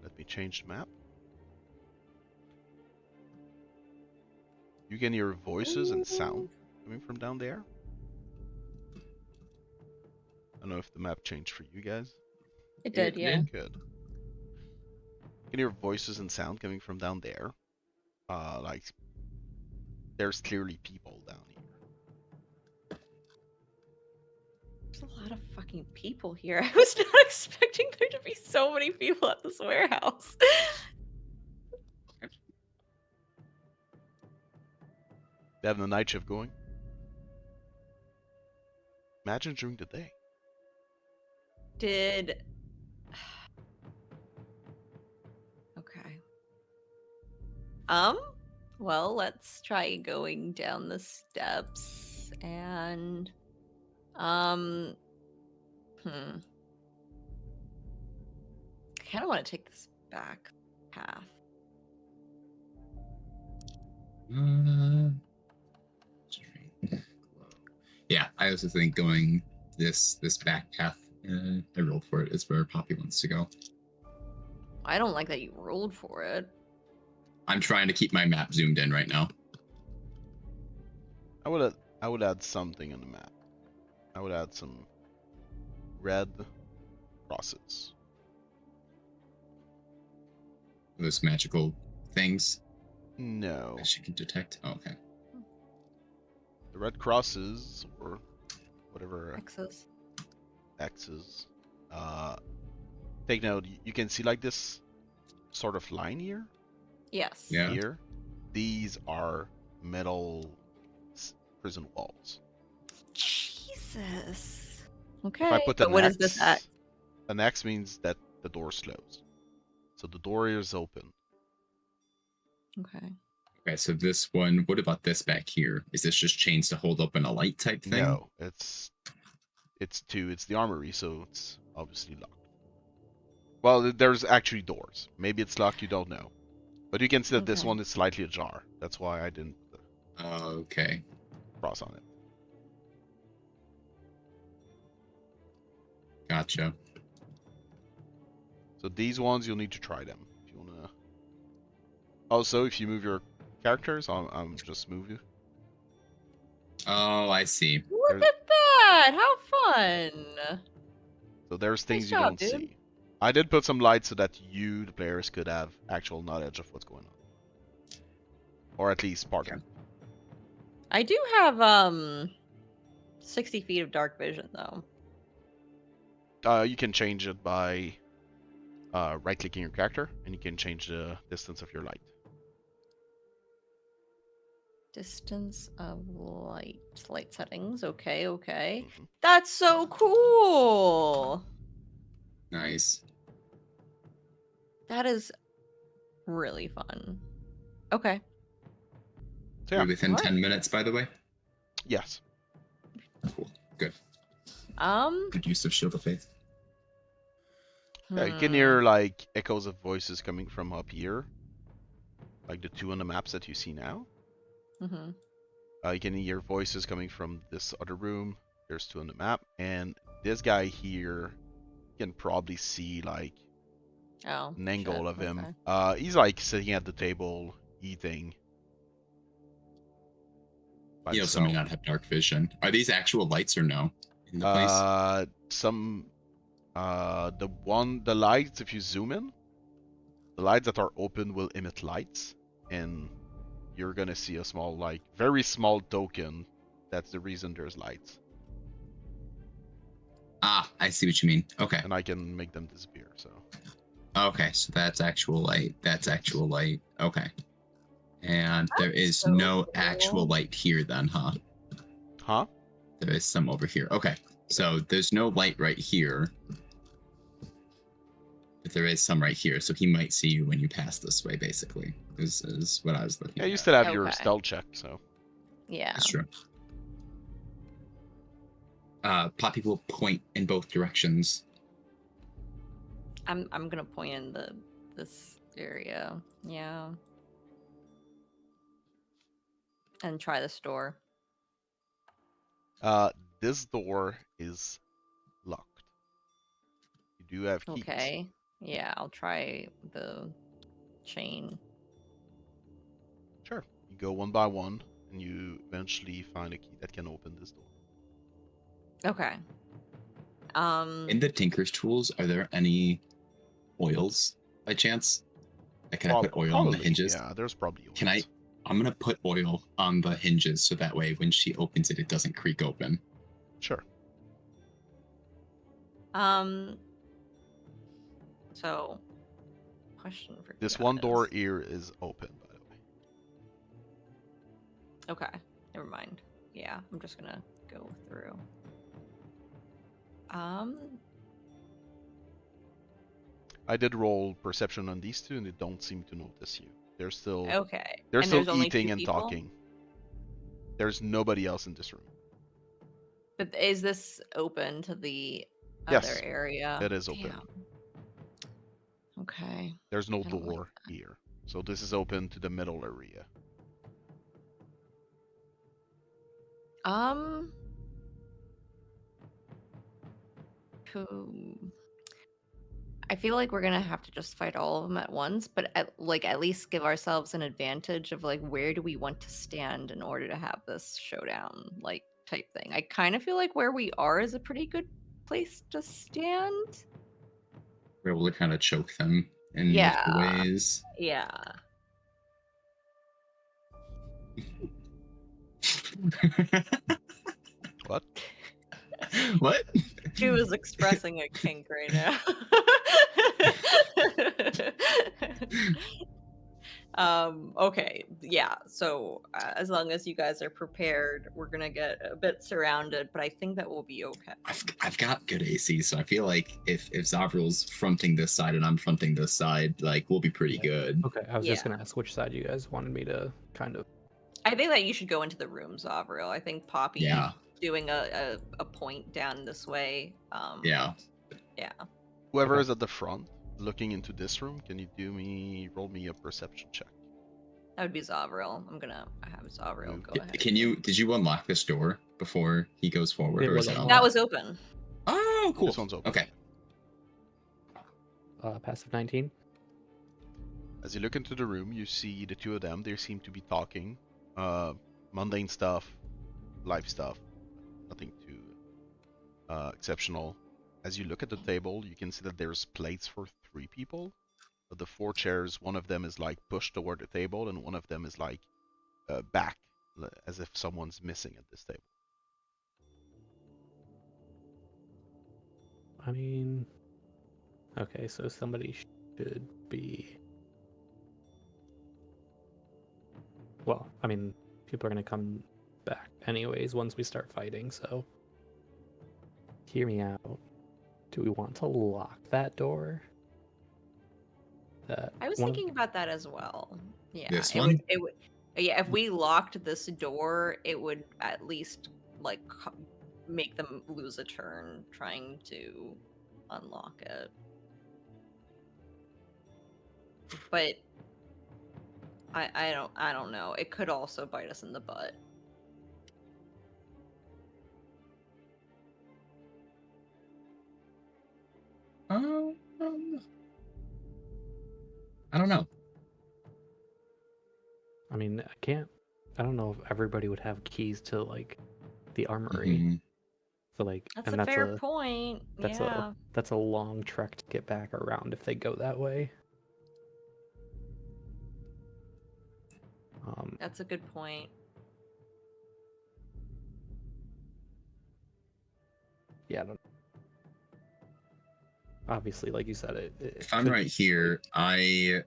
let me change the map. You can hear voices and sound coming from down there. I don't know if the map changed for you guys. It did, yeah. Good. can hear voices and sound coming from down there. Like there's clearly people down here. There's a lot of fucking people here. I was not expecting there to be so many people at this warehouse. They have the night shift going. Imagine during the day. Did... Okay. Well, let's try going down the steps and... I kind of want to take this back path. Yeah, I also think going this back path, I rolled for it, is where Poppy wants to go. I don't like that you rolled for it. I'm trying to keep my map zoomed in right now. I would add something on the map. I would add some red crosses. Those magical things No. that she can detect. Oh, okay. The red crosses, or whatever X's. X's. Take note, you can see like this sort of line here. Yes. Yeah. Here. These are metal prison walls. Jesus. Okay. If I put but an what X, is this at? an X means that the door's closed. So the door is open. Okay. Okay, so this one, what about this back here? Is this just chains to hold open a light type thing? No, it's the armory, so it's obviously locked. Well, there's actually doors. Maybe it's locked, you don't know. But you can see that this Okay. one is slightly ajar. That's why I didn't put Okay. a cross on it. Gotcha. So these ones, you'll need to try them if you wanna. Also, if you move your characters, I'm just move you. Oh, I see. Look There's- at that! How fun! So there's things you job, don't dude. see. I did put some lights so that you, the players, could have actual knowledge of what's going on, or at least part of it. I do have 60 feet of dark vision though. You can change it by right-clicking your character, and you can change the distance of your light. Distance of light. Light settings. Okay, okay. Mhm. That's so cool! Nice. That is really fun. Okay. So yeah, We're within What? 10 minutes, by the way. yes. Cool. Good. Um. Good use of Shield of Faith. Yeah, you can hear like echoes of voices coming from up here, like the two on the maps that you see now. Mm-hmm. You can hear voices coming from this other room. There's two on the map, and this guy here, you can probably see like Oh. an angle shit, of him. okay. He's like sitting at the table eating. by You also may himself. not have dark vision. Are these actual lights or no? In the place? The lights, if you zoom in, the lights that are open will emit lights, and you're gonna see a small, like, very small token. That's the reason there's lights, Ah, I see what you mean. Okay. and I can make them disappear. So Okay, so that's actual light. That's actual light. Okay. And there is so no cool. actual light here then, huh? huh? There is some over here. Okay. So there's no light right here. But there is some right here. So he might see you when you pass this way, basically. This is what I was looking Yeah, at. you still have your Okay. stealth check, so Yeah. That's true. Poppy will point in both directions. I'm gonna point in this area. Yeah. And try this door. this door is locked. You do have keys. Okay. Yeah, I'll try the chain. Sure. You go one by one, and you eventually find a key that can open this door. Okay. In the Tinker's tools, are there any oils by chance? Can I put oil on the hinges? Yeah, there's probably oil. Can I? I'm gonna put oil on the hinges so that way when she opens it, it doesn't creak open. Sure. So, question for This you one door guys. here is open, by the way. Okay, never mind. Yeah, I'm just gonna go through. I did roll perception on these two, and they don't seem to notice you. They're still Okay. they're And still there's only eating two and people? talking. There's nobody else in this room. But is this open to the Yes, other area? it is open. Damn. Okay. There's no I don't like door here, so this is open to the middle area. I feel like we're gonna have to just fight all of them at once, but at least give ourselves an advantage of like where do we want to stand in order to have this showdown like type thing. I kind of feel like where we are is a pretty good place to stand. We're able to kind of choke them in Yeah. multiple ways. Yeah. What? What? She was expressing a kink right now. Okay, yeah. So as long as you guys are prepared, we're gonna get a bit surrounded, but I think that will be okay. I've got good AC, so I feel like if Zovril's fronting this side and I'm fronting this side, like we'll be pretty good. Okay, I was just gonna ask which side you guys wanted me to kind of. I think that you should go into the room, Zovril. I think Poppy doing a point down this way. Yeah. Whoever is at the front, looking into this room, can you roll me a perception check? That would be Zovril. I'm gonna have Zovril go ahead. Did you unlock this door before he goes forward? Or is it that was open. Oh, cool. This one's open. Okay. Passive 19. As you look into the room, you see the two of them. They seem to be talking. Mundane stuff, life stuff. Nothing too exceptional. As you look at the table, you can see that there's plates for 3 people. But the 4 chairs, one of them is like pushed toward the table, and one of them is like back, as if someone's missing at this table. I mean, okay, so somebody should be. Well, I mean, people are gonna come back anyways once we start fighting, so hear me out. Do we want to lock that door? I was thinking about that as well. Yeah, this one? It would. Yeah, if we locked this door, it would at least like make them lose a turn trying to unlock it. But I don't know. It could also bite us in the butt. I don't know. I mean, I don't know if everybody would have keys to like the armory. Mm-hmm. So like, that's and a fair point. That's a long trek to get back around if they go that way. That's a good point. Yeah, I don't. Obviously, like you said, if I'm right here, I'm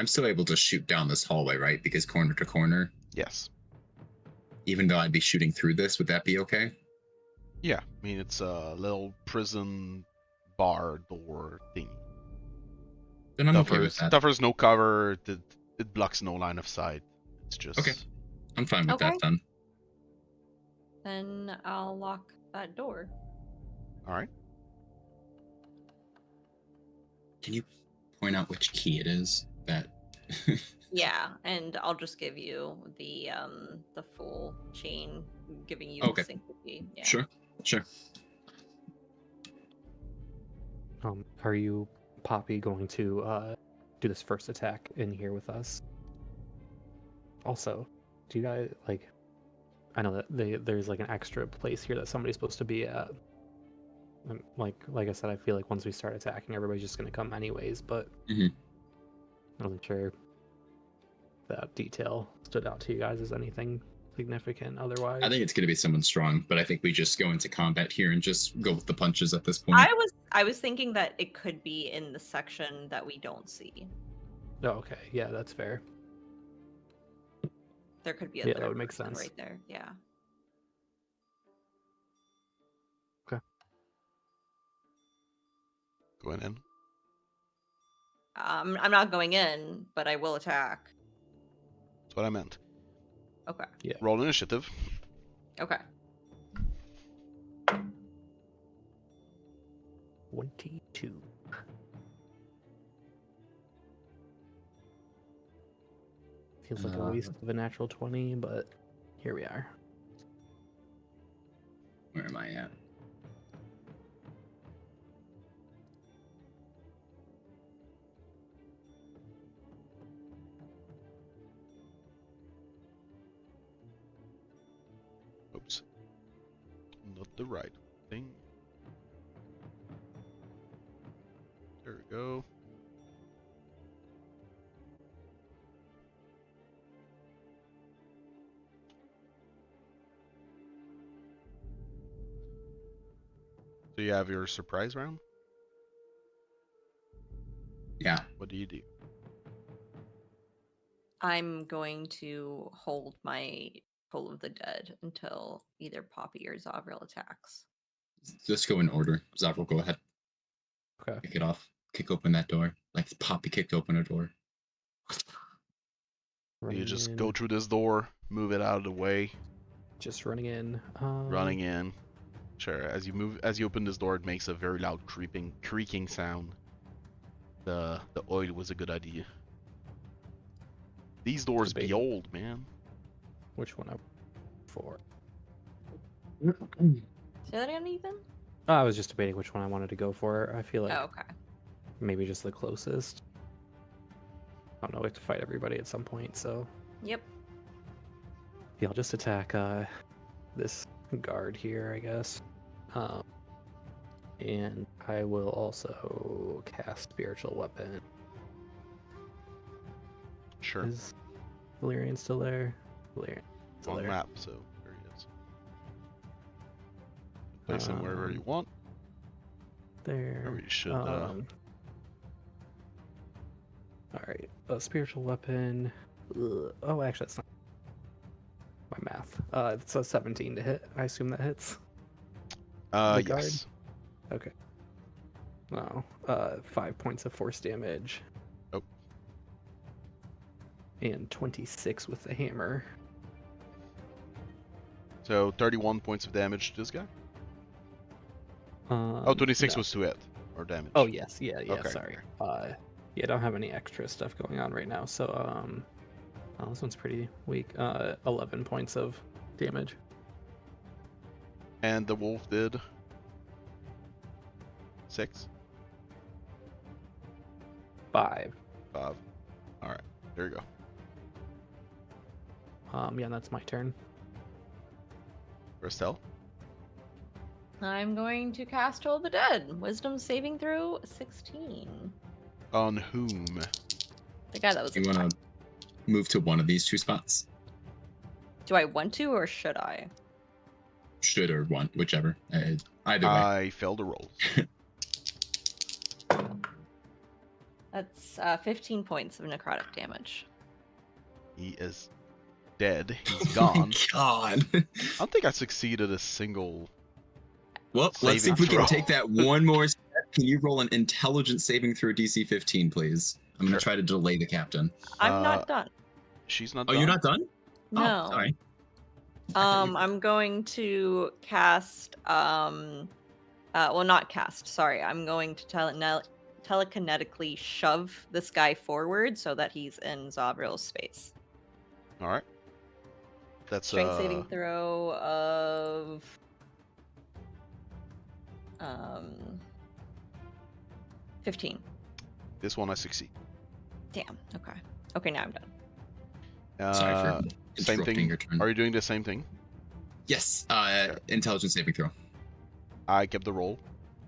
still able to shoot down this hallway, right? Because corner to corner. Yes. Even though I'd be shooting through this, would that be okay? Yeah, I mean it's a little prison bar door thingy. Then I'm okay with that. Offers no cover. It blocks no line of sight. It's just okay. I'm fine with that then. Then I'll lock that door. All right. Can you point out which key it is? That. Yeah, and I'll just give you the full chain, giving you the single key. Yeah. Sure. Are you, Poppy, going to do this first attack in here with us? Also, do you guys like? I know that there's like an extra place here that somebody's supposed to be at. Like I said, I feel like once we start attacking, everybody's just gonna come anyways. But I wasn't sure if that detail stood out to you guys as anything significant otherwise. I think it's going to be someone strong, but I think we just go into combat here and just go with the punches at this point. I was thinking that it could be in the section that we don't see. Oh, okay. Yeah, that's fair. There could be a that third would make person sense. right there. Yeah. Going in. I'm not going in, but I will attack. That's what I meant. Okay. Yeah. Roll initiative. Okay. 22. Feels like a waste of a natural 20, but here we are. Where am I at? Oops. Not the right thing. There we go. So you have your surprise round? Yeah. What do you do? I'm going to hold my Toll of the Dead until either Poppy or Zovril attacks. Let's go in order. Zovril, go ahead. Okay. Kick it off. Kick open that door. Like Poppy kicked open a door. You just in. go through this door, move it out of the way, Just running in. running in. Sure, as you open this door, it makes a very loud creaking sound. The oil was a good idea. These doors be Debating. old, man. Which one? For? Say that again, Ethan? I was just debating which one I wanted to go for. I feel like Oh, okay. maybe just the closest. I don't know. We have to fight everybody at some point, so Yep. yeah, I'll just attack this guard here, I guess. And I will also cast Spiritual Weapon. Sure. Is Valerian still there? Valerian still On there. map, so there he is. Place him wherever you want. There. Or you should. All right. Spiritual Weapon. Ugh. Oh, actually, that's not my math. It's a 17 to hit. I assume that hits. the guard? Yes. Okay. Wow. 5 points of force damage. Oh. And 26 with the hammer. So 31 points of damage to this guy. Oh, 26 no. was to hit or damage. Oh yes, yeah, Okay. sorry. Yeah, I don't have any extra stuff going on right now, so oh, this one's pretty weak. 11 points of damage. And the wolf did 6. 5. 5. All right, there you go. Yeah, that's my turn. Arastelle. I'm going to cast Toll of the Dead. Wisdom saving throw 16. On whom? The guy that was You want attacked. to move to one of these two spots? Do I want to or should I? Should or want, whichever. Either way. I failed the rolls. That's 15 points of necrotic damage. He is dead. He's Oh my gone. God. I don't think I succeeded a single. Well, let's see if Saving we can throw. take that one more step. Can you roll an intelligence saving throw DC 15, please? I'm going Sure. to try to delay the captain. I'm not done. She's not Oh, done. you're not done? No. Oh, sorry. I thought you- I'm going to cast well, not cast, sorry. I'm going to telekinetically shove this guy forward so that he's in Zovril's space. All right. That's Strength saving throw of 15. This one I succeed. Damn. Okay. Okay, now I'm done. Sorry for Same interrupting thing. your turn. Are you doing the same thing? Yes, intelligence saving throw. I kept the roll.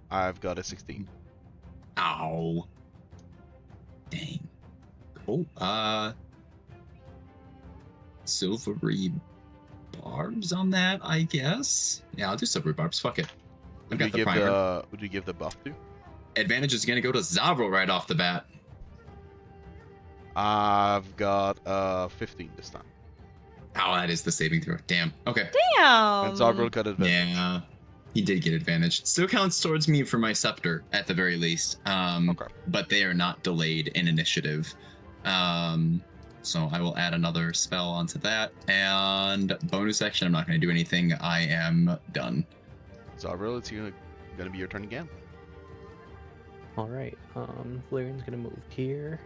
I've got a 16. Ow. Dang. Silvery barbs on that, I guess. Yeah, I'll do silvery barbs. Fuck it. I've got the primer. Would you give the buff to? Advantage is gonna go to Zovril right off the bat. I've got 15 this time. Oh, that is the saving throw. Damn. Okay. Damn. And Zovril got advantage. Yeah. He did get advantage. Still counts towards me for my scepter at the very least. Okay. But they are not delayed in initiative. So I will add another spell onto that. And bonus action, I'm not going to do anything. I am done. Zovril, it's gonna be your turn again. All right. Valerian's gonna move here.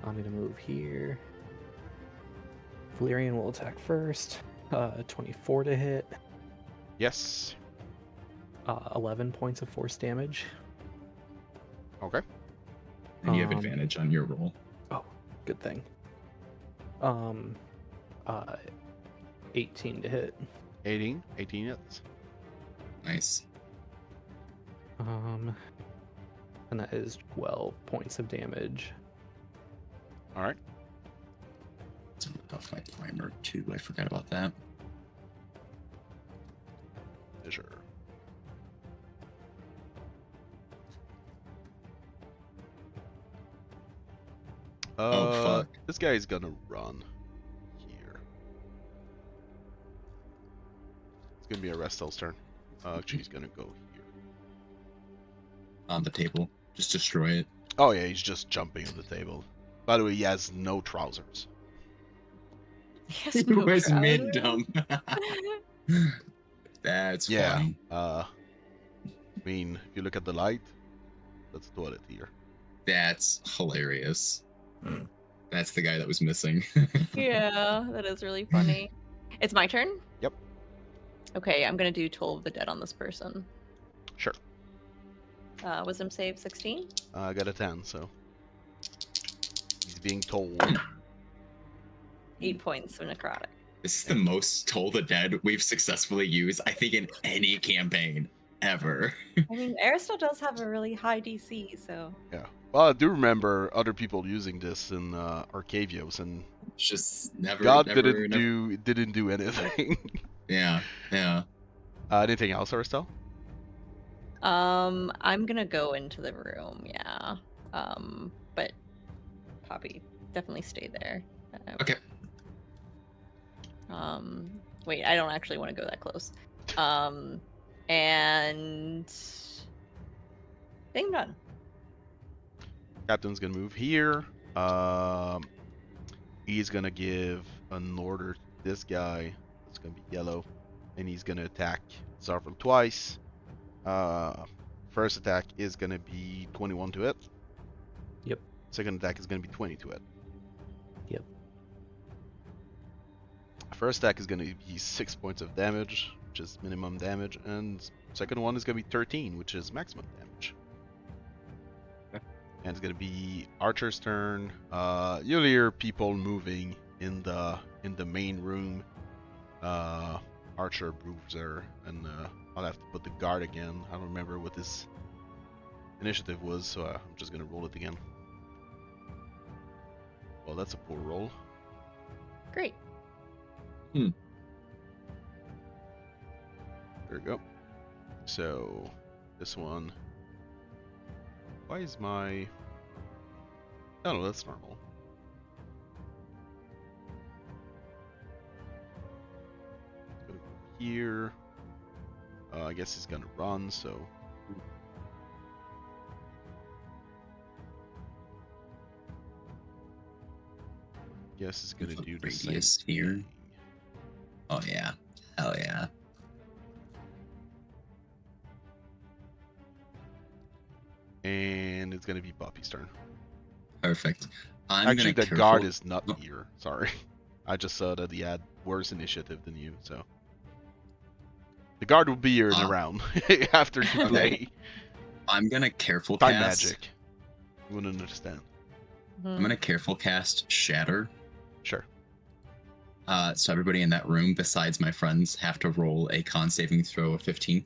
I'm gonna move here. Valerian will attack first. 24 to hit. Yes. 11 points of force damage. Okay. And you have advantage on your roll. Oh, good thing. 18 to hit. 18 hits. Nice. And that is 12 points of damage. All right. Let's look off my primer too. I forgot about that. Sure. Oh, fuck. This guy's gonna run here. It's gonna be Arastelle's turn. Actually, he's gonna go here. On the table. Just destroy it. Oh yeah, he's just jumping on the table. By the way, he has no trousers. Yes, He no was trouser. mid-dumb. That's Yeah. funny. I mean, if you look at the light, that's the toilet here. That's hilarious. That's the guy that was missing. Yeah, that is really funny. It's my turn? Yep. Okay, I'm gonna do Toll of the Dead on this person. Sure. Wisdom save 16? I got a 10, so he's being told. 8 points of necrotic. This is the most Toll the Dead we've successfully used, I think, in any campaign ever. I mean, Arastelle does have a really high DC, so. Yeah. Well, I do remember other people using this in Arcavios, and It's just never. God never, didn't do anything. Yeah, yeah. Anything else, Arastelle? I'm gonna go into the room, yeah. But Poppy, definitely stay there. Okay. Wait, I don't actually want to go that close. And I think I'm done. Captain's gonna move here. He's gonna give an order to this guy. It's gonna be yellow, and he's gonna attack Zovril twice. First attack is gonna be 21 to hit. Yep. Second attack is gonna be 20 to hit. Yep. First attack is gonna be 6 points of damage, which is minimum damage, and second one is gonna be 13, which is maximum damage. And it's gonna be Archer's turn. You'll hear people moving in the main room. Archer, Bruiser, and I'll have to put the guard again. I don't remember what this initiative was, so I'm just gonna roll it again. Well, that's a poor roll. Great. There we go. So this one. Why is my... Oh no, that's normal. Go here. I guess he's gonna run, so... Guess he's gonna do the same Radius here. thing. Oh yeah. Hell yeah. And it's gonna be Poppy's turn. Perfect. I'm Actually, gonna the guard careful- is not here. Sorry. I just saw that he had worse initiative than you, so. The guard will be here in a round after you play. I'm gonna careful Time cast. magic. You wouldn't understand. I'm gonna careful cast Shatter. Sure. So everybody in that room, besides my friends, have to roll a con saving throw of 15.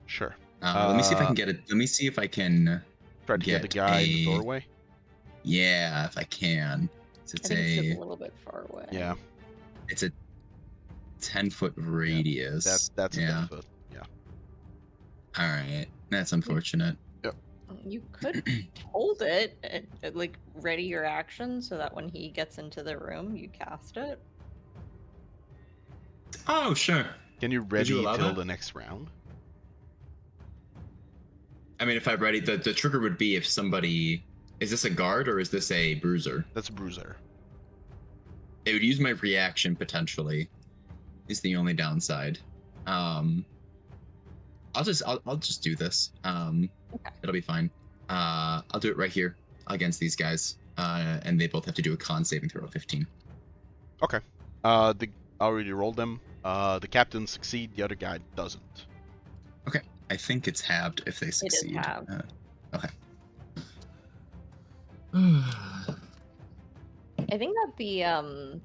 Sure. Let me see if I can get it. Let me see if I can. Try to get the get guy in the a- doorway. Yeah, if I can. So I it's think it's just a a little bit far away. Yeah, it's a 10-foot radius. that's a yeah. 10 foot. Yeah. All right. That's unfortunate. You could hold it and like ready your action so that when he gets into the room, you cast it. Oh, sure. Can you Did you ready allow till that? the next round? I mean, if I ready, the trigger would be if somebody. Is this a guard or is this a bruiser? That's a bruiser. It would use my reaction potentially. Is the only downside. I'll just do this. Okay. It'll be fine. I'll do it right here against these guys. And they both have to do a con saving throw of 15. Okay. I already rolled them. The captain succeed, the other guy doesn't. Okay. I think it's halved if they succeed. halved. Okay. I think that the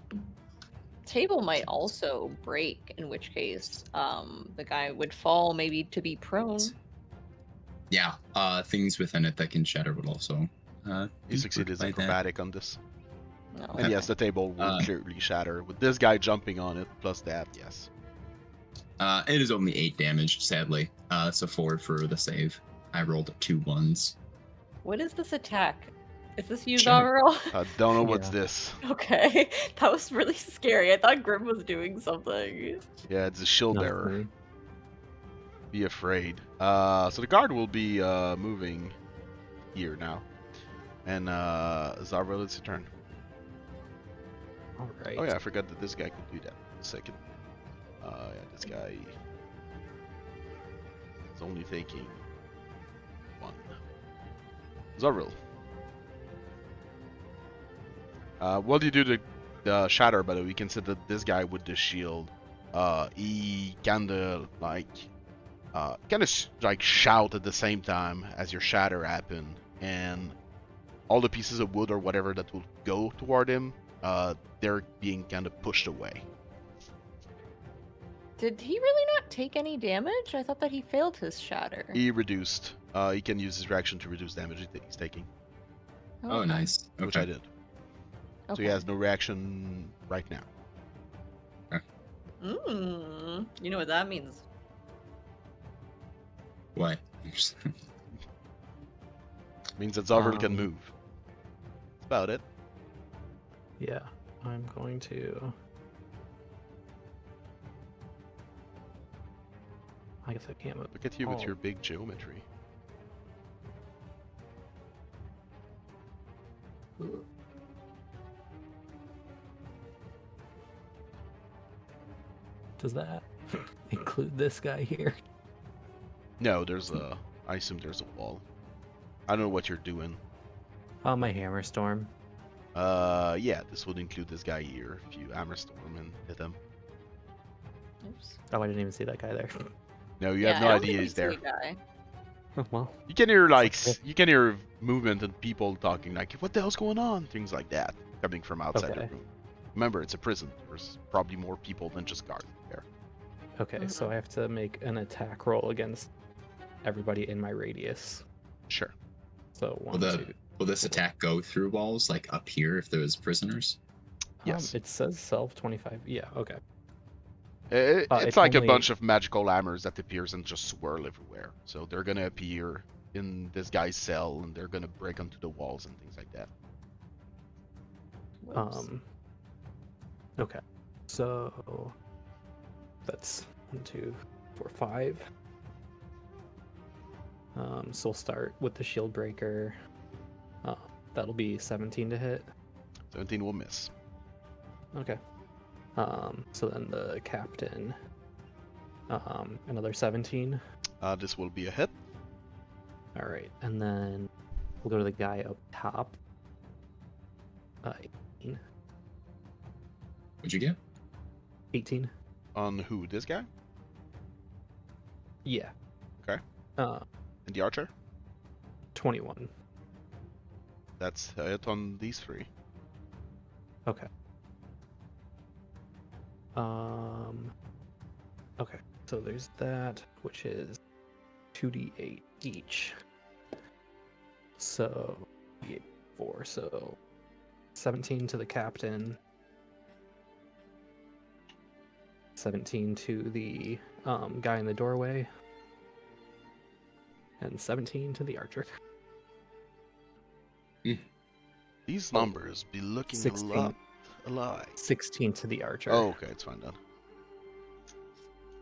table might also break, in which case the guy would fall maybe to be prone. Yeah. Things within it that can shatter would also. He succeeded his acrobatic on this. No. And yes, the table will clearly shatter. With this guy jumping on it, plus that, yes. It is only 8 damage, sadly. So 4 for the save. I rolled 2 1s. What is this attack? Is this you, Sure. Zovril? I don't know what's Yeah. this. Okay, that was really scary. I thought Grim was doing something. Yeah, it's a shield No, bearer. me. Be afraid. So the guard will be moving here now. And Zovril, it's your turn. All right. Oh yeah, I forgot that this guy could do that. A second. Yeah, this guy is only taking 1. Zovril. What do you do the shatter? By the way, we can say that this guy with the shield, he kinda like shout at the same time as your shatter happen, and all the pieces of wood or whatever that will go toward him, they're being kind of pushed away. Did he really not take any damage? I thought that he failed his shatter. He reduced. He can use his reaction to reduce damage he's taking, Oh, okay. nice. Okay. which I did. So he Okay. has no reaction right now. You know what that means? What? Means that Zovril can Um, move. That's about it. Yeah, I'm going to. I guess I can't move. Look at you with Oh. your big geometry. Does that include this guy here? No, there's a. I assume there's a wall. I don't know what you're doing. My hammer storm. Yeah, this would include this guy here. If you hammer storm and hit him. Oops. Oh, I didn't even see that guy there. No, you Yeah, have no I don't idea think he's we there. see a guy. Oh, well, You can hear like Okay. you can hear movement and people talking like, "What the hell's going on?" Things like that coming from outside the Okay. room. Remember, it's a prison. There's probably more people than just guards there. okay, so I have to make an attack roll against everybody in my radius. Sure. So Will, one, two. will this attack go through walls, like up here if there's prisoners? Yes. It says self 25. Yeah, okay. It's It's like a only- bunch of magical hammers that appears and just swirl everywhere. So they're gonna appear in this guy's cell and they're gonna break onto the walls and things like that. Whoops. Okay. So that's 1, 2, 4, 5. So we'll start with the shield breaker. That'll be 17 to hit. 17 will miss. Okay. So then the captain, another 17. This will be a hit. All right, and then we'll go to the guy up top. 18. What'd you get? 18. On who? This guy? Yeah. Okay. And the archer? 21. That's a hit on these 3. Okay. Okay, so there's that, which is 2d8 each. So 4, so 17 to the captain, 17 to the guy in the doorway, and 17 to the archer. These numbers be looking 16. a lot alike. 16 to the archer. Oh, okay, it's fine then.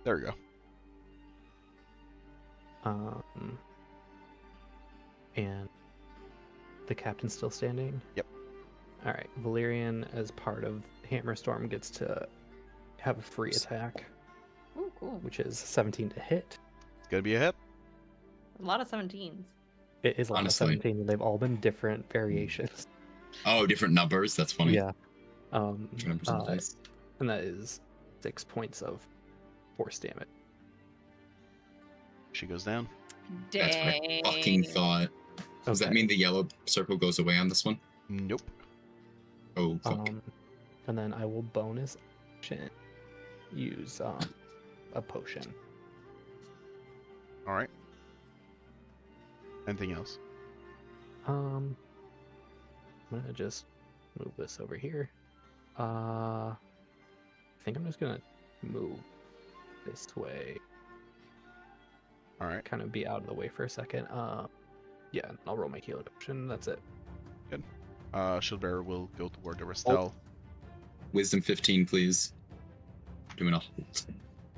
There we go. And the captain's still standing? Yep. Alright, Valerian, as part of Hammerstorm, gets to have a free attack, Ooh, cool. which is 17 to hit. It's gonna be a hit. A lot of 17s. It is a lot of Honestly. 17, and they've all been different variations. Oh, different numbers. That's funny. Yeah. Different numbers on the dice. And that is 6 points of force damage. She goes down. That's what I fucking thought. Does that Okay. mean the yellow circle goes away on this one? Nope. Oh, fuck. And then I will bonus action use a potion. All right. Anything else? I'm gonna just move this over here. I think I'm just gonna move this way, All right. kind of be out of the way for a second. Yeah, I'll roll my healing potion. That's it. Shieldbearer will go toward Arastelle. Wisdom 15, please. Doing a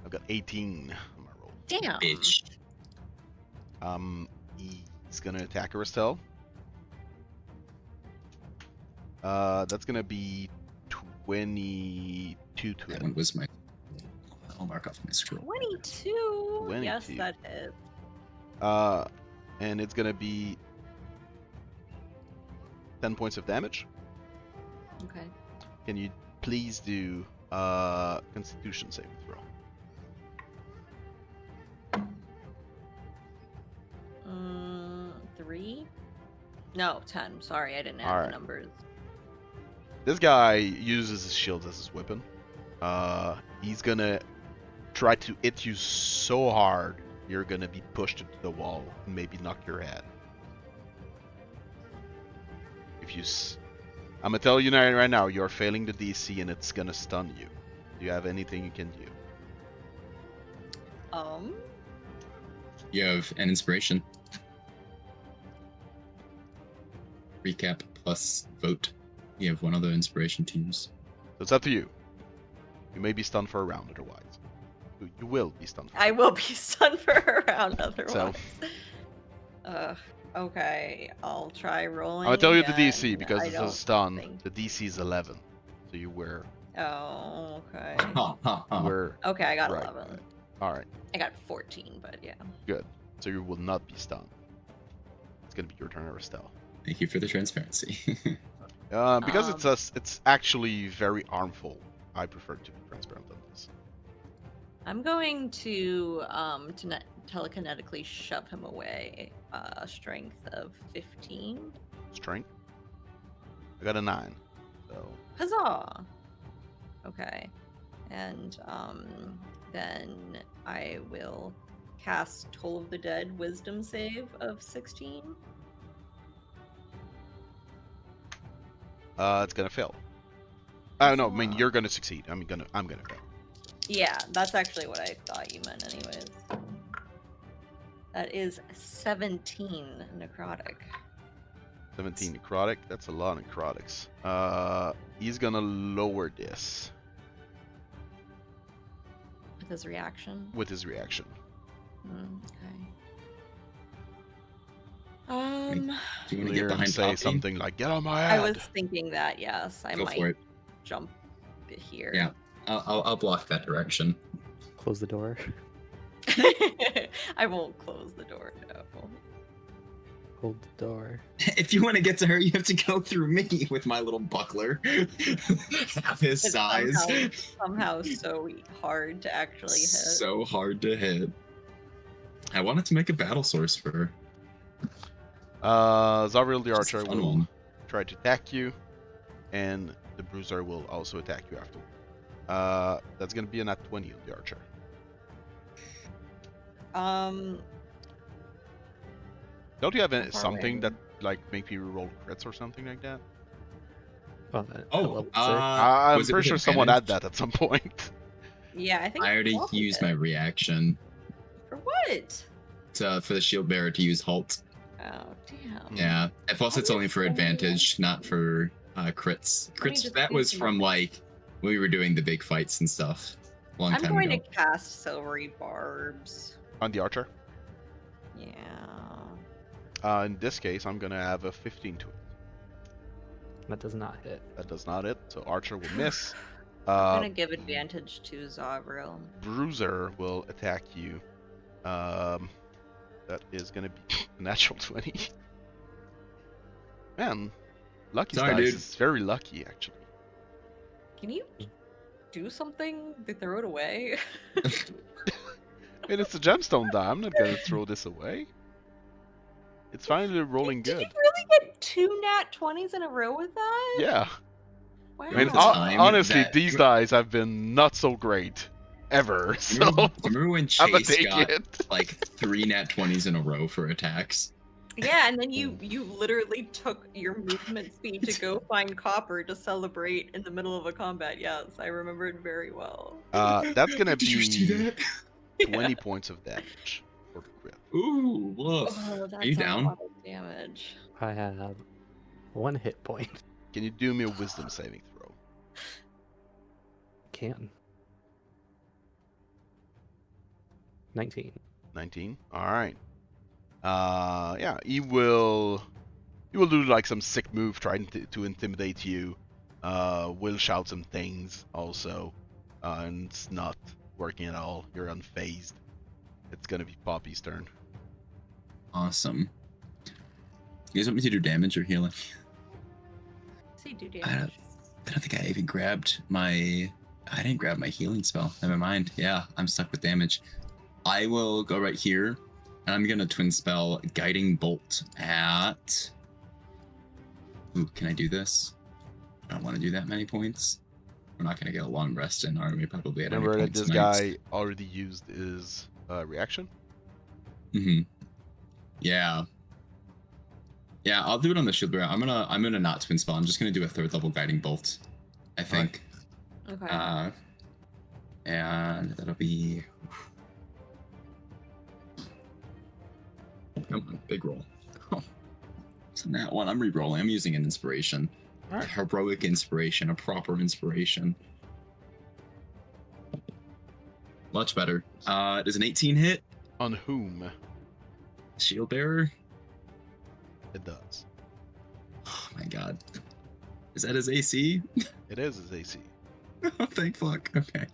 I've got 18 on my roll. Damn. bitch. He's gonna attack Arastelle. That's gonna be 22 to That hit. one was my. I'll mark off my scroll. 22. Yes, 22. that hits. And it's gonna be 10 points of damage. Okay. Can you please do Constitution saving throw? 3? No, 10. Sorry, I didn't add Alright. the numbers. This guy uses his shield as his weapon. He's gonna try to hit you so hard you're gonna be pushed into the wall and maybe knock your head. If you, I'm gonna tell you right now, you're failing the DC and it's gonna stun you. Do you have anything you can do? You have an inspiration. Recap plus vote. You have one other inspiration to use. So it's up to you. You may be stunned for a round otherwise. You will be stunned. I will be stunned for a round otherwise. So Okay, I'll try rolling. I'll tell you the again. DC because I it's a don't stun. think- The DC is 11, so you were Oh, okay. were Okay, I got right. 11. All right. I got 14, but yeah. Good. So you will not be stunned. It's gonna be your turn, Arastelle. Thank you for the transparency. Because it's actually very harmful. I prefer to be transparent on this. I'm going to telekinetically shove him away. Strength of 15. Strength. I got a 9. So Huzzah! Okay. And then I will cast Toll of the Dead Wisdom save of 16. it's gonna fail. Oh no, I mean you're gonna succeed. I'm gonna fail. Yeah, that's actually what I thought you meant anyways. That is 17 necrotic. 17 necrotic. That's a lot of necrotics. He's gonna lower this With his reaction. with his reaction. Okay. Do you want to Lear get and behind say Poppy? something like "Get on my I head." was thinking that, yes. I Go might for it. jump here. Yeah. I'll block that direction. Close the door. I won't close the door. No. Hold the door. If you want to get to her, you have to go through me with my little buckler. Half his It's size. somehow so hard to actually hit. So hard to hit. I wanted to make a battle source for her. Zovril the Just a archer fun will one. try to attack you, and the bruiser will also attack you after. That's gonna be a nat 20 on the archer. Don't you have How far something away? that like make you roll crits or something like that? Oh, that, Oh, level 6. I'm was it pretty with sure someone had advantage? that at some point. Yeah, I think I already Walton used did. my reaction For what? for the shield bearer to use halt. Oh damn. Yeah, and plus How it's do only you for say advantage, not for crits. Let me Crits, just that do was some from math. like when we were doing the big fights and stuff a long I'm time going ago. to cast Silvery Barbs. On the archer. Yeah. In this case, I'm gonna have a 15 to it. That does not hit. That does not hit, so archer will miss. I'm gonna give advantage to Zovril. Bruiser will attack you. That is gonna be a natural 20. Man, Lucky's Sorry, dice dude. is very lucky, actually. Can you do something to throw it away? I mean, it's a gemstone die. I'm not gonna throw this away. It's finally rolling Did you good. really get 2 nat 20s in a row with that? Yeah. Wow. I mean, At the time honestly, that- these dice have been not so great ever. So Remember when I'm gonna Chase take got it. like 3 nat 20s in a row for attacks? Yeah, and then you literally took your movement speed to go find copper to celebrate in the middle of a combat. Yes, I remember it very well. That's gonna Did you see be that? 20 points of damage for the crit. Ooh, woof. Oh, that's Are you a down? lot of damage. I have 1 hit point. Can you do me a wisdom saving throw? Can. 19. 19. All right. Yeah, he will do like some sick move trying to intimidate you. Will shout some things also, and it's not working at all. You're unfazed. It's gonna be Poppy's turn. Awesome. You guys want me to do damage or healing? See, do I damage. don't think I even grabbed my... I didn't grab my healing spell. Never mind. Yeah, I'm stuck with damage. I will go right here, and I'm going to twin spell Guiding Bolt at... Ooh, can I do this? I don't want to do that many points. We're not going to get a long rest in, are we? Probably at Remember any that point this tonight. guy already used his reaction. Mm-hmm. Yeah. Yeah, I'll do it on the shield bearer. I'm gonna not twin spell. I'm just gonna do a 3rd level guiding bolt, I think. Okay. And that'll be... Come on, big roll. Oh, it's in that one. I'm re-rolling. I'm using an inspiration. All right. A heroic inspiration, a proper inspiration. Much better. Does an 18 hit? On whom? Shield bearer? It does. Oh my god. Is that his AC? It is his AC. Oh, thank fuck. Okay.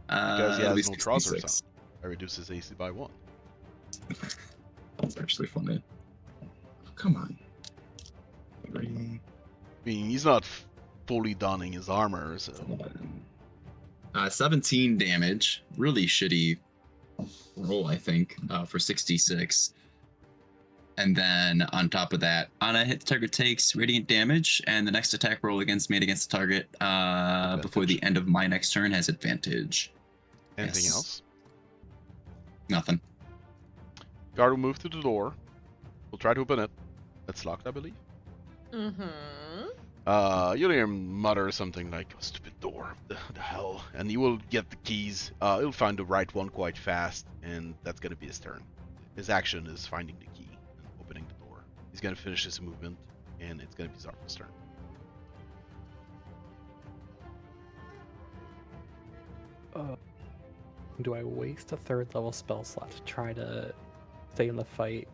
Because he that'll has be no trousers 66. on. I reduce his AC by 1. That's actually funny. Come on. 3, I mean, he's not fully donning his armor, so 17 damage. Really shitty roll, I think, for 66. And then on top of that, on a hit, the target takes radiant damage, and the next attack roll made against the target before the end of my next turn has advantage. anything Yes. else? Nothing. Guard will move to the door. We'll try to open it. It's locked, I believe. Mm-hmm. You'll hear him mutter something like, "Oh, stupid door, the hell," and he will get the keys. He'll find the right one quite fast, and that's gonna be his turn. His action is finding the key and opening the door. He's gonna finish his movement, and it's gonna be Zarf's turn. Do I waste a 3rd level spell slot to try to stay in the fight?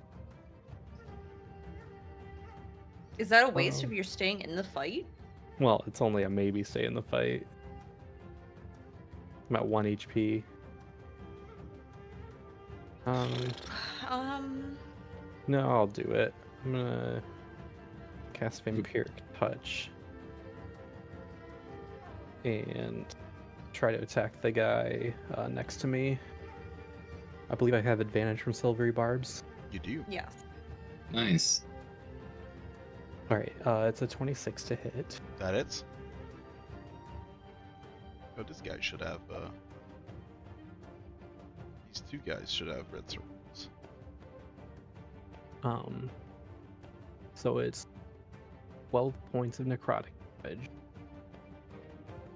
Is that a waste if you're staying in the fight? Well, it's only a maybe stay in the fight. I'm at 1 HP. No, I'll do it. I'm gonna cast Vampiric Touch and try to attack the guy next to me. I believe I have advantage from Silvery Barbs. You do. Yes. Nice. Alright, it's a 26 to hit. That it's. Oh, this guy should have. These two guys should have red circles. So it's 12 points of necrotic damage.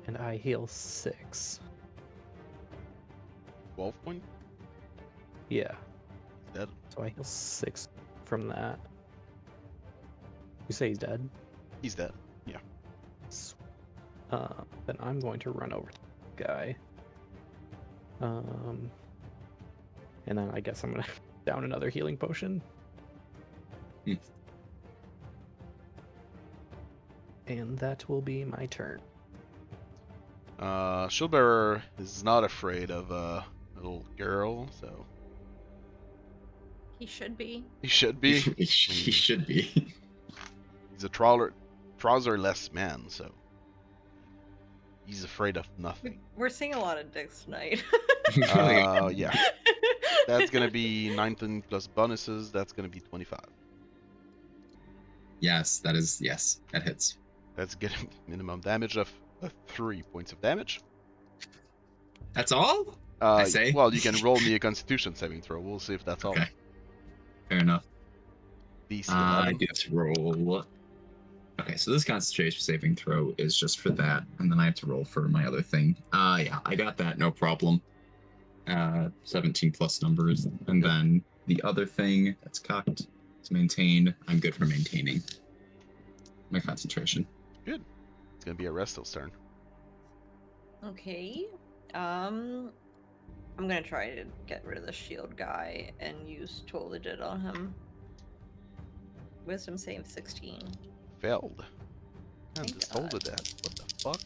And I heal 6. 12 point? Yeah. Dead. So I heal 6 from that. You say he's dead? He's dead. Yeah. Then I'm going to run over to the guy. And then I guess I'm gonna down another healing potion. And that will be my turn. Shieldbearer is not afraid of a little girl, so He should be. he should be. He should be. He's a trouserless man, so he's afraid of nothing. We're seeing a lot of dicks tonight. Yeah. That's gonna be 19 plus bonuses. That's gonna be 25. Yes, that hits. That's getting minimum damage of 3 points of damage. That's all? I say. Well, you can roll me a Constitution saving throw. We'll see if that's all. Okay. Fair enough. DC I 11. do have to roll. Okay, so this concentration saving throw is just for that, and then I have to roll for my other thing. Yeah, I got that, no problem. 17 plus numbers, and then the other thing that's cocked to maintain. I'm good for maintaining my concentration. Good. It's gonna be Arastelle's turn. Okay. I'm gonna try to get rid of the shield guy and use Toll Legit on him. Wisdom save 16. Failed. I'm Thank just told God. to that. What the fuck?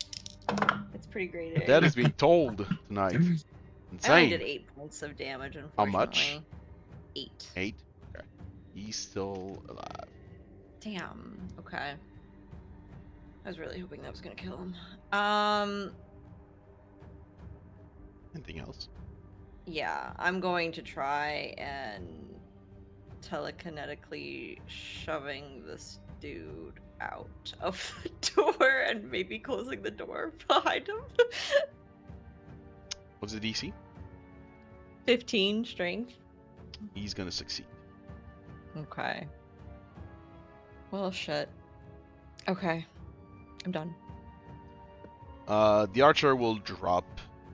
It's pretty great. eh? That is being told tonight. I only Insane. did 8 points of damage, How unfortunately. much? 8. 8. Okay. He's still alive. Damn. Okay. I was really hoping that was gonna kill him. Anything else? Yeah, I'm going to try and telekinetically shoving this dude out of the door and maybe closing the door behind him. What's the DC? 15 strength. He's gonna succeed. Okay. Well, shit. Okay. I'm done. The archer will drop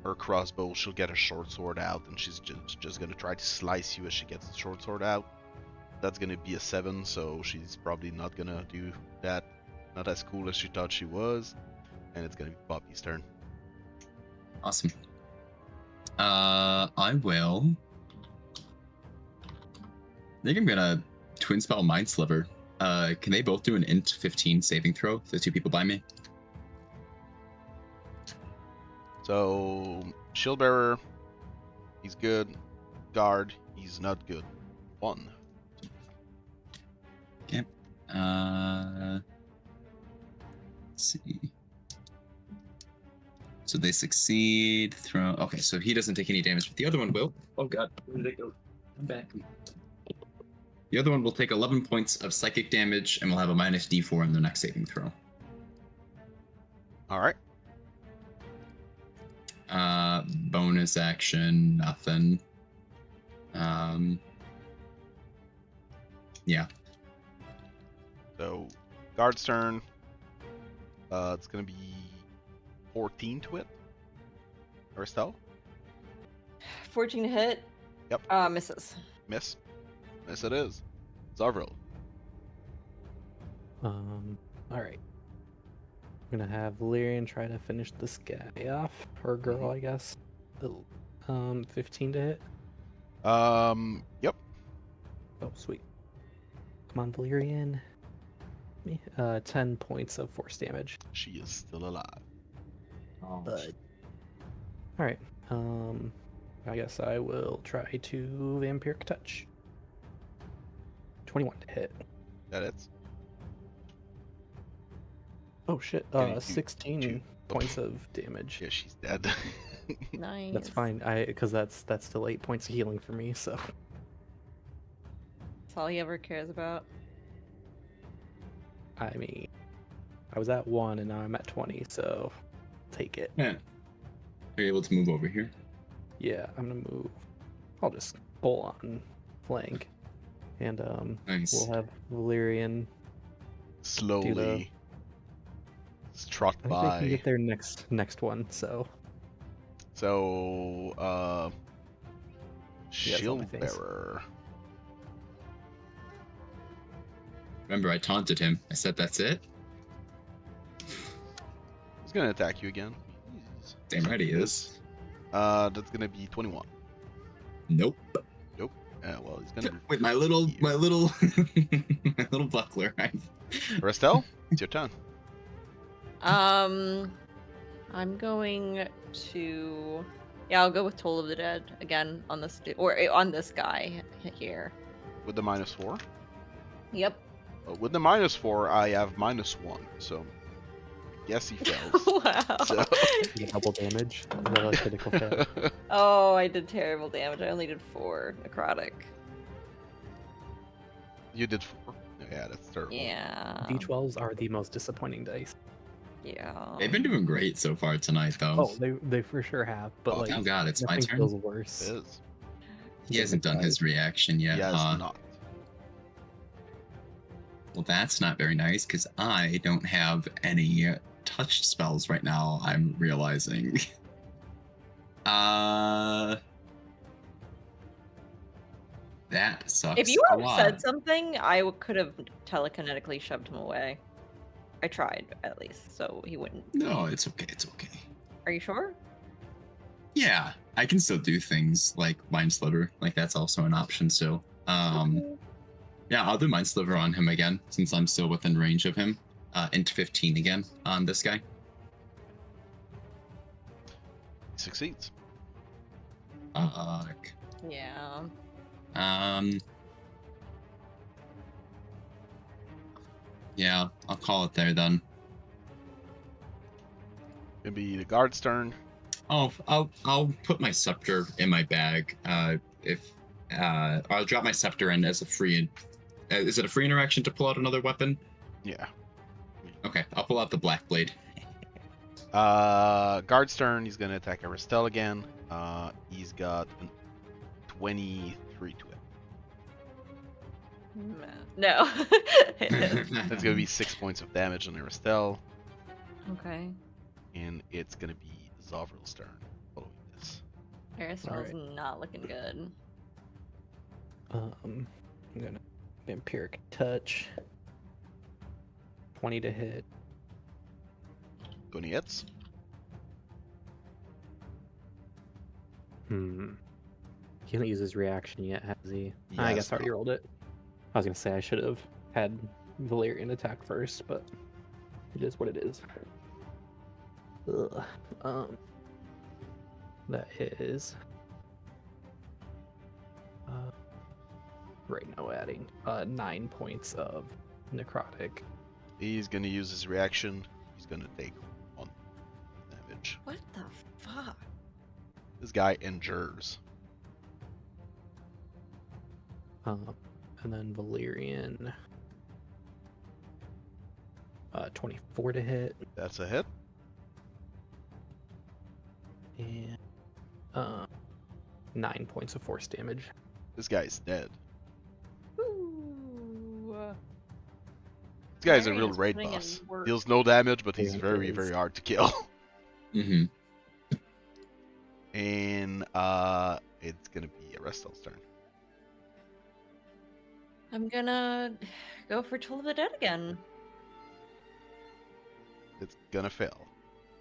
her crossbow. She'll get her short sword out, and she's just gonna try to slice you as she gets the short sword out. That's gonna be a 7, so she's probably not gonna do that. Not as cool as she thought she was. And it's gonna be Poppy's turn. Awesome. I will. I think I'm gonna twin spell Mind Sliver. Can they both do an int 15 saving throw? The two people by me. So Shieldbearer, he's good. Guard, he's not good. 1. Okay. Let's see. So they succeed. Throw. Okay, so he doesn't take any damage, but the other one will. Oh god, where did it go? I'm back. The other one will take 11 points of psychic damage and will have a minus D4 in their next saving throw. All right. Bonus action, nothing. Yeah. So guard's turn. It's gonna be 14 to hit. Arastelle? 14 to hit. Yep. Misses. Miss. Yes, it is. Zovril. Alright. I'm gonna have Valyrian try to finish this guy off. Or girl, I guess. 15 to hit. Yep. Oh, sweet. Come on, Valyrian. 10 points of force damage. She is still alive. Oh. Alright. I guess I will try to Vampiric Touch. 21 to hit. That it's. Oh shit. Can you do 16 two? points of damage. Yeah, she's dead. Nice. That's fine. Because that's still 8 points of healing for me. So That's all he ever cares about. I mean, I was at 1 and now I'm at 20. So take it. Yeah. Are you able to move over here? Yeah, I'm gonna move. I'll just pull on flank. And Nice. we'll have Valyrian. Slowly strut I think they can by. get their next one. So So, Yeah, it's on my Shield face. Bearer. Remember, I taunted him. I said, "That's it." He's gonna attack you again. Damn right he is. That's gonna be 21. Nope. Well, he's gonna be With my little my little buckler. Arastelle, it's your turn. I'm going to. Yeah, I'll go with Toll of the Dead again on this on this guy here. With the -4. Yep. With the -4, I have -1, so I guess he fails. Wow. So- You get double damage. Is that a critical fail? Oh, I did terrible damage. I only did 4 necrotic. You did 4. Yeah, that's terrible. Yeah. D12s are the most disappointing dice. Yeah. They've been doing great so far tonight, though. Oh, they for sure have. But Oh, like, Oh god, it's my nothing turn. feels worse. It is. He hasn't done his reaction yet, He has huh? not. Well, that's not very nice because I don't have any touch spells right now. I'm realizing. That sucks. If you a would have lot. said something, I could have telekinetically shoved him away. I tried, at least, so he wouldn't. No, it's okay. It's okay. Are you sure? Yeah, I can still do things like Mind Sliver. Like that's also an option. So, Okay. yeah, I'll do Mind Sliver on him again since I'm still within range of him. Into 15 again on this guy. He succeeds. Yeah. Yeah, I'll call it there then. Gonna be the guard's turn. Oh, I'll put my scepter in my bag. I'll drop my scepter in as a free. Is it a free interaction to pull out another weapon? Yeah. Okay, I'll pull out the Black Blade. Guard's turn. He's gonna attack Arastelle again. He's got a 23 to it. No. That's gonna be 6 points of damage on Arastelle, Okay. and it's gonna be Zovril's turn following this. Aristole's not looking good. I'm gonna vampiric touch. 20 to hit. Gonna hits. He hasn't used his reaction yet, has he? He I has guess I already not. rolled it. I was gonna say I should have had Valyrian attack first, but it is what it is. Ugh. That is right now adding 9 points of necrotic. He's gonna use his reaction. He's gonna take 1 damage. What the fuck? This guy endures. And then Valyrian 24 to hit. That's a hit. And 9 points of force damage. This guy's dead. Ooh. This guy's a Valyrian's real raid putting in boss. work. Deals no damage, but he's Yeah, he very, is. very hard to kill. Mm-hmm. And it's gonna be Arestelle's turn. I'm gonna go for Toll of the Dead again. It's gonna fail.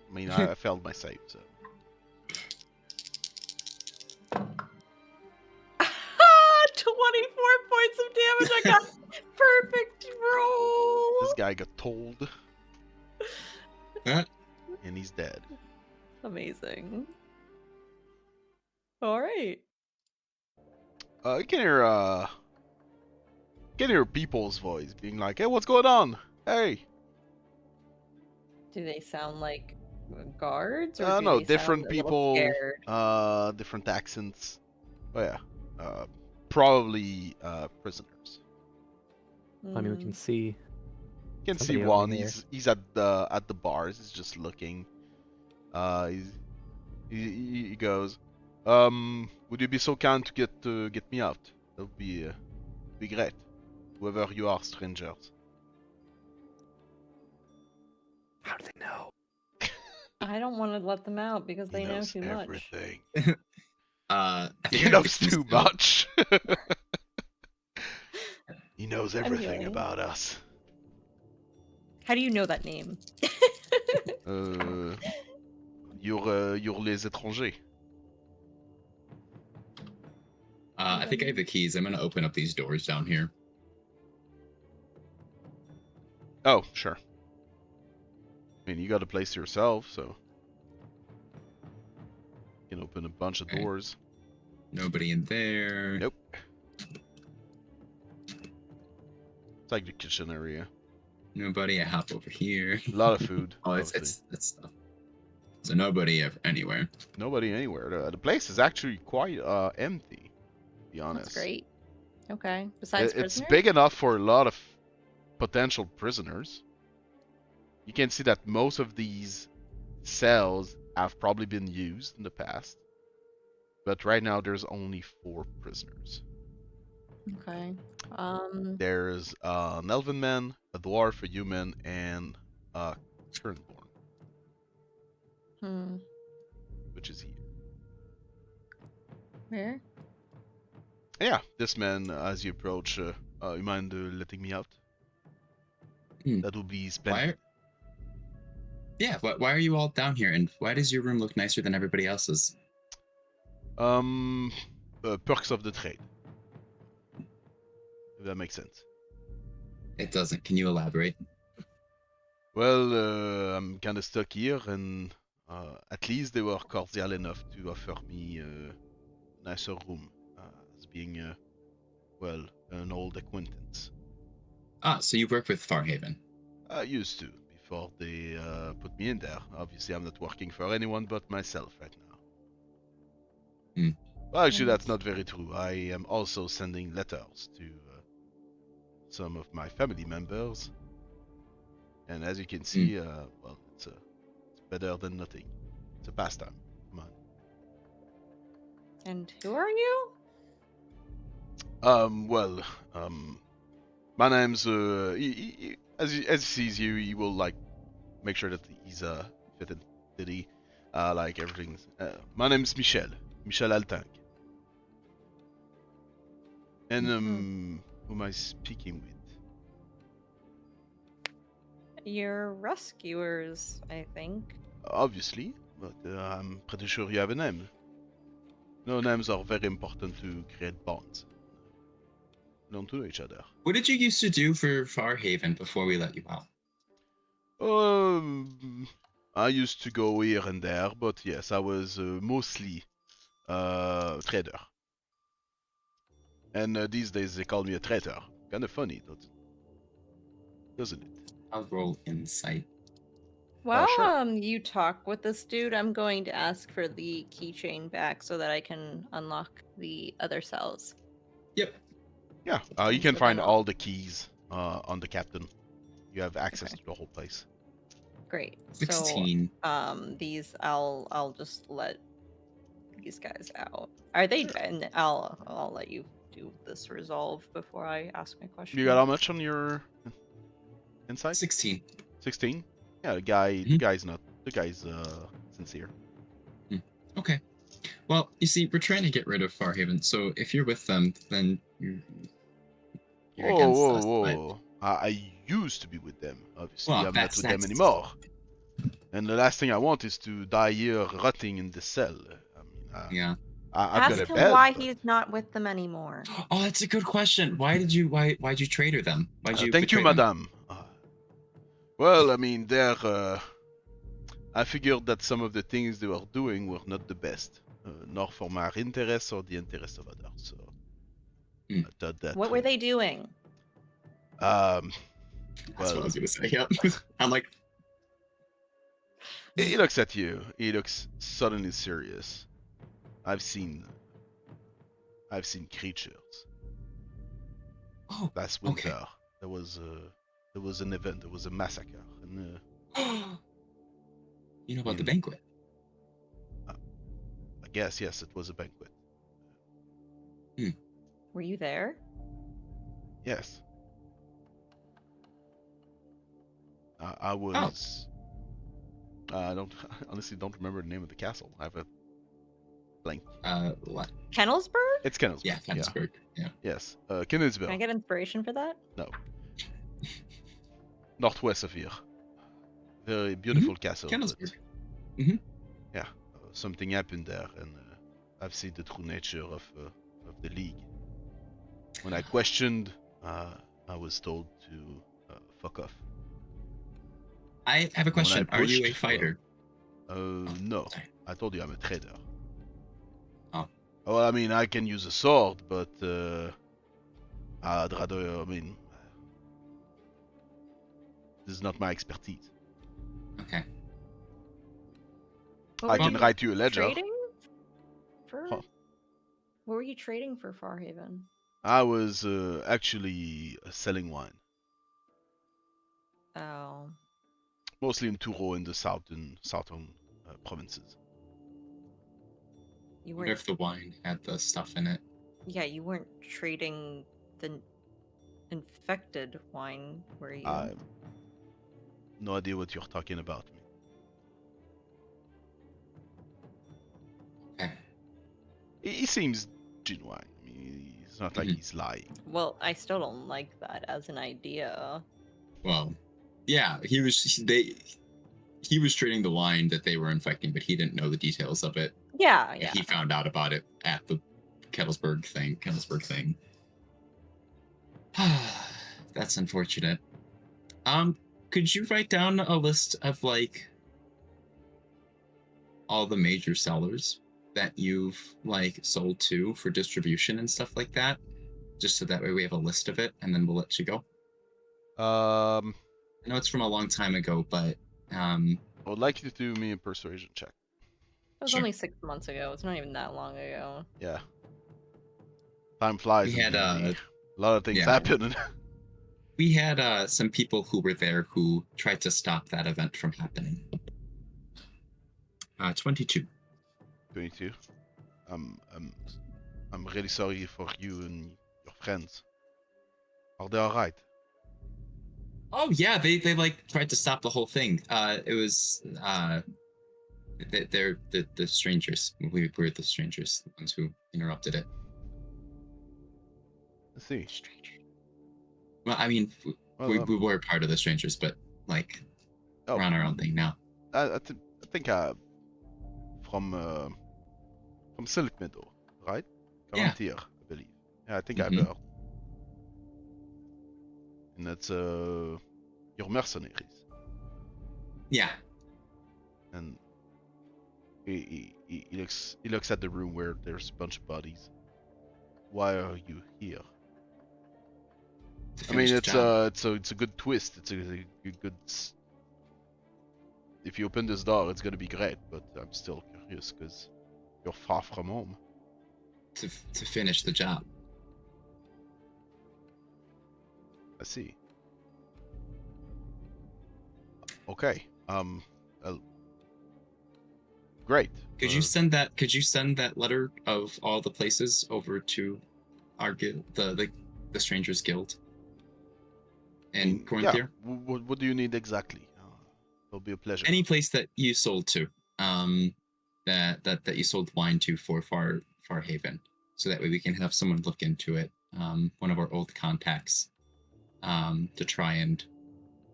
I mean, I failed my save, so. 24 points of damage. I got perfect roll. This guy got told, Uh, and he's dead. Amazing. All right. You can hear people's voice being like, "Hey, what's going on? Hey." Do they sound like guards? Or do No, they different sound a little people, scared? different accents. Oh yeah, probably prisoners. I mean, we can see. You can see Somebody over one. here. He's at the bars. He's just looking. He goes, would you be so kind to get me out? That would be be great. Whoever you are, strangers. How do they know? I don't want to let them out because He they know knows too much. everything. I think He I have the knows keys too now. much. He knows everything Anyway. about us. How do you know that name? You're les étrangers. I think I have the keys. I'm gonna open up these doors down here. Oh, sure. I mean, you got a place to yourself, so you can open a bunch of Okay. doors. Nobody in there. Nope. It's like the kitchen area. Nobody. I hop over here. A lot of food. Oh, obviously. it's stuff. So nobody anywhere. Nobody anywhere. The place is actually quite empty, to be honest. That's great. Okay. Besides It's prisoners? big enough for a lot of potential prisoners. You can see that most of these cells have probably been used in the past. But right now there's only 4 prisoners. Okay. There's an elven man, a dwarf, a human, and a Kernborn, which is here. Where? Yeah, this man, as you approach, you mind letting me out? That will be spent. Why? Why are you all down here? And why does your room look nicer than everybody else's? Perks of the trade. If that makes sense. It doesn't. Can you elaborate? Well, I'm kind of stuck here, and at least they were cordial enough to offer me a nicer room, as being, well, an old acquaintance. Ah, so you work with Farhaven. I used to, before they put me in there. Obviously, I'm not working for anyone but myself right now. Well, actually, that's not very true. I am also sending letters to some of my family members. And as you can see, well, it's better than nothing. It's a pastime. Come on. And who are you? Well, my name's as he sees you, he will like make sure that he's fit in city, like everything's. My name's Michel Altank. And who am I speaking with? You're rescuers, I think. Obviously, but I'm pretty sure you have a name. No, names are very important to create bonds. Don't know each other. What did you used to do for Farhaven before we let you out? I used to go here and there, but yes, I was mostly trader. And these days they call me a traitor. Kind of funny, doesn't it? I'll roll insight. While Sure. you talk with this dude, I'm going to ask for the keychain back so that I can unlock the other cells. Yep. Yeah, you And can so find then all the keys on the captain. You have access to the whole place. Great. 16. So, these I'll just let these guys out. Are they? And I'll let you do this resolve before I ask my question. You got how much on your insight? 16. 16? Yeah, the guy's sincere. Okay. Well, you see, we're trying to get rid of Farhaven, so if you're with them, then you're against us. Whoa. I used to be with them, obviously. Well, I'm not with them that's- anymore. And the last thing I want is to die here rotting in the cell. I mean, Yeah. I've Ask got a him bed. why but- he's not with them anymore. Oh, that's a good question. Why'd you traitor them? Why'd you Thank you, betray them? madame. Well, I mean, I figured that some of the things they were doing were not the best, nor for my interests or the interests of others. So I thought that. What were they doing? That's what I Well, was gonna say. Yep. I'm like, he looks at you. He looks suddenly serious. I've seen creatures. oh, Last okay. winter, there was an event. There was a massacre, and You know about the Mm. banquet? I guess yes, it was a banquet. Were you there? Yes. I was. I don't honestly don't remember the name of the castle. I have a blank. What? Kennelsburg? It's Kennelsburg. Yeah, Kensburg. Yeah. Yes. Can I Kennelsburg, get inspiration for that? northwest of here. Very beautiful castle. But, Kensburg. something happened there, and I've seen the true nature of the league. When I questioned, I was told to fuck off. I have a question. Are you a pushed for- fighter? No. Sorry. I told you I'm a trader. Oh. Well, I mean, I can use a sword, but I'd rather. I mean, this is not my expertise. Okay. What I were can you write you a ledger. Trading? For? Huh. What were you trading for Farhaven? I was actually selling wine, Oh. mostly in Touro in the southern provinces. You I wonder weren't. if the wine had the stuff in it. Yeah, you weren't trading the infected wine, were you? I have no idea what you're talking about. Okay. He seems genuine. I mean, it's not like Mhm. he's lying. Well, I still don't like that as an idea. Well, yeah, he was trading the wine that they were infecting, but he didn't know the details of it. Yeah, And yeah. he found out about it at the Kennelsburg thing. That's unfortunate. Could you write down a list of like all the major sellers that you've like sold to for distribution and stuff like that? Just so that way we have a list of it, and then we'll let you go. I know it's from a long time ago, but I would like you to do me a persuasion check. It was Sure. only 6 months ago. It's not even that long ago. Yeah. Time flies. We in had, D&D. A lot of things yeah. happen. we had some people who were there who tried to stop that event from happening. 22. 22. I'm really sorry for you and your friends. Are they alright? Oh yeah, they like tried to stop the whole thing. It was they're the strangers. We're the strangers, the ones who interrupted it. Let's see. Stranger. Well, I mean, Well, we were part of the strangers, but like oh, we're on our own thing now. I think from Silk Meadow, right? Yeah. Commentier, I believe. Yeah, I think Mhm. I've heard. And that's your mercenaries. Yeah. And he looks at the room where there's a bunch of bodies. Why are you here? To I mean, finish the job. it's a good twist. It's a good. If you open this door, it's gonna be great. But I'm still curious because you're far from home. to finish the job. I see. Okay. Great. Could you send that letter of all the places over to our guild, the Strangers Guild in Corinthia? Yeah. What do you need exactly? It'll be a pleasure. Any place that you sold to, that you sold wine to for Farhaven, so that way we can have someone look into it. One of our old contacts, to try and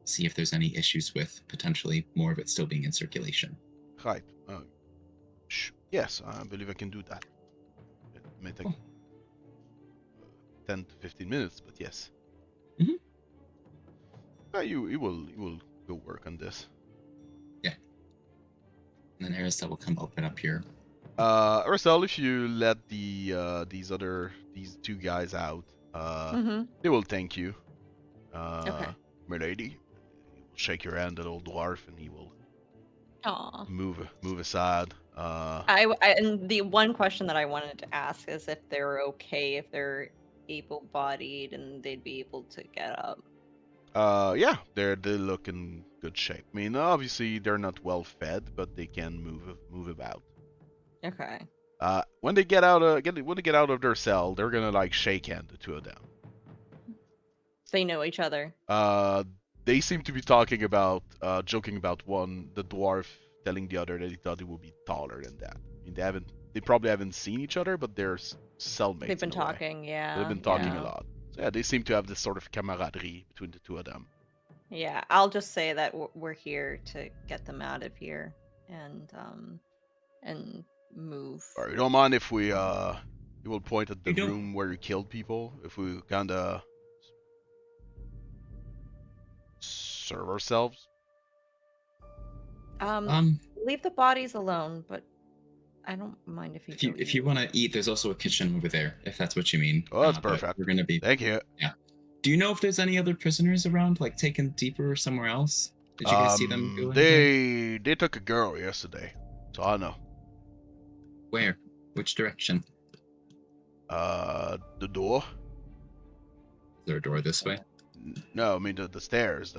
see if there's any issues with potentially more of it still being in circulation. Right. Yes, I believe I can do that. It may take 10 to 15 minutes, but yes. Mhm. You will go work on this. And then Arastelle will come open up here. Arastelle, if you let these two guys out, Mm-hmm. they will thank you. Okay. My lady, he will shake your hand, that old dwarf, and he will Aw. move aside. And the one question that I wanted to ask is if they're okay, if they're able-bodied and they'd be able to get up. Yeah, they look in good shape. I mean, obviously they're not well fed, but they can move about. Okay. When they get out of their cell, they're gonna like shake hand, the two of them. They know each other. They seem to be talking about, joking about the dwarf telling the other that he thought he would be taller than that. I mean, they probably haven't seen each other, but they're cellmates They've been in a way. talking, yeah. They've been talking yeah. a lot. So yeah, they seem to have this sort of camaraderie between the two of them. Yeah, I'll just say that we're here to get them out of here and move. Or you don't mind if we you will point at the You don't- room where you killed people, if we kinda serve ourselves? Leave the bodies alone, but I don't mind if you if you want to eat, there's also a kitchen over there, if that's what you mean. Oh, that's but perfect. We're gonna be. Thank you. Yeah. Do you know if there's any other prisoners around, like taken deeper somewhere else? Did you guys see them go anywhere? They took a girl yesterday, so I know. Where? Which direction? The door? Is there a door this way? No, I mean the stairs.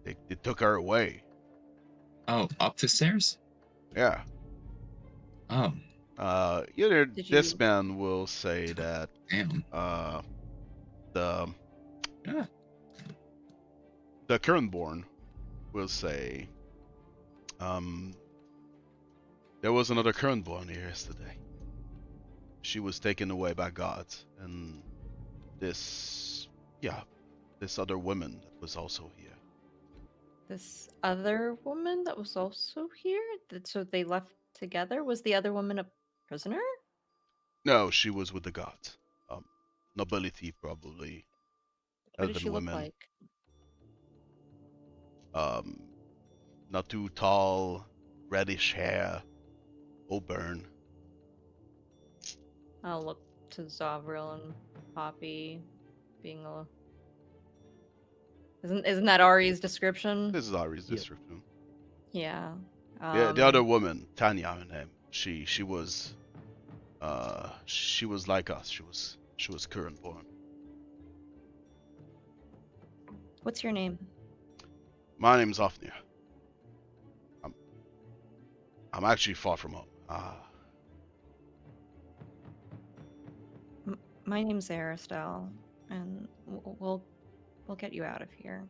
They took her away. Oh, up the stairs? Yeah. Oh, Either Did this you- man will say that damn. the Yeah. the current-born will say, there was another current-born here yesterday. She was taken away by gods, and this other woman that was also here. This other woman that was also here? So they left together? Was the other woman a prisoner? No, she was with the gods. Nobility probably. What did Elven she look women. like? Not too tall, reddish hair, auburn. I'll look to Zovril and Poppy being a... Isn't that Ari's description? This is Ari's Yep. description. Yeah. The other woman, Tanya, her name. She was like us. She was current born. What's your name? My name's Ofnir. I'm actually far from home. My name's Arastelle, and we'll get you out of here.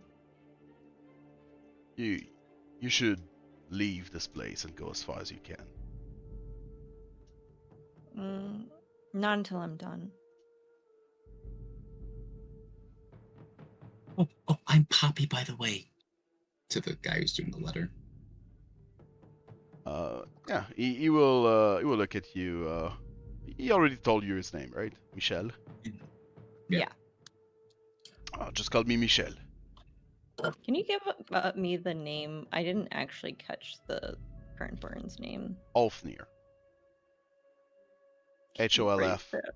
You should leave this place and go as far as you can. Not until I'm done. Oh, I'm Poppy, by the way. To the guy who's doing the letter. Yeah, he will look at you. He already told you his name, right? Michel. Yeah. Just call me Michel. Can you give me the name? I didn't actually catch the current Burns name. Olfnir. Holfnir.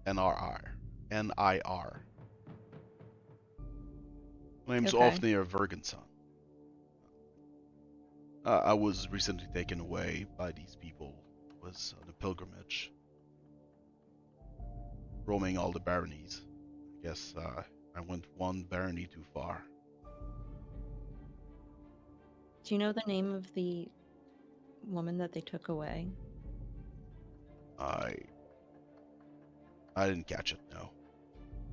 My name's Okay. Olfnir Vergenson. I was recently taken away by these people. Was on a pilgrimage, roaming all the baronies. I guess I went one barony too far. Do you know the name of the woman that they took away? I didn't catch it. No,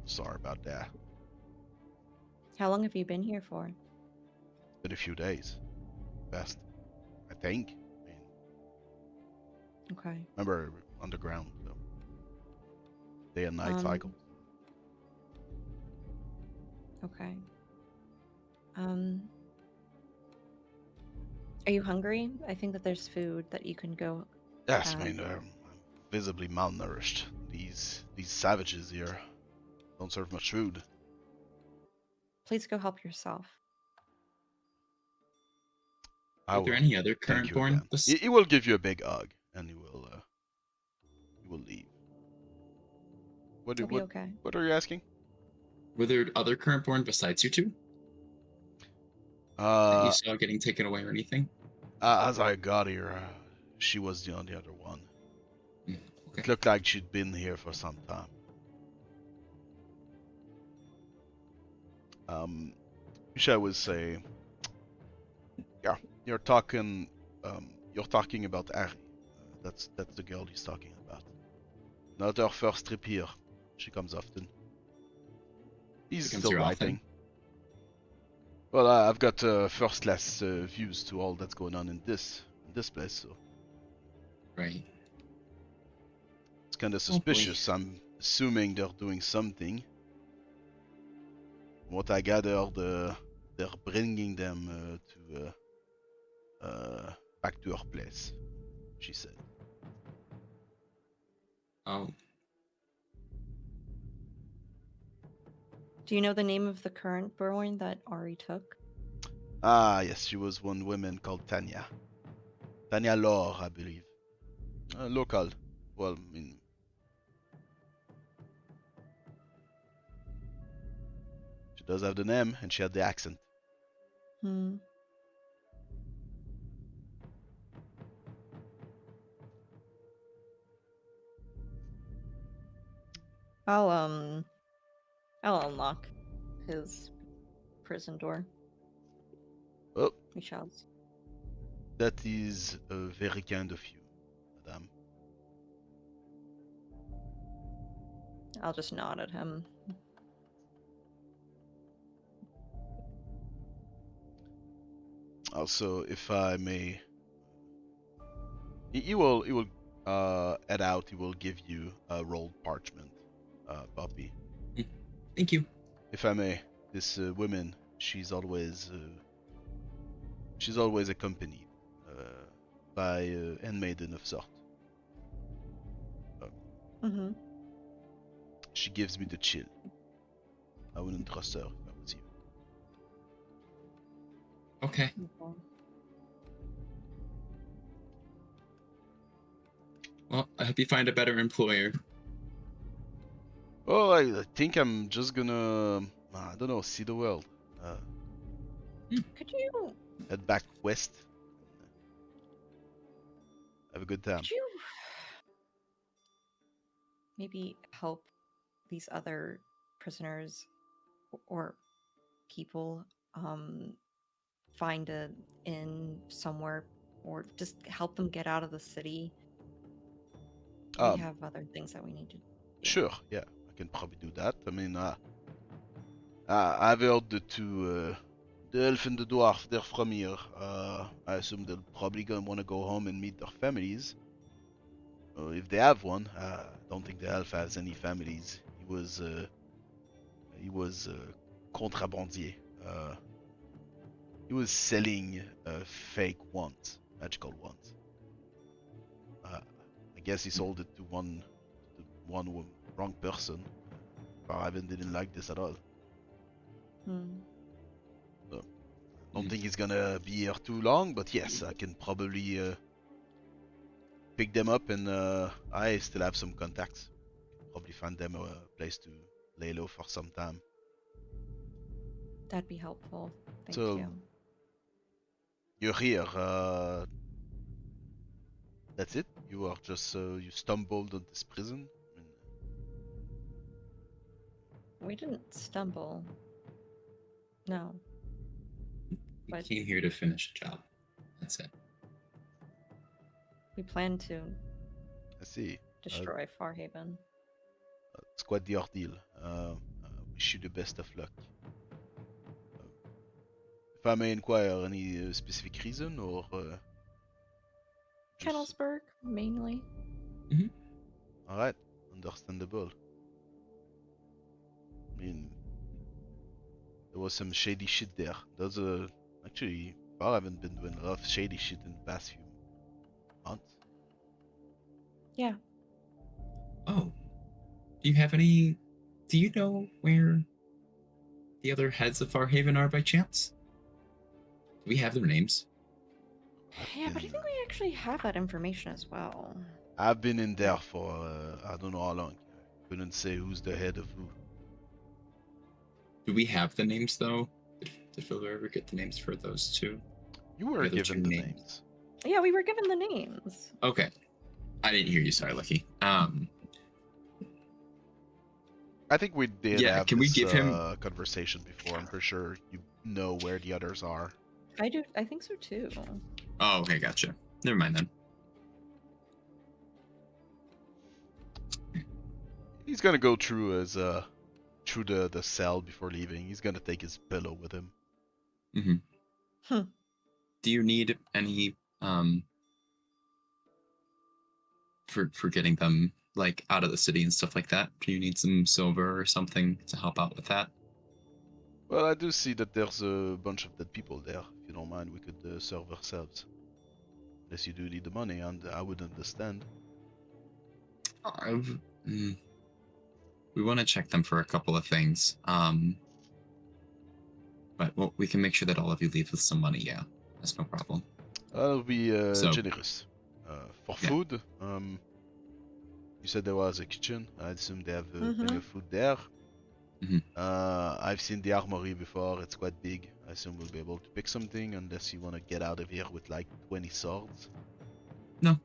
sorry about that. How long have you been here for? Been a few days, best, I think. I mean, Okay. remember underground, so day and night Um, cycle. Okay. Are you hungry? I think that there's food that you can go. Yes, I mean, I'm visibly malnourished. These savages here don't serve much food. Please go help yourself. I Are there will any other thank current you born? again. He will give you a big hug, and he will leave. You'll be okay. What are you asking? Were there other current born besides you two that you saw getting taken away or anything? As I got here, she was the only other one. Okay. It looked like she'd been here for some time. Michelle will say, yeah, you're talking about Ari. That's the girl he's talking about. Not our first trip here. She comes often. He's Comes still here often? writing. Well, I've got first-class views to all that's going on in this place, so Right. it's kind of Oh, boy. suspicious. I'm assuming they're doing something. From what I gather, they're bringing them back to her place. She said. Oh, Do you know the name of the current Burn that Ari took? Ah, yes, she was one woman called Tanya. Tanya Lore, I believe. Local. Well, I mean, she does have the name, and she had the accent. Hmm. I'll unlock his prison door. Oh, He shouts. that is very kind of you, madame. I'll just nod at him. Also, if I may, he will head out. He will give you a rolled parchment, copy. thank you. If I may, this woman, she's always accompanied by a handmaiden of sort. Mm-hmm. She gives me the chill. I wouldn't trust her if I was you. Okay. Well, I hope you find a better employer. Oh, I think I'm just gonna, I don't know, see the world. Could you Head back west. Have a good time. Could you maybe help these other prisoners or people find a inn somewhere, or just help them get out of the city? We have other things that we need to do. Sure, yeah, I can probably do that. I mean, I've heard the elf and the dwarf, they're from here. I assume they're probably gonna want to go home and meet their families. If they have one, I don't think the elf has any families. He was contrabandier. He was selling fake wands, magical wands. I guess he sold it to one wrong person. Farhaven didn't like this at all. Don't think he's gonna be here too long, but yes, I can probably pick them up, and I still have some contacts. Probably find them a place to lay low for some time. That'd be helpful. Thank So, you. You're here. That's it. You are just you stumbled on this prison. I mean, We didn't stumble. No. We But- came here to finish a job. That's it. We plan to I see. destroy Farhaven. It's quite the ordeal. Wish you the best of luck. If I may inquire, any specific reason or? Just- Kennelsburg, mainly. All right, understandable. I mean, there was some shady shit there. There's actually, I haven't been doing rough shady shit in the past few months. Yeah. Oh. Do you know where the other heads of Farhaven are by chance? Do we have their names? Yeah, but I think we actually have that information as well. I've been in there for I don't know how long. I couldn't say who's the head of who. Do we have the names though? Did Phil ever get the names for those two? You were The other given two the names. names. Yeah, we were given the names. Okay. I didn't hear you, sorry, Lucky. I think we did Yeah, have can we this give him- conversation before. I'm pretty sure you know where the others are. I do. I think so too. Oh, okay, gotcha. Never mind then. He's gonna go through through the cell before leaving. He's gonna take his pillow with him. Do you need any for getting them like out of the city and stuff like that? Do you need some silver or something to help out with that? Well, I do see that there's a bunch of dead people there. If you don't mind, we could serve ourselves. Unless you do need the money, and I would understand. We want to check them for a couple of things. But well, we can make sure that all of you leave with some money. Yeah, that's no problem. I'll be So- generous. For Yeah. food, you said there was a kitchen. I assume they have plenty Mhm. of food there. Mhm. I've seen the armory before. It's quite big. I assume we'll be able to pick something, unless you want to get out of here with like 20 swords. No,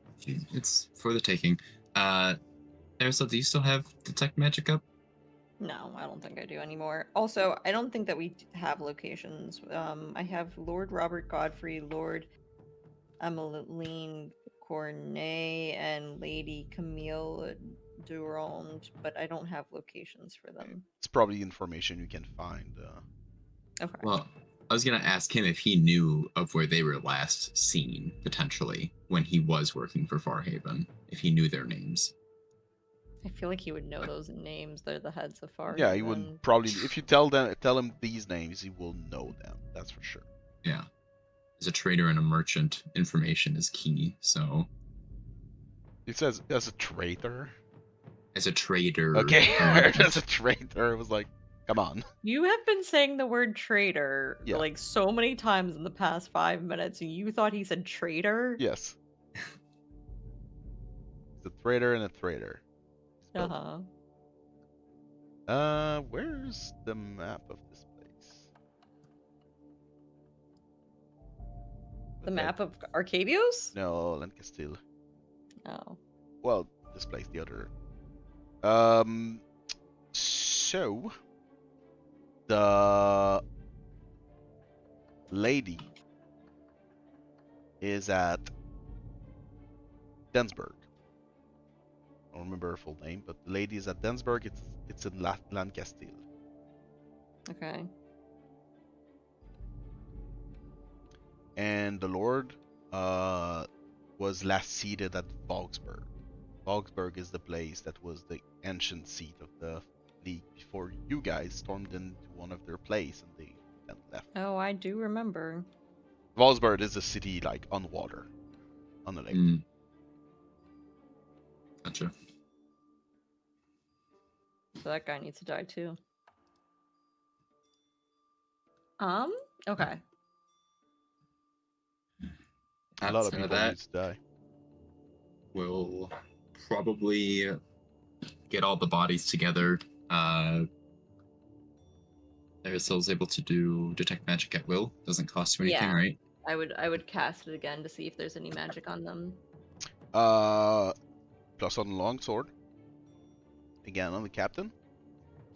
it's for the taking. Arastelle, do you still have detect magic up? No, I don't think I do anymore. Also, I don't think that we have locations. I have Lord Robert Godfrey, Lord Emmeline Cornet, and Lady Camille Durand, but I don't have locations for them. It's probably information you can find. Okay. Well, I was gonna ask him if he knew of where they were last seen, potentially, when he was working for Farhaven. If he knew their names. I feel like he would know those names. They're the heads of Farhaven. Yeah, he would probably. If you tell him these names, he will know them. That's for sure. Yeah. As a trader and a merchant, information is key. So, It says as a traitor. as a trader, Okay, a I heard merchant- as a traitor. It was like, come on. You have been saying the word traitor Yeah. like so many times in the past 5 minutes, and you thought he said traitor? Yes. It's a traitor and a traitor. Uh-huh. Where's the map of this place? The Okay. map of Arcavios? No, Lancastille. Oh. Well, this place, the other. So the lady is at Densburg. I don't remember her full name, but the lady is at Densburg. It's in Lancastille. Okay. And the Lord was last seated at Augsburg. Augsburg is the place that was the ancient seat of the League before you guys stormed into one of their place and they then left. Oh, I do remember. Augsburg is a city like on water, on a lake. Mm. Gotcha. So that guy needs to die too. Okay. A lot of Outside people that, need to die. we'll probably get all the bodies together. Aristole's able to do detect magic at will. Doesn't cost you anything, Yeah. right? I would cast it again to see if there's any magic on them. Plus on the longsword. Again on the captain.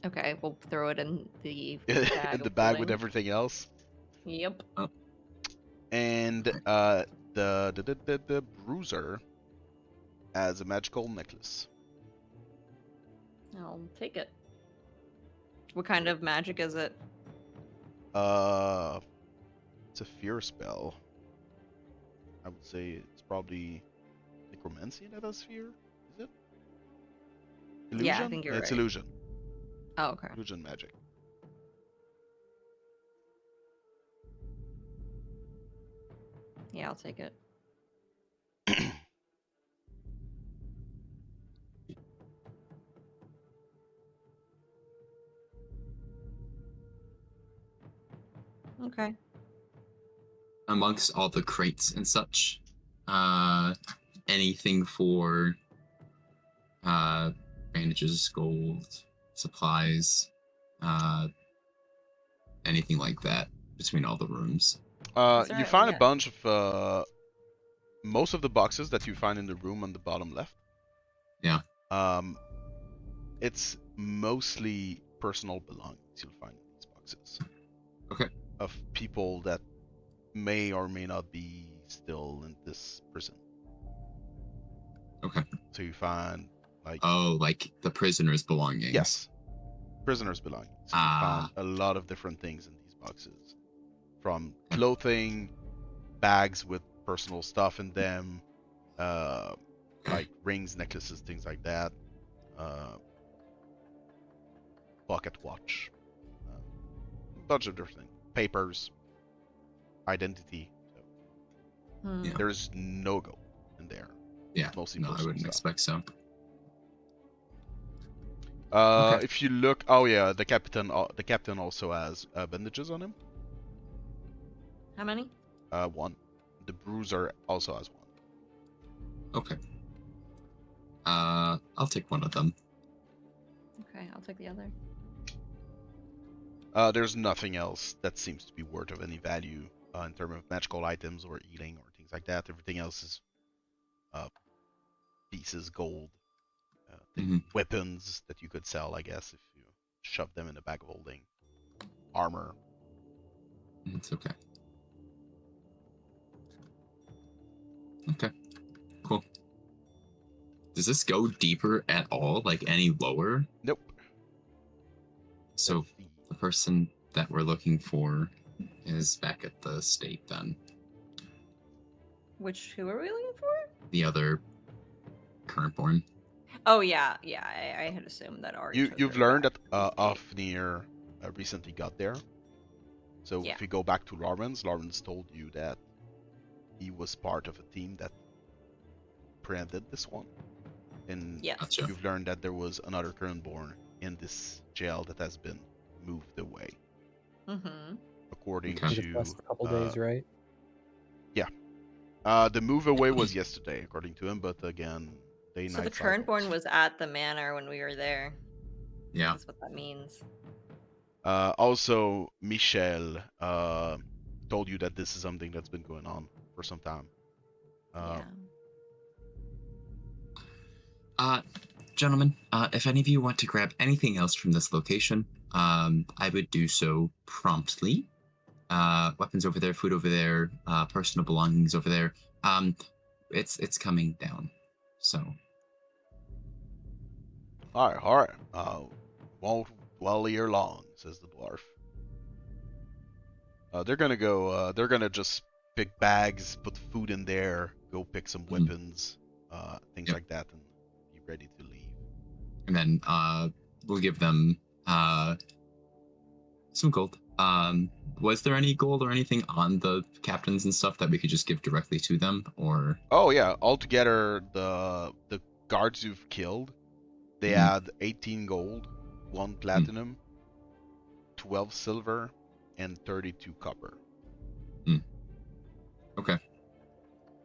Okay, we'll throw it in the In bag. the of bag with holding. everything else. Yep. And the bruiser has a magical necklace. I'll take it. What kind of magic is it? It's a fear spell. I would say it's probably necromancy that has fear. Is it? Illusion? Yeah, I think you're It's right. illusion. Oh, okay. Illusion magic. Yeah, I'll take it. Okay. Amongst all the crates and such, anything for bandages, gold, supplies, anything like that between all the rooms. That's You alright, find we'll a bunch of most of the boxes that you find in the room on the bottom left. Yeah. It's mostly personal belongings you'll find in these boxes. Okay. Of people that may or may not be still in this prison. Okay. So you find like Oh, like the prisoner's belongings. yes, Prisoners' belongings. You Ah. found a lot of different things in these boxes, from clothing, bags with personal stuff in them, like rings, necklaces, things like that. Pocket watch, a bunch of different things. Papers, identity. So Hmm. Yeah. there's no gold in there. Yeah. It's mostly No, I personal wouldn't stuff. expect so. Okay. If you look, oh yeah, the captain also has bandages on him. How many? One. The bruiser also has one. Okay. I'll take one of them. Okay, I'll take the other. There's nothing else that seems to be worth of any value in terms of magical items or eating or things like that. Everything else is pieces, gold, weapons that you could sell, I guess, if you shove them in a bag of holding. Armor. It's okay. Okay. Cool. Does this go deeper at all? Like any lower? Nope. So the person that we're looking for is back at the state then. Who are we looking for? The other current born. Oh yeah, I had assumed that Ari. You've learned that Ofnir recently got there. So Yeah. if we go back to Lawrence told you that he was part of a team that preempted this one. And Yes. Gotcha. you've learned that there was another Kernborn in this jail that has been moved away. Mm-hmm. According Okay. to Just a couple days, right? the move away was yesterday, according to him, but again, day So the night current born cycles. was at the manor when we were there. Yeah. That's what that means. Also, Michel told you that this is something that's been going on for some time. Yeah. Gentlemen, if any of you want to grab anything else from this location, I would do so promptly. Weapons over there, food over there, personal belongings over there. It's coming down. So. All right. Won't dwell here long, says the dwarf. They're gonna go. They're gonna just pick bags, put food in there, go pick some weapons, things Yep. like that, and be ready to leave. And then we'll give them some gold. Was there any gold or anything on the captains and stuff that we could just give directly to them, or? Oh yeah, altogether the guards you've killed, they had 18 gold, 1 platinum, 12 silver, and 32 copper. Okay. So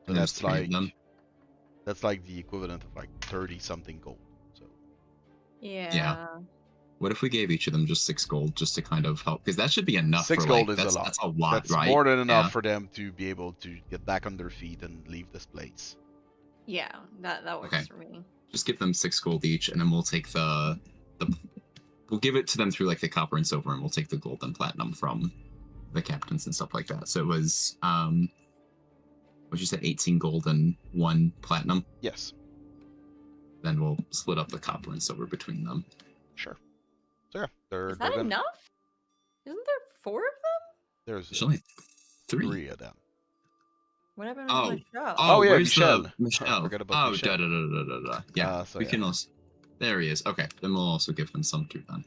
And there's that's 3 like of them. that's like the equivalent of like 30 something gold. So Yeah. What if we gave each of them just 6 gold just to kind of help? Because that should be enough. 6 for gold like, is that's, a lot. That's a lot, That's right? more than enough Yeah. for them to be able to get back on their feet and leave this place. Yeah, that works Okay. for me. Just give them 6 gold each, and then we'll take the we'll give it to them through like the copper and silver, and we'll take the gold and platinum from the captains and stuff like that. So it was what you said, 18 gold and 1 platinum. Yes. Then we'll split up the copper and silver between them. Sure. So yeah, they're Is that gonna, enough? Isn't there 4 of them? there's There's only 3. 3 of them. What happened Oh. with Michelle? Oh, yeah, where's Michel. the Michelle? Forgot about Michel. Da. Yeah, So we yeah. can also. There he is. Okay, then we'll also give him some too then.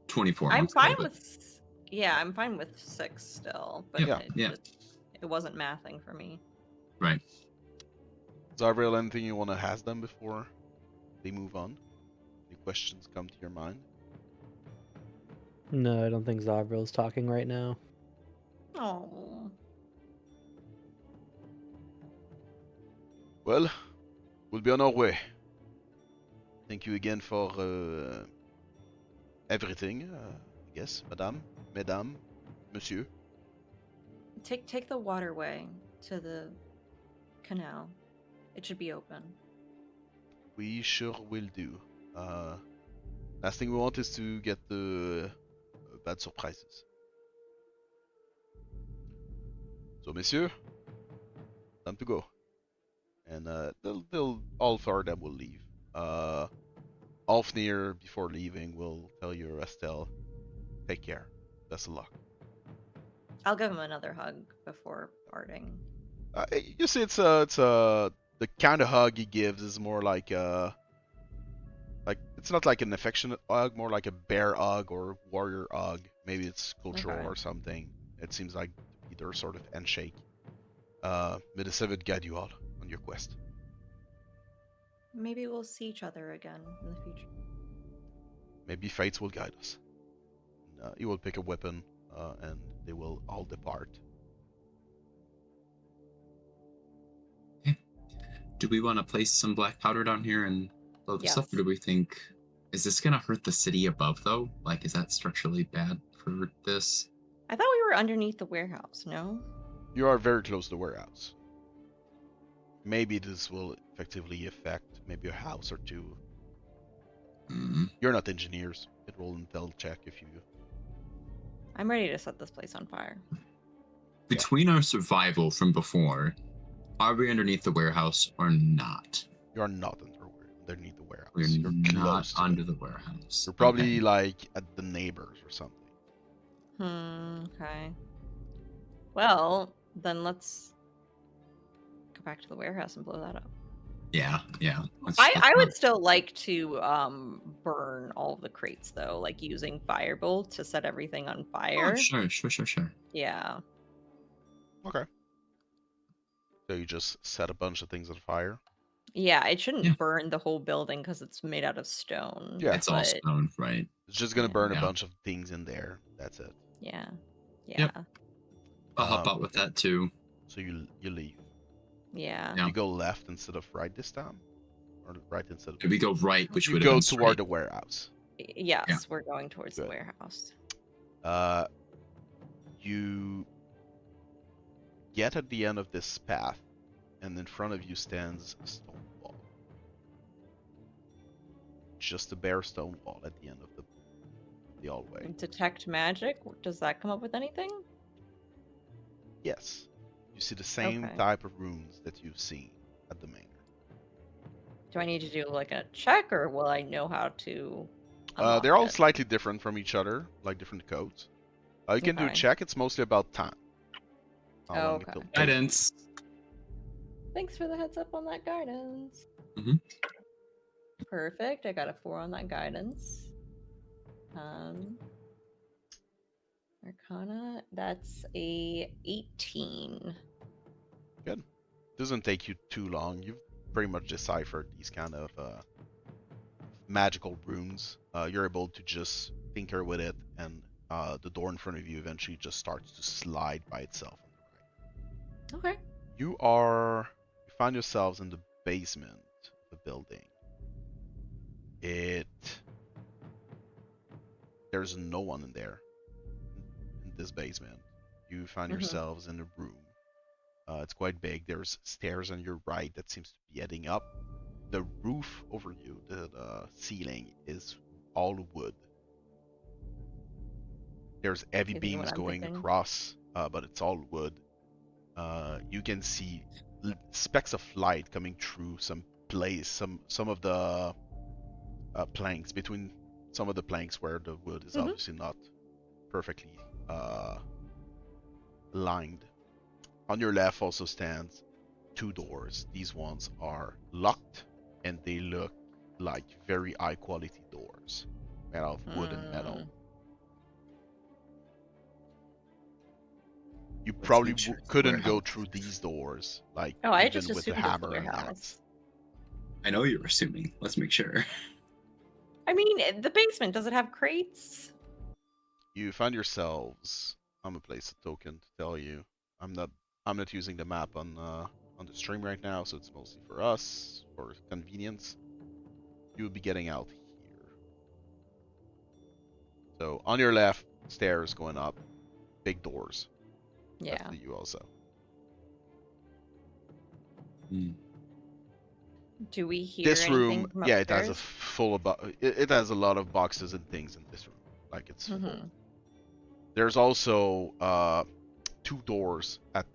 24. I'm months fine later. with. Yeah, I'm fine with 6 still, but Yeah. it wasn't mathing for me. Right. Zovril, anything you want to ask them before they move on? Any questions come to your mind? No, I don't think Zovril's talking right now. Oh. Well, we'll be on our way. Thank you again for everything, I guess, madame, monsieur. Take the waterway to the canal. It should be open. We sure will do. Last thing we want is to get the bad surprises. So, messieurs, time to go. And they'll all 4 of them will leave. Alfnir, before leaving, will tell you, Arastelle, take care. Best of luck. I'll give him another hug before parting. You see, the kind of hug he gives is more like it's not like an affectionate hug, more like a bear hug or warrior hug. Maybe it's cultural Okay. or something. It seems like either sort of handshake. May the Seven guide you all on your quest. Maybe we'll see each other again in the future. Maybe fates will guide us. He will pick a weapon, and they will all depart. Do we want to place some black powder down here and blow this up, or do we think, is this gonna hurt the city above though? Like, is that structurally bad for this? I thought we were underneath the warehouse, no? You are very close to the warehouse. Maybe this will effectively affect maybe a house or two. You're not engineers. It will intel check if you. I'm ready to set this place on fire. Between our survival from before, are we underneath the warehouse or not? You are not underneath the warehouse. We're You're not close to under it. the warehouse. You're probably Okay. like at the neighbors or something. Okay. Well, then let's go back to the warehouse and blow that up. Yeah. I would still like to burn all of the crates though, like using firebolt to set everything on fire. Oh, sure. Yeah. Okay. So you just set a bunch of things on fire? Yeah, it shouldn't burn the whole building because it's made out of stone. Yeah. It's all stone, right? It's just gonna burn a Yeah. bunch of things in there. That's it. Yeah. Yep. I'll help out with that too. So you leave. Yeah. Yeah. You go left instead of right this time? Or right instead of Did we go right, which You would have go been toward straight? the warehouse. Yes, Yeah. we're going towards the Good. warehouse. You get at the end of this path, and in front of you stands a stone wall. Just a bare stone wall at the end of the hallway. Detect magic? Does that come up with anything? Yes. You see the same Okay. type of rooms that you've seen at the manor. Do I need to do like a check, or will I know how to unlock They're all it? slightly different from each other, like different codes. You can do a Okay. check. It's mostly about time. How long Okay. it'll take. Guidance. Thanks for the heads up on that guidance. Mhm. Perfect. I got a 4 on that guidance. Arcana, that's a 18. Good. Doesn't take you too long. You've pretty much deciphered these kind of magical runes. You're able to just tinker with it, and the door in front of you eventually just starts to slide by itself. Okay. You find yourselves in the basement of the building. There's no one in there, in this basement. You find yourselves in a room. It's quite big. There's stairs on your right that seems to be heading up. The roof over you, the ceiling, is all wood. There's heavy Okay, thinking what beams I'm going thinking. across, but it's all wood. You can see specks of light coming through some of the planks, between some of the planks where the wood is obviously not perfectly lined. On your left also stands 2 doors. These ones are locked, and they look like very high quality doors made out of wood and metal. You probably make sure it's the couldn't go warehouse. through these doors, like Oh, I even just with the assumed it's the hammer and warehouse. axe. I know you're assuming. Let's make sure. I mean, the basement, does it have crates? You find yourselves. I'm gonna place a token to tell you. I'm not using the map on the stream right now, so it's mostly for us, for convenience. You'll be getting out here. So on your left, stairs going up, big doors. Yeah. That's you also. Do we hear This anything room, from yeah, it has upstairs? it has a lot of boxes and things in this room. Like it's full. Mhm. There's also 2 doors at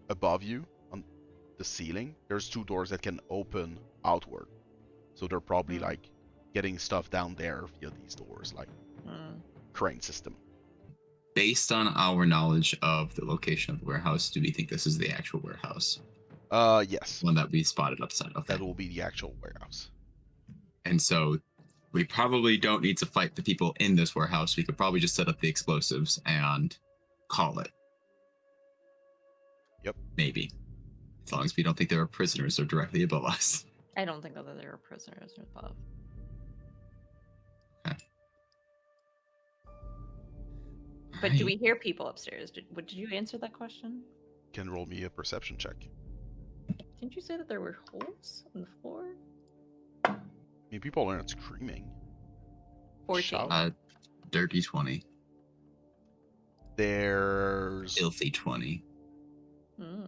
above you on the ceiling. There's 2 doors that can open outward. So they're probably Hmm. like getting stuff down there via these doors, like Hmm. crane system. Based on our knowledge of the location of the warehouse, do we think this is the actual warehouse? Yes. One that we spotted upside. Okay. That will be the actual warehouse. And so we probably don't need to fight the people in this warehouse. We could probably just set up the explosives and call it. Yep. Maybe. As long as we don't think there are prisoners or directly above us. I don't think that there are prisoners above. Okay. But Alright. do we hear people upstairs? Did you answer that question? Can roll me a perception check. Didn't you say that there were holes in the floor? I mean, people aren't screaming. 14. Shout. Dirty 20. There's Filthy 20.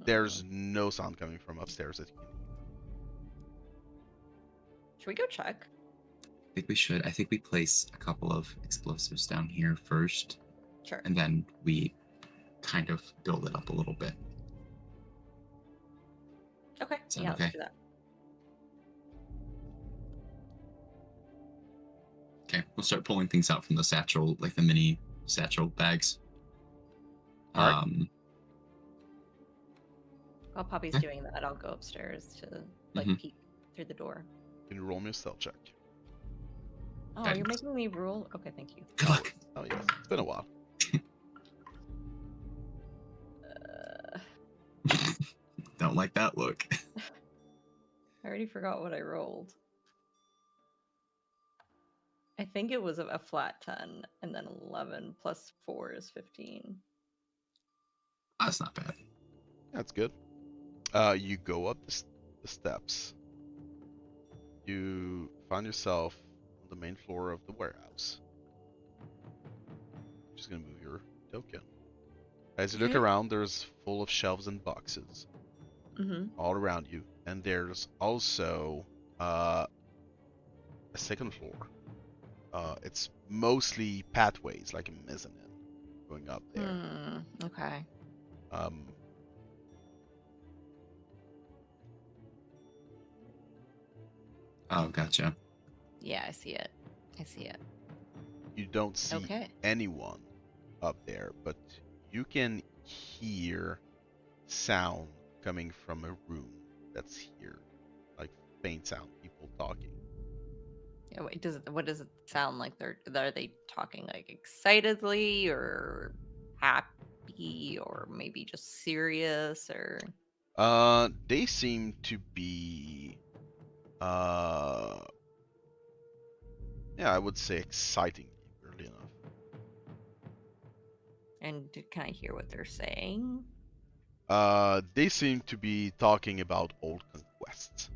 there's no sound coming from upstairs. Should we go check? I think we should. I think we place a couple of explosives down here first, Sure. and then we kind of build it up a little bit. Okay. Sound Yeah, okay? let's do that. Okay, we'll start pulling things out from the satchel, like the mini satchel bags. All right. While Poppy's Okay. doing that, I'll go upstairs to like Mhm. peek through the door. Can you roll me a stealth check? Oh, Guidance. you're making me roll? Okay, thank you. Good luck. Oh yes, it's been a while. Don't like that look. I already forgot what I rolled. I think it was a flat 10, and then 11 plus 4 is 15. That's not bad. That's good. You go up the steps. You find yourself on the main floor of the warehouse. Just gonna move your token. As you look Okay. around, there's full of shelves and boxes Mm-hmm. all around you, and there's also a second floor. It's mostly pathways, like a mezzanine, going up there. Okay. Oh, gotcha. Yeah, I see it. I see it. You don't see Okay. anyone up there, but you can hear sound coming from a room that's here, like faint sound, people talking. Yeah, wait, what does it sound like? Are they talking like excitedly or happy or maybe just serious or They seem to be, yeah, I would say exciting, weirdly enough. and can I hear what they're saying? They seem to be talking about old conquests.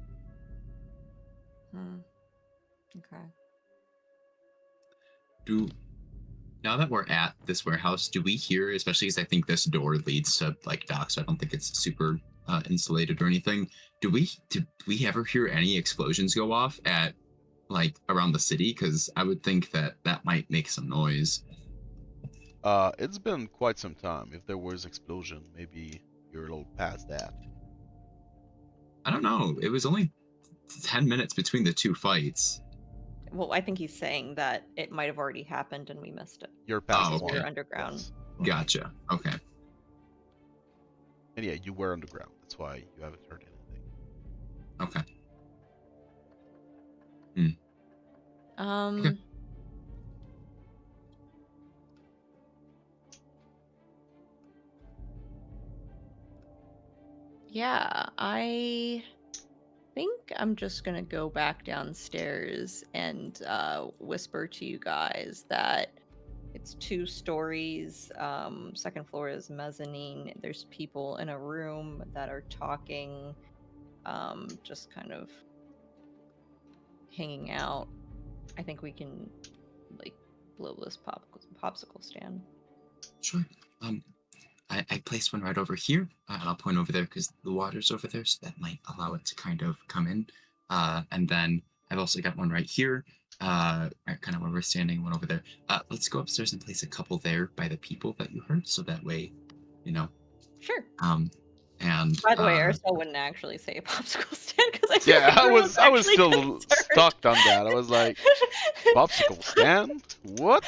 Okay. Now that we're at this warehouse, do we hear, especially because I think this door leads to like docks, so I don't think it's super insulated or anything. Did we ever hear any explosions go off at like around the city? Because I would think that might make some noise. It's been quite some time. If there was explosion, maybe you're a little past that. I don't know. It was only 10 minutes between the two fights. Well, I think he's saying that it might have already happened and we missed it. You're past Oh, Because we okay. were underground. yes. Gotcha. Okay. And yeah, you were underground. That's why you haven't heard anything. Okay. Um. Yeah, I think I'm just gonna go back downstairs and whisper to you guys that it's 2 stories. Second floor is mezzanine. There's people in a room that are talking, just kind of hanging out. I think we can like blow this popsicle stand. Sure. I placed one right over here, and I'll point over there because the water's over there, so that might allow it to kind of come in. And then I've also got one right here, right kind of where we're standing, one over there. Let's go upstairs and place a couple there by the people that you heard, so that way, you know. Sure. And By the way, Arastelle wouldn't actually say popsicle stand because I feel Yeah, like I everyone's was actually still concerned. stuck on that. I was like, popsicle stand? What?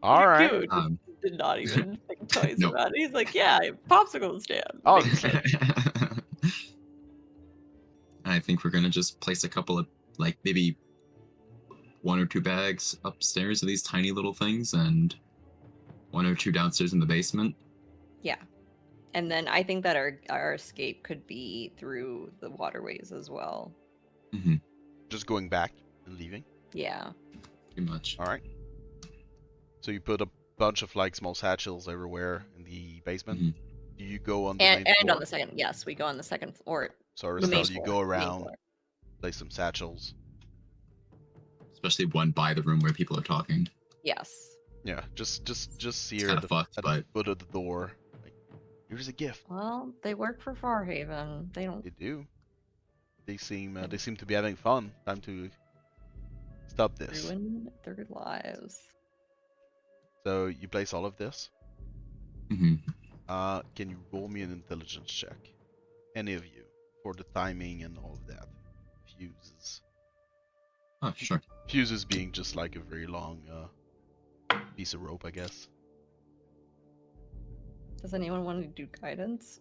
All right. Yuku did not even think twice Nope. about it. He's like, yeah, popsicle stand. Oh, Makes sense. I think we're gonna just place a couple of, like, maybe 1 or 2 bags upstairs of these tiny little things, and 1 or 2 downstairs in the basement. Yeah. And then I think that our escape could be through the waterways as well. Mm-hmm. Just going back and leaving. Yeah. Pretty much. All right. So you put a bunch of like small satchels everywhere in the basement. Mhm. Do you go on the And main floor? on the second, yes, we go on the second floor. So the main Arastelle, you floor, go the main around, floor. place some satchels. Especially one by the room where people are talking. Yes. Yeah, just see It's her kind at of fucked, the but foot of the door. Like, here's a gift. Well, they work for Farhaven. They don't. They do. They seem to be having fun. Time to stop this. Ruin their lives. So you place all of this. mhm. Can you roll me an intelligence check? Any of you, for the timing and all of that. Fuses. Oh, sure. Fuses being just like a very long piece of rope, I guess. Does anyone want to do guidance?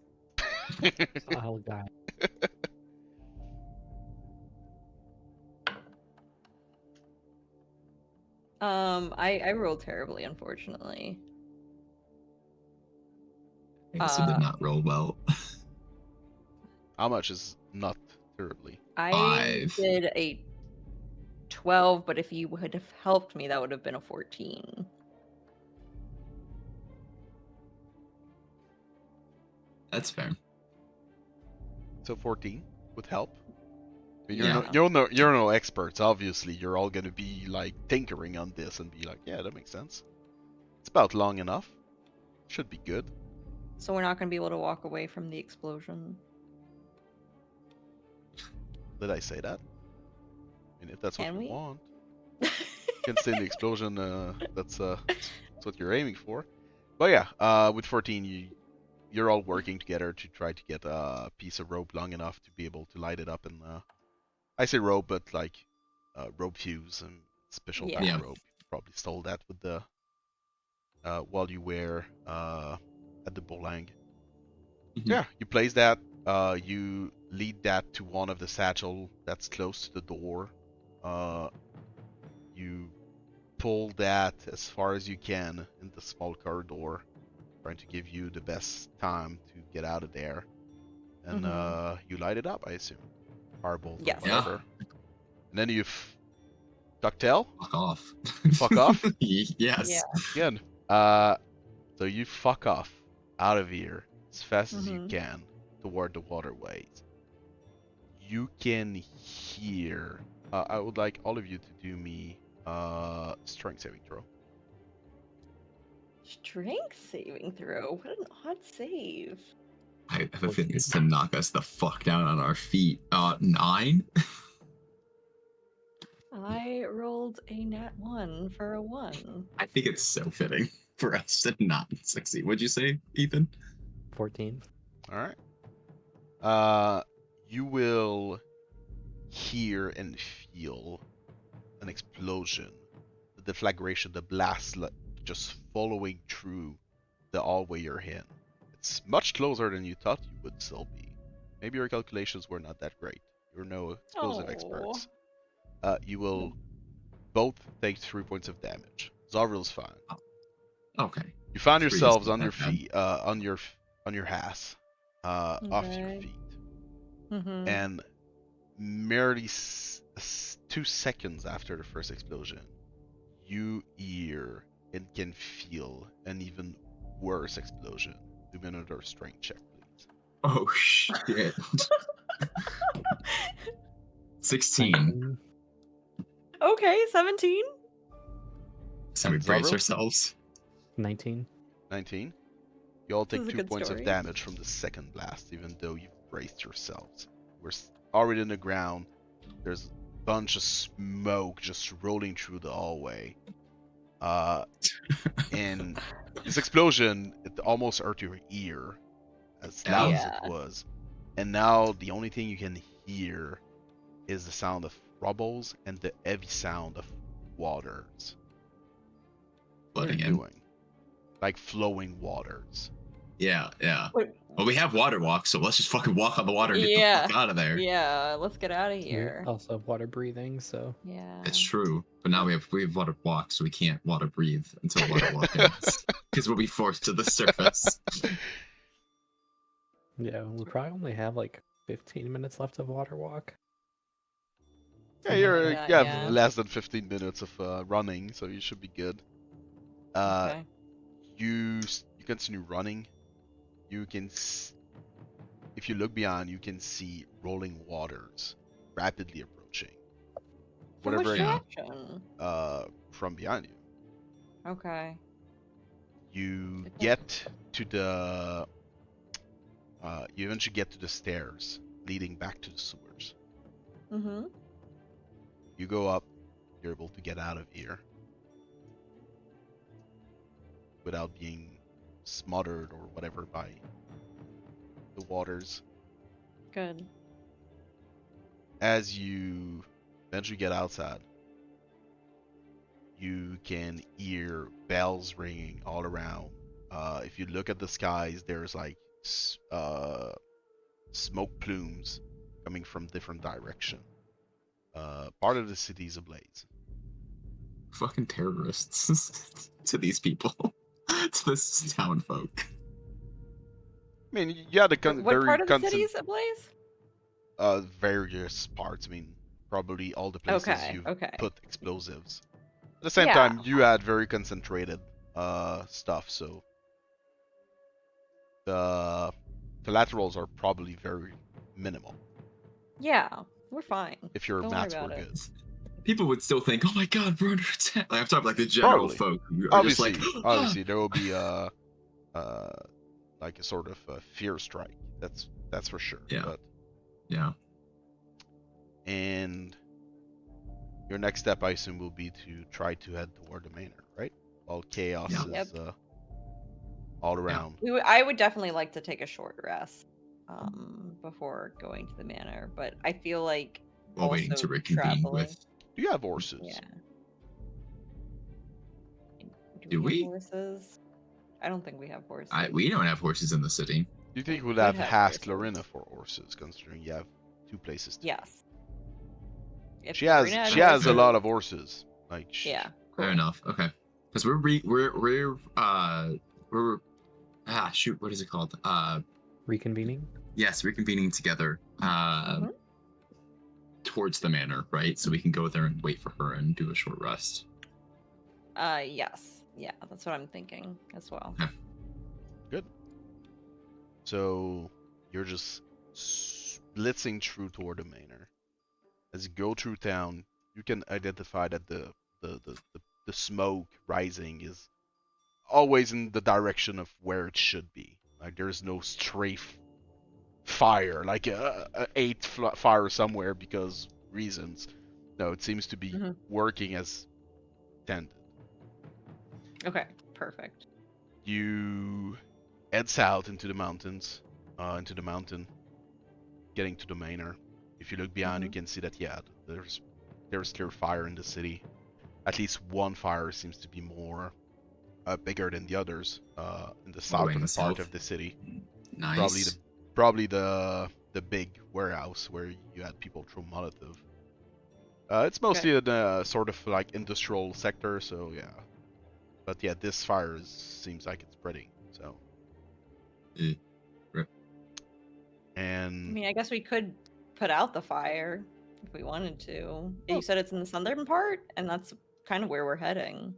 Oh god. I rolled terribly, unfortunately. I also did not roll well. How much is not terribly? I 5. did a 12, but if you would have helped me, that would have been a 14. That's fair. So 14 would help. But Yeah. you're no experts, obviously. You're all gonna be like tinkering on this and be like, yeah, that makes sense. It's about long enough. Should be good. So we're not going to be able to walk away from the explosion. Did I say that? I mean, if that's Can what you we? want. You can stay in the explosion. That's what you're aiming for. But yeah, with 14, you're all working together to try to get a piece of rope long enough to be able to light it up. And I say rope, but like rope fuse and special type Yeah. of rope. You probably stole that with the while you were at the Bolang. Mhm. Yeah, you place that. You lead that to one of the satchel that's close to the door. You pull that as far as you can in the small corridor, trying to give you the best time to get out of there. And you light it up, I assume. Firebolt or Yes. whatever. And then you ducktail? Fuck off. Fuck off? Yes. Yeah. Again. So you fuck off out of here as fast as you can toward the waterways. You can hear. I would like all of you to do me strength saving throw. Strength saving throw? What an odd save. I have a feeling it's to knock us the fuck down on our feet. 9? I rolled a nat 1 for a 1. I think it's so fitting for us to not succeed. What'd you say, Ethan? 14. Alright. You will hear and feel an explosion. The deflagration, the blast just following through the hallway you're in. It's much closer than you thought you would still be. Maybe your calculations were not that great. You're no explosive experts. You will both take 3 points of damage. Zovril's fine. Okay. You found 3 yourselves isn't on your that bad. feet, on your ass, off your Okay. feet, and merely 2 seconds after the first explosion, you hear and can feel an even worse explosion. Do me another strength check, please. Oh shit. 16. 19. Okay, 17. So we And brace Zovril? ourselves. 19. 19. You all This take is a 2 good points story. of damage from the second blast, even though you've braced yourselves. We're already in the ground. There's a bunch of smoke just rolling through the hallway. And this explosion, it almost hurt your ear, as loud as it Yeah. was. And now the only thing you can hear is the sound of rubbles and the heavy sound of waters. What are Flooding you in. doing? Like flowing waters. Yeah, yeah. Wait, Well, we have water walk, so let's just fucking walk on the water and get the Yeah. fuck out of there. Yeah, let's get out of We here. also have water breathing, so Yeah. It's true, but now we have water walk, so we can't water breathe until water walk ends, because we'll be forced to the surface. yeah, we probably only have like 15 minutes left of water walk. Yeah, Something like you that, have yeah. less than 15 minutes of running, so you should be good. Okay. You continue running. You can, if you look beyond, you can see rolling waters rapidly approaching. From which Whatever, Yeah. direction? from behind you. Okay. You Okay. get to the, you eventually get to the stairs leading back to the sewers. Mm-hmm. You go up, you're able to get out of here without being smothered or whatever by the waters. Good. As you eventually get outside, you can hear bells ringing all around. If you look at the skies, there's like smoke plumes coming from different directions. Part of the city is ablaze. Fucking terrorists to these people, to this town folk. I mean, yeah, the What very part of the constant, city is ablaze? various parts. I mean, probably all the places Okay, you've okay. put explosives. At the same Yeah. time, you had very concentrated stuff, so the collaterals are probably very minimal Yeah, we're fine. if your Don't worry maths were about it. good. People would still think, "Oh my god, we're under attack." Like I'm talking like the general Probably. folk who are just Obviously, like, obviously there will be like a sort of a fear strike. That's for sure. Yeah. But, yeah. and your next step, I assume, will be to try to head toward the manor, right? While chaos Yeah. is all around. I would definitely like to take a short rest before going to the manor, but I feel like While waiting also to reconvene traveling. with. Do you have horses? Yeah. Do have we? horses? I don't think we have horses. We don't have horses in the city. Do you think We we'll could have have asked horses. Lorena for horses, considering you have two places to Yes. If She has Lorena had she has a horses- lot of horses. Like Yeah. Fair cool. enough. Okay. Because we're shoot, what is it called? Reconvening? Yes, reconvening together Mhm. towards the manor, right? So we can go there and wait for her and do a short rest. Yes. Yeah, that's what I'm thinking as well. good. So you're just blitzing through toward the manor. As you go through town, you can identify that the smoke rising is always in the direction of where it should be. Like there's no strafe fire, like a fire somewhere because reasons. No, it seems to be Mhm. working as intended. Okay, perfect. You head south into the mountains, into the mountain, getting to the manor. If you look beyond, you can see that there's clear fire in the city. At least one fire seems to be more bigger than the others in the southern part south. of the city. Nice. Probably the big warehouse where you had people throw Molotov. It's mostly in a sort of like industrial sector, so yeah. But yeah, this fire seems like it's spreading. So. Rip. I And mean, I guess we could put out the fire if we wanted to. You said it's in the southern part, and that's kind of where we're heading.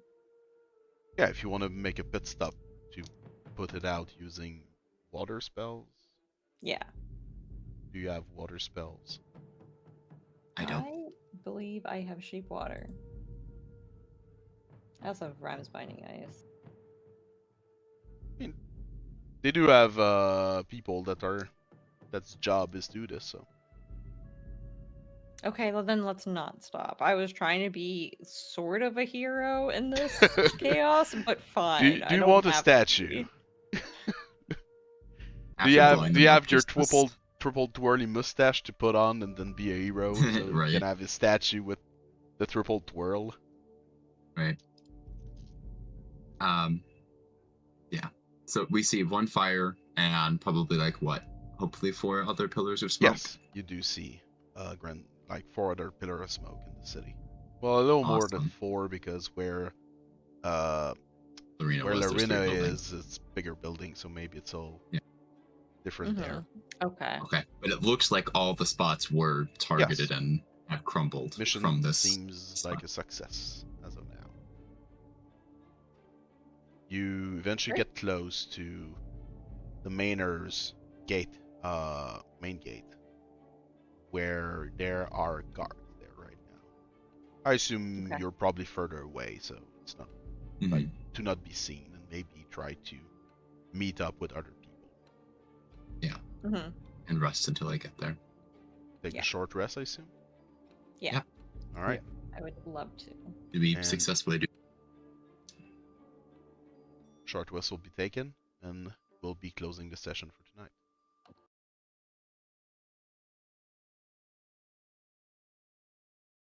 yeah, if you want to make a pit stop to put it out using water spells, Yeah. do you have water spells? I don't. I believe I have sheep water. I also have Rhymes Binding Ice. They do have people that's job is do this, so Okay, well then let's not stop. I was trying to be sort of a hero in this chaos, but fine. Do I you don't want a have to statue? be. After blowing Do you them up, have your just triple twirly mustache to put on and then be a hero, so you Right. can have a statue with the triple twirl? Right. Yeah. So we see one fire and probably like what? Hopefully 4 other pillars of smoke. Yes, you do see like 4 other pillar of smoke in the city. Well, a little more than Awesome. 4 because where Lorena where was, there's 3 Lorena buildings. is, it's bigger building, so maybe it's all Yeah. different there. Okay. Okay, but it looks like all the spots were targeted Yes. and have crumbled Mission from this. seems like a success as of now. You eventually Great. get close to the manor's gate, main gate, where there are guards there right now. I assume Okay. you're probably further away, so it's not Mhm. like to not be seen, and maybe try to meet up with other people. Mm-hmm. And rest until I get there. Take Yeah. a short rest, I assume. Yeah. All right. I would love to. Did we And- successfully do? Short rest will be taken, and we'll be closing the session for tonight.